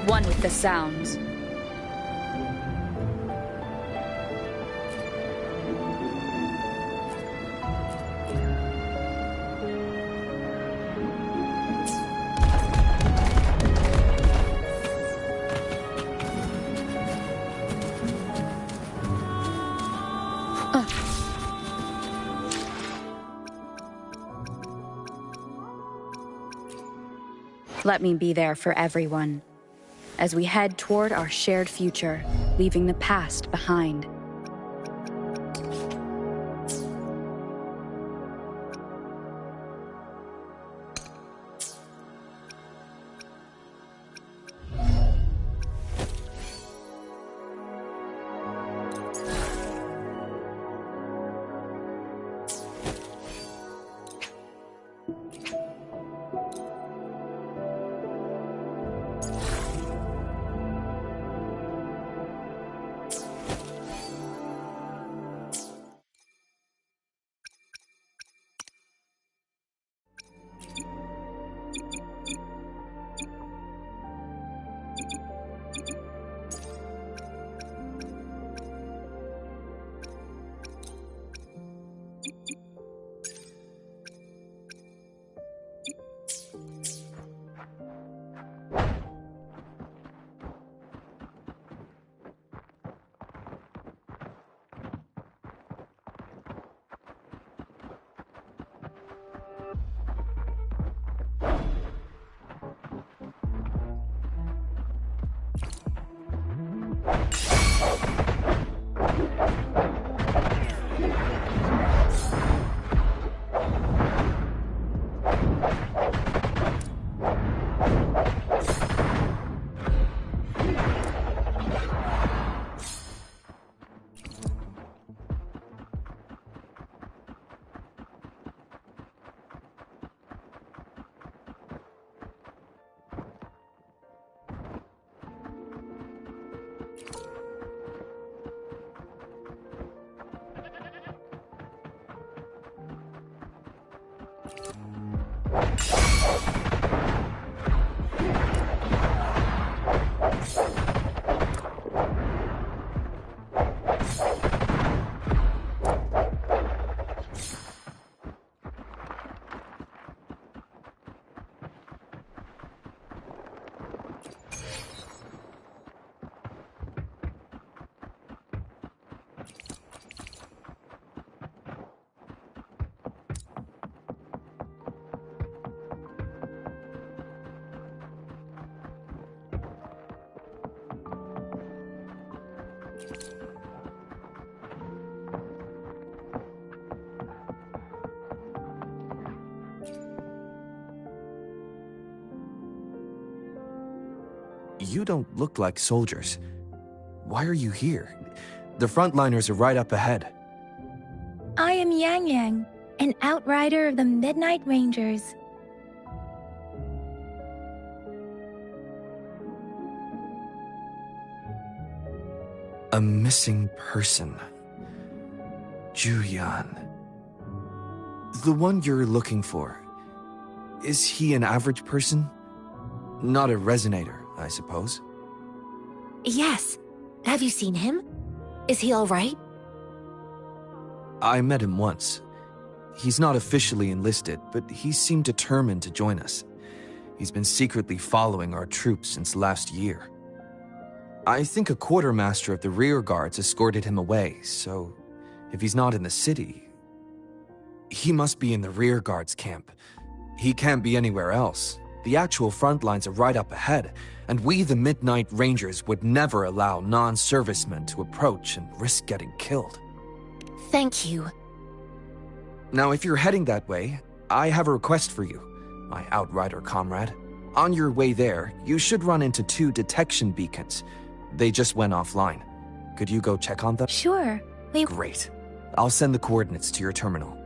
One with the sounds. Let me be there for everyone, as we head toward our shared future, leaving the past behind. You don't look like soldiers. Why are you here? The frontliners are right up ahead. I am Yang Yang, an outrider of the Midnight Rangers. A missing person. Juyan. The one you're looking for, is he an average person? Not a resonator, I suppose. Yes. Have you seen him? Is he all right? I met him once. He's not officially enlisted, but he seemed determined to join us. He's been secretly following our troops since last year. I think a quartermaster of the rear guards escorted him away, so if he's not in the city, he must be in the rear guards camp. He can't be anywhere else. The actual front lines are right up ahead, and we, the Midnight Rangers, would never allow non-servicemen to approach and risk getting killed. Thank you. Now, if you're heading that way, I have a request for you, my Outrider comrade. On your way there, you should run into 2 detection beacons. They just went offline. Could you go check on them? Sure. Great. I'll send the coordinates to your terminal.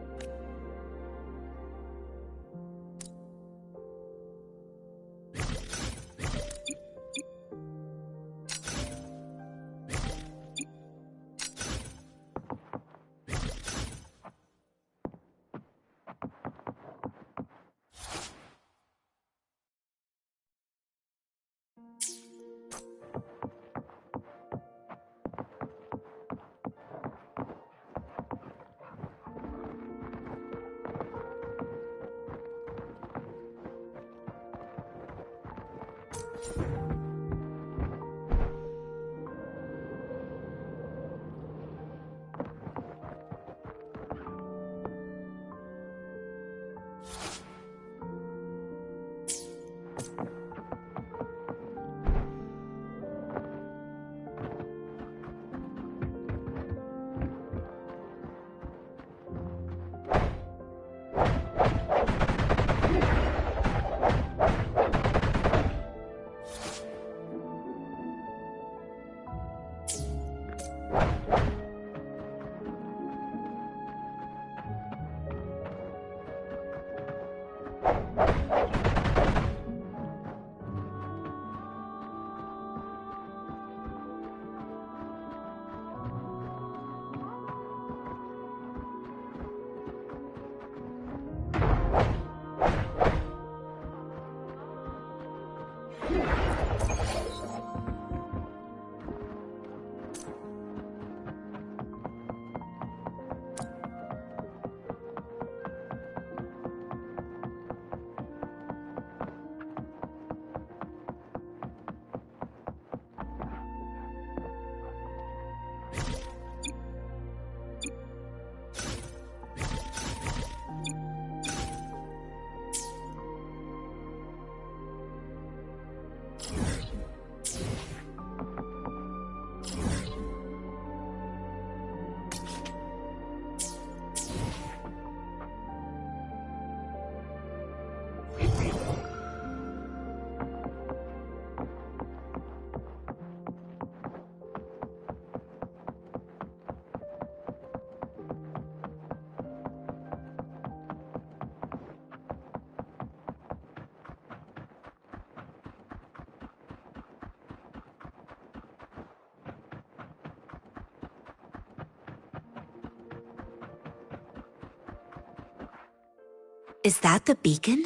Is that the beacon?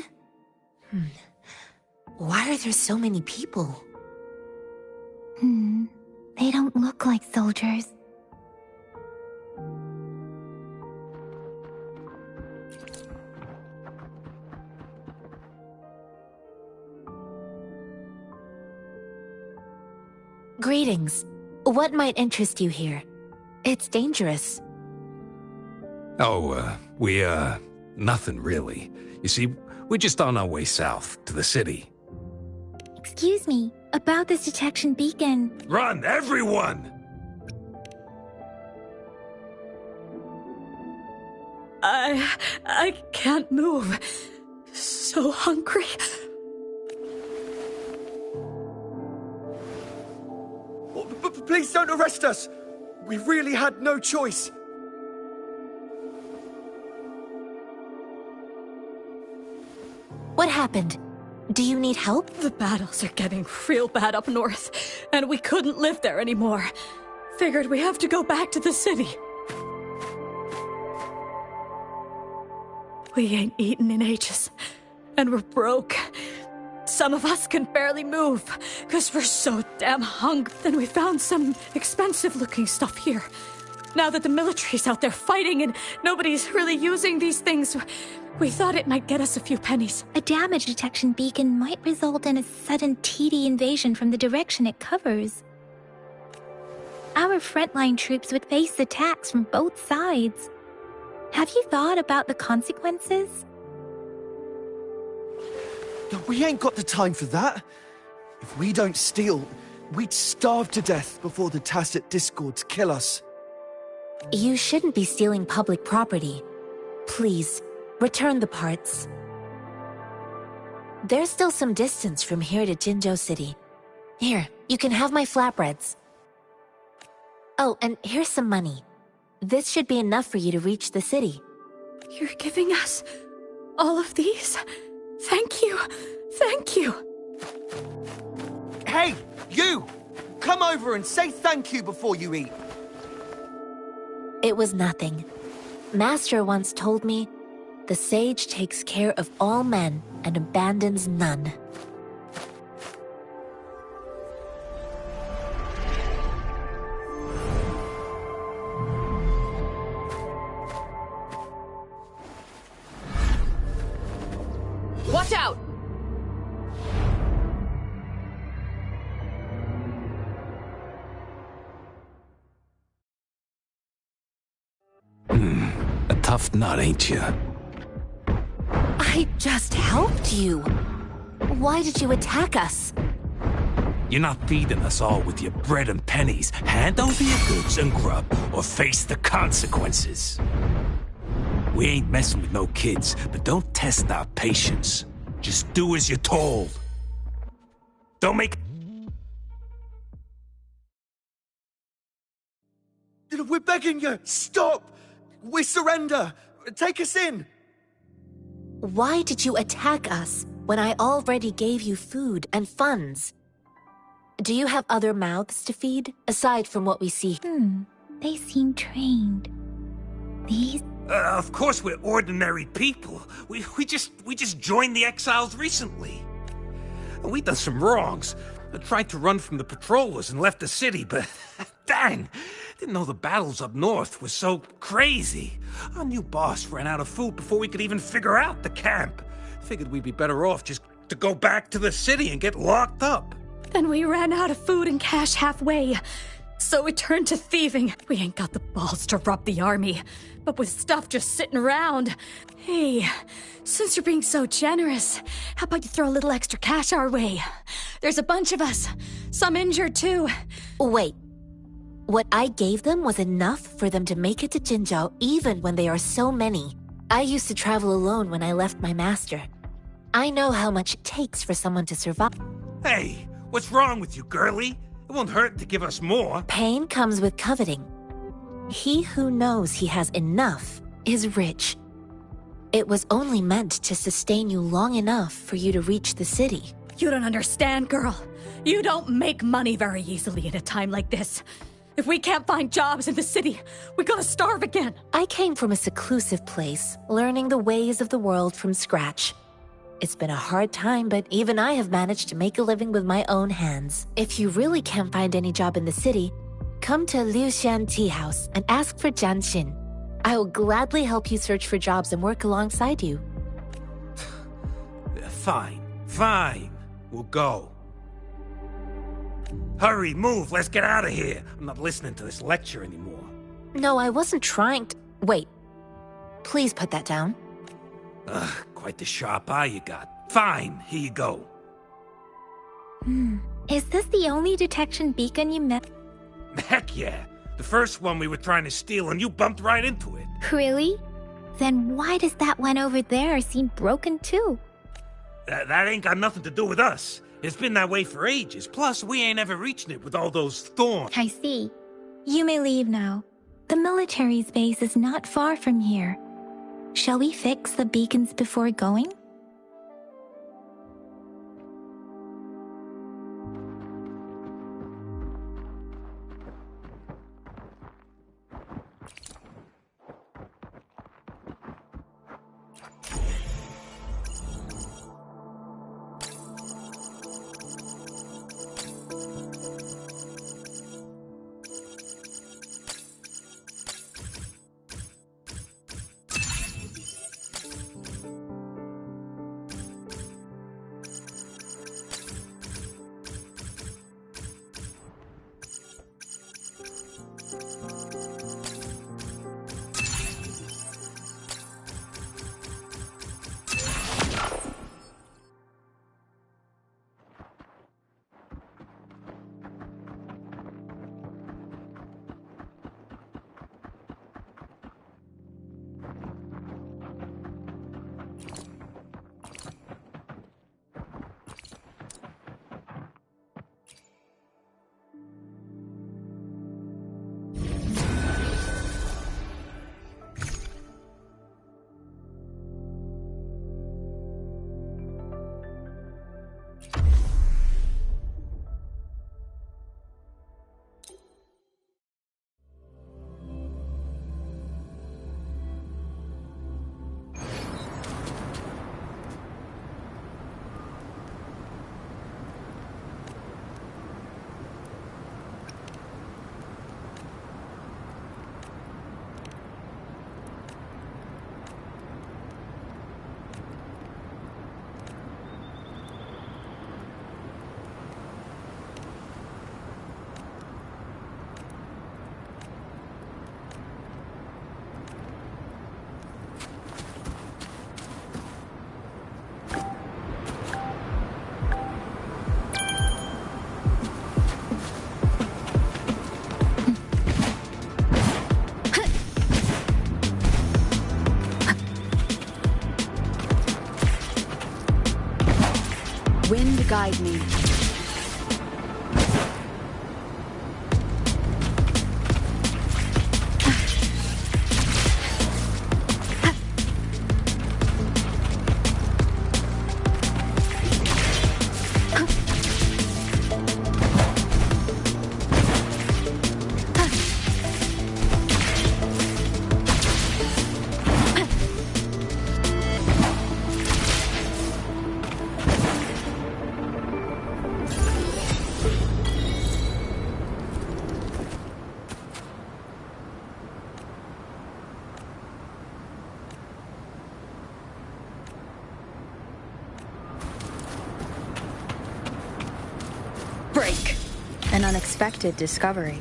Why are there so many people? They don't look like soldiers. Greetings. What might interest you here? It's dangerous. Oh, nothing really. You see, we're just on our way south to the city. Excuse me, about this detection beacon. Run, everyone! I can't move. So hungry. Please don't arrest us! We really had no choice. What happened? Do you need help? The battles are getting real bad up north, and we couldn't live there anymore. Figured we have to go back to the city. We ain't eaten in ages, and we're broke. Some of us can barely move, because we're so damn hungry. Then we found some expensive-looking stuff here. Now that the military's out there fighting and nobody's really using these things, we thought it might get us a few pennies. A damage detection beacon might result in a sudden TD invasion from the direction it covers. Our frontline troops would face attacks from both sides. Have you thought about the consequences? We ain't got the time for that. If we don't steal, we'd starve to death before the Tacit Discords kill us. You shouldn't be stealing public property. Please, return the parts. There's still some distance from here to Jinzhou City. Here, you can have my flatbreads. Oh, and here's some money. This should be enough for you to reach the city. You're giving us all of these? Thank you. Thank you. Hey, you! Come over and say thank you before you eat. It was nothing. Master once told me, the sage takes care of all men and abandons none. Watch out! A tough nut, ain't you? I just helped you. Why did you attack us? You're not feeding us all with your bread and pennies. Hand over your goods and grub, or face the consequences. We ain't messing with no kids, but don't test our patience. Just do as you're told. Don't make... We're begging you, stop! We surrender! Take us in! Why did you attack us when I already gave you food and funds? Do you have other mouths to feed, aside from what we see? They seem trained. These... of course we're ordinary people. We just joined the exiles recently. And we done some wrongs. I tried to run from the patrollers and left the city, but dang, didn't know the battles up north were so crazy. Our new boss ran out of food before we could even figure out the camp. Figured we'd be better off just to go back to the city and get locked up. Then we ran out of food and cash halfway. So we turned to thieving. We ain't got the balls to rob the army. But with stuff just sitting around. Hey, since you're being so generous, how about you throw a little extra cash our way? There's a bunch of us. Some injured too. Wait. What I gave them was enough for them to make it to Jinzhou even when they are so many. I used to travel alone when I left my master. I know how much it takes for someone to survive. Hey, what's wrong with you, girlie? It won't hurt to give us more. Pain comes with coveting. He who knows he has enough is rich. It was only meant to sustain you long enough for you to reach the city. You don't understand, girl. You don't make money very easily in a time like this. If we can't find jobs in the city, we're gonna starve again. I came from a seclusive place, learning the ways of the world from scratch. It's been a hard time, but even I have managed to make a living with my own hands. If you really can't find any job in the city, come to Liuxian Tea House and ask for Jian Xin. I will gladly help you search for jobs and work alongside you. Fine. We'll go. Hurry, move, let's get out of here. I'm not listening to this lecture anymore. No, I wasn't trying to... Wait. Please put that down. Quite the sharp eye you got. Fine, here you go. Is this the only detection beacon you met? Heck yeah. The first one we were trying to steal and you bumped right into it. Really? Then why does that one over there seem broken too? That ain't got nothing to do with us. It's been that way for ages. Plus, we ain't ever reaching it with all those thorns. I see. You may leave now. The military's base is not far from here. Shall we fix the beacons before going? guide me. Break. An unexpected discovery.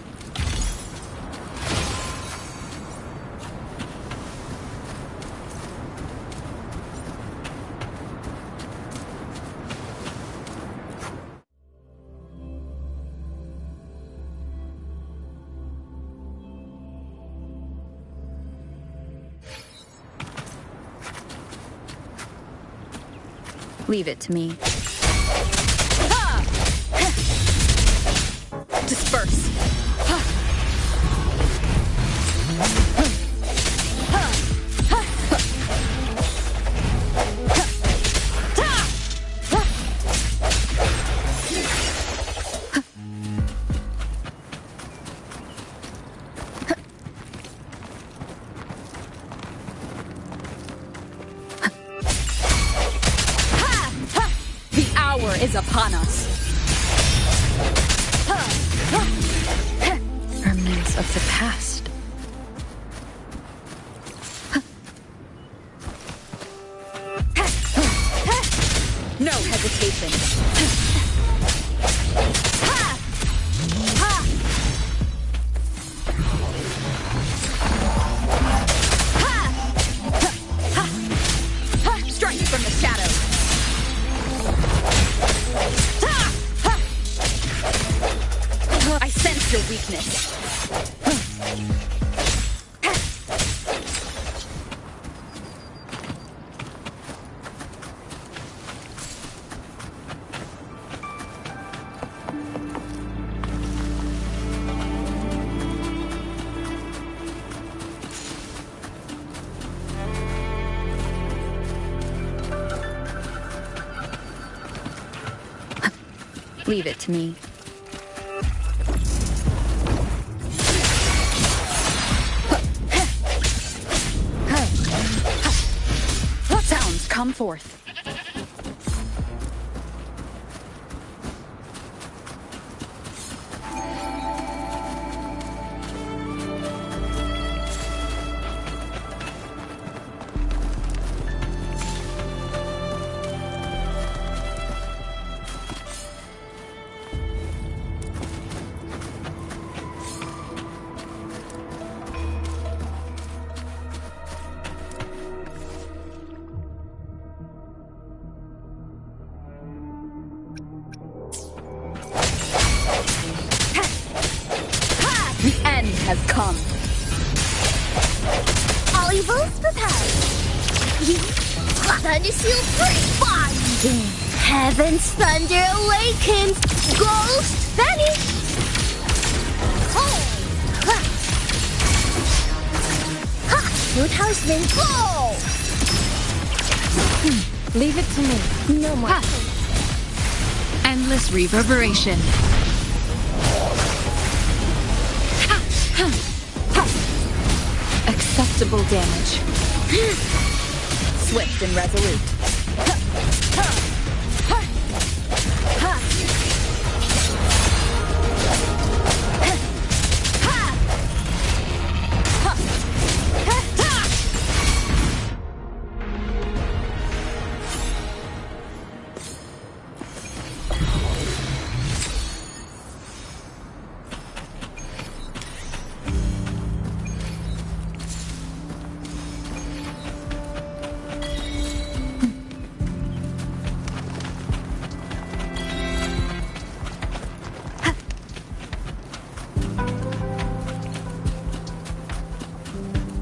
Leave it to me. Disperse. The hour is upon us. Remnants of the past. No hesitation. Strike from the shadows. I sense your weakness. Leave it to me. Sounds come forth. The end has come. All evils prepared. Binding. Heaven's thunder awakens. Ghost vanish. Oh. Ha! Good houseman. Oh. Leave it to me. No more. Endless reverberation. Acceptable damage. Swift and resolute.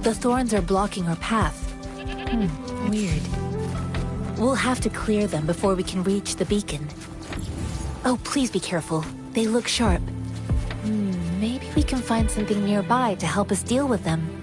The thorns are blocking our path. Weird. We'll have to clear them before we can reach the beacon. Oh, please be careful. They look sharp. Maybe we can find something nearby to help us deal with them.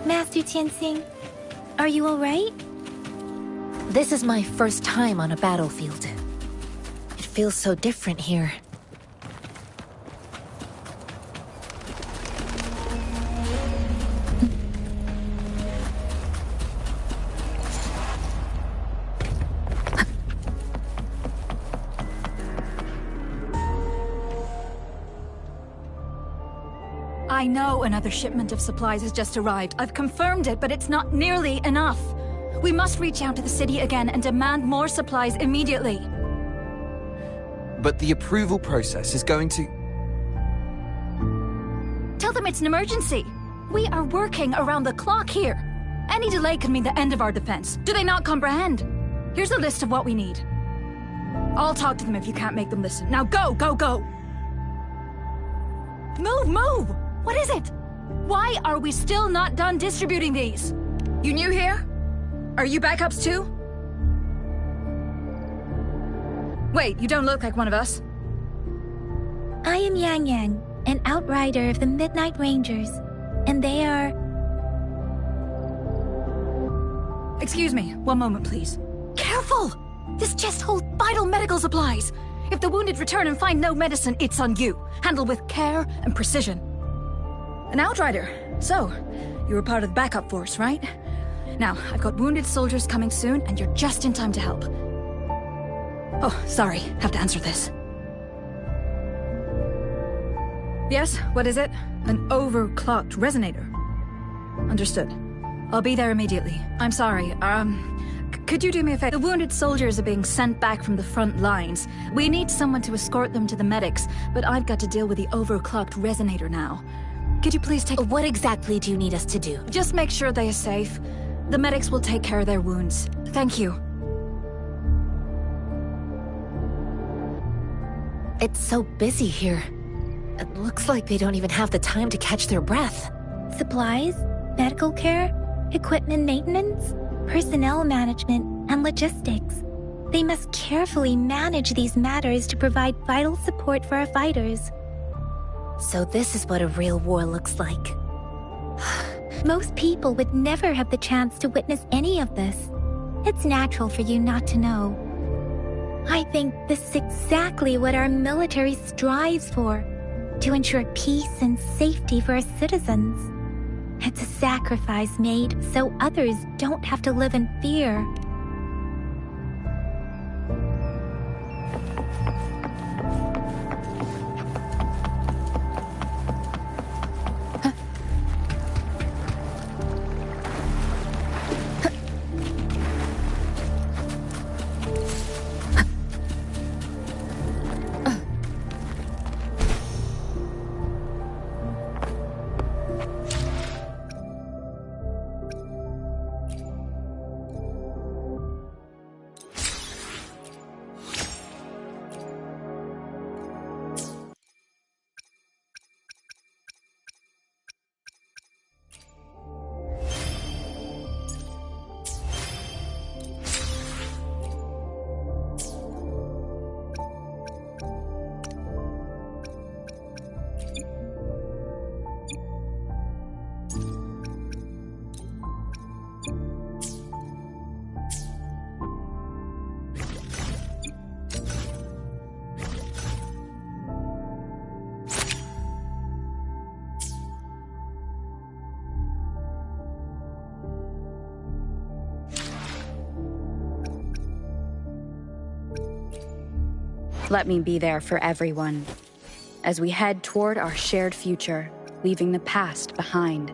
Master Tianxing, are you alright? This is my first time on a battlefield. It feels so different here. I know another shipment of supplies has just arrived. I've confirmed it, but it's not nearly enough. We must reach out to the city again and demand more supplies immediately. But the approval process is going to... Tell them it's an emergency. We are working around the clock here. Any delay could mean the end of our defense. Do they not comprehend? Here's a list of what we need. I'll talk to them if you can't make them listen. Now go, go, go! Move, move! What is it? Why are we still not done distributing these? You new here? Are you backups too? Wait, you don't look like one of us. I am Yang Yang, an outrider of the Midnight Rangers, and they are... Excuse me, one moment please. Careful! This chest holds vital medical supplies. If the wounded return and find no medicine, it's on you. Handle with care and precision. An outrider. So, you were part of the backup force, right? Now, I've got wounded soldiers coming soon, and you're just in time to help. Oh, sorry. Have to answer this. Yes, what is it? An overclocked resonator. Understood. I'll be there immediately. I'm sorry, could you do me a favor? The wounded soldiers are being sent back from the front lines. We need someone to escort them to the medics, but I've got to deal with the overclocked resonator now. Could you please take... What exactly do you need us to do? Just make sure they are safe. The medics will take care of their wounds. Thank you. It's so busy here. It looks like they don't even have the time to catch their breath. Supplies, medical care, equipment maintenance, personnel management, and logistics. They must carefully manage these matters to provide vital support for our fighters. So this is what a real war looks like. Most people would never have the chance to witness any of this. It's natural for you not to know. I think this is exactly what our military strives for, to ensure peace and safety for our citizens. It's a sacrifice made so others don't have to live in fear. Let me be there for everyone as we head toward our shared future, leaving the past behind.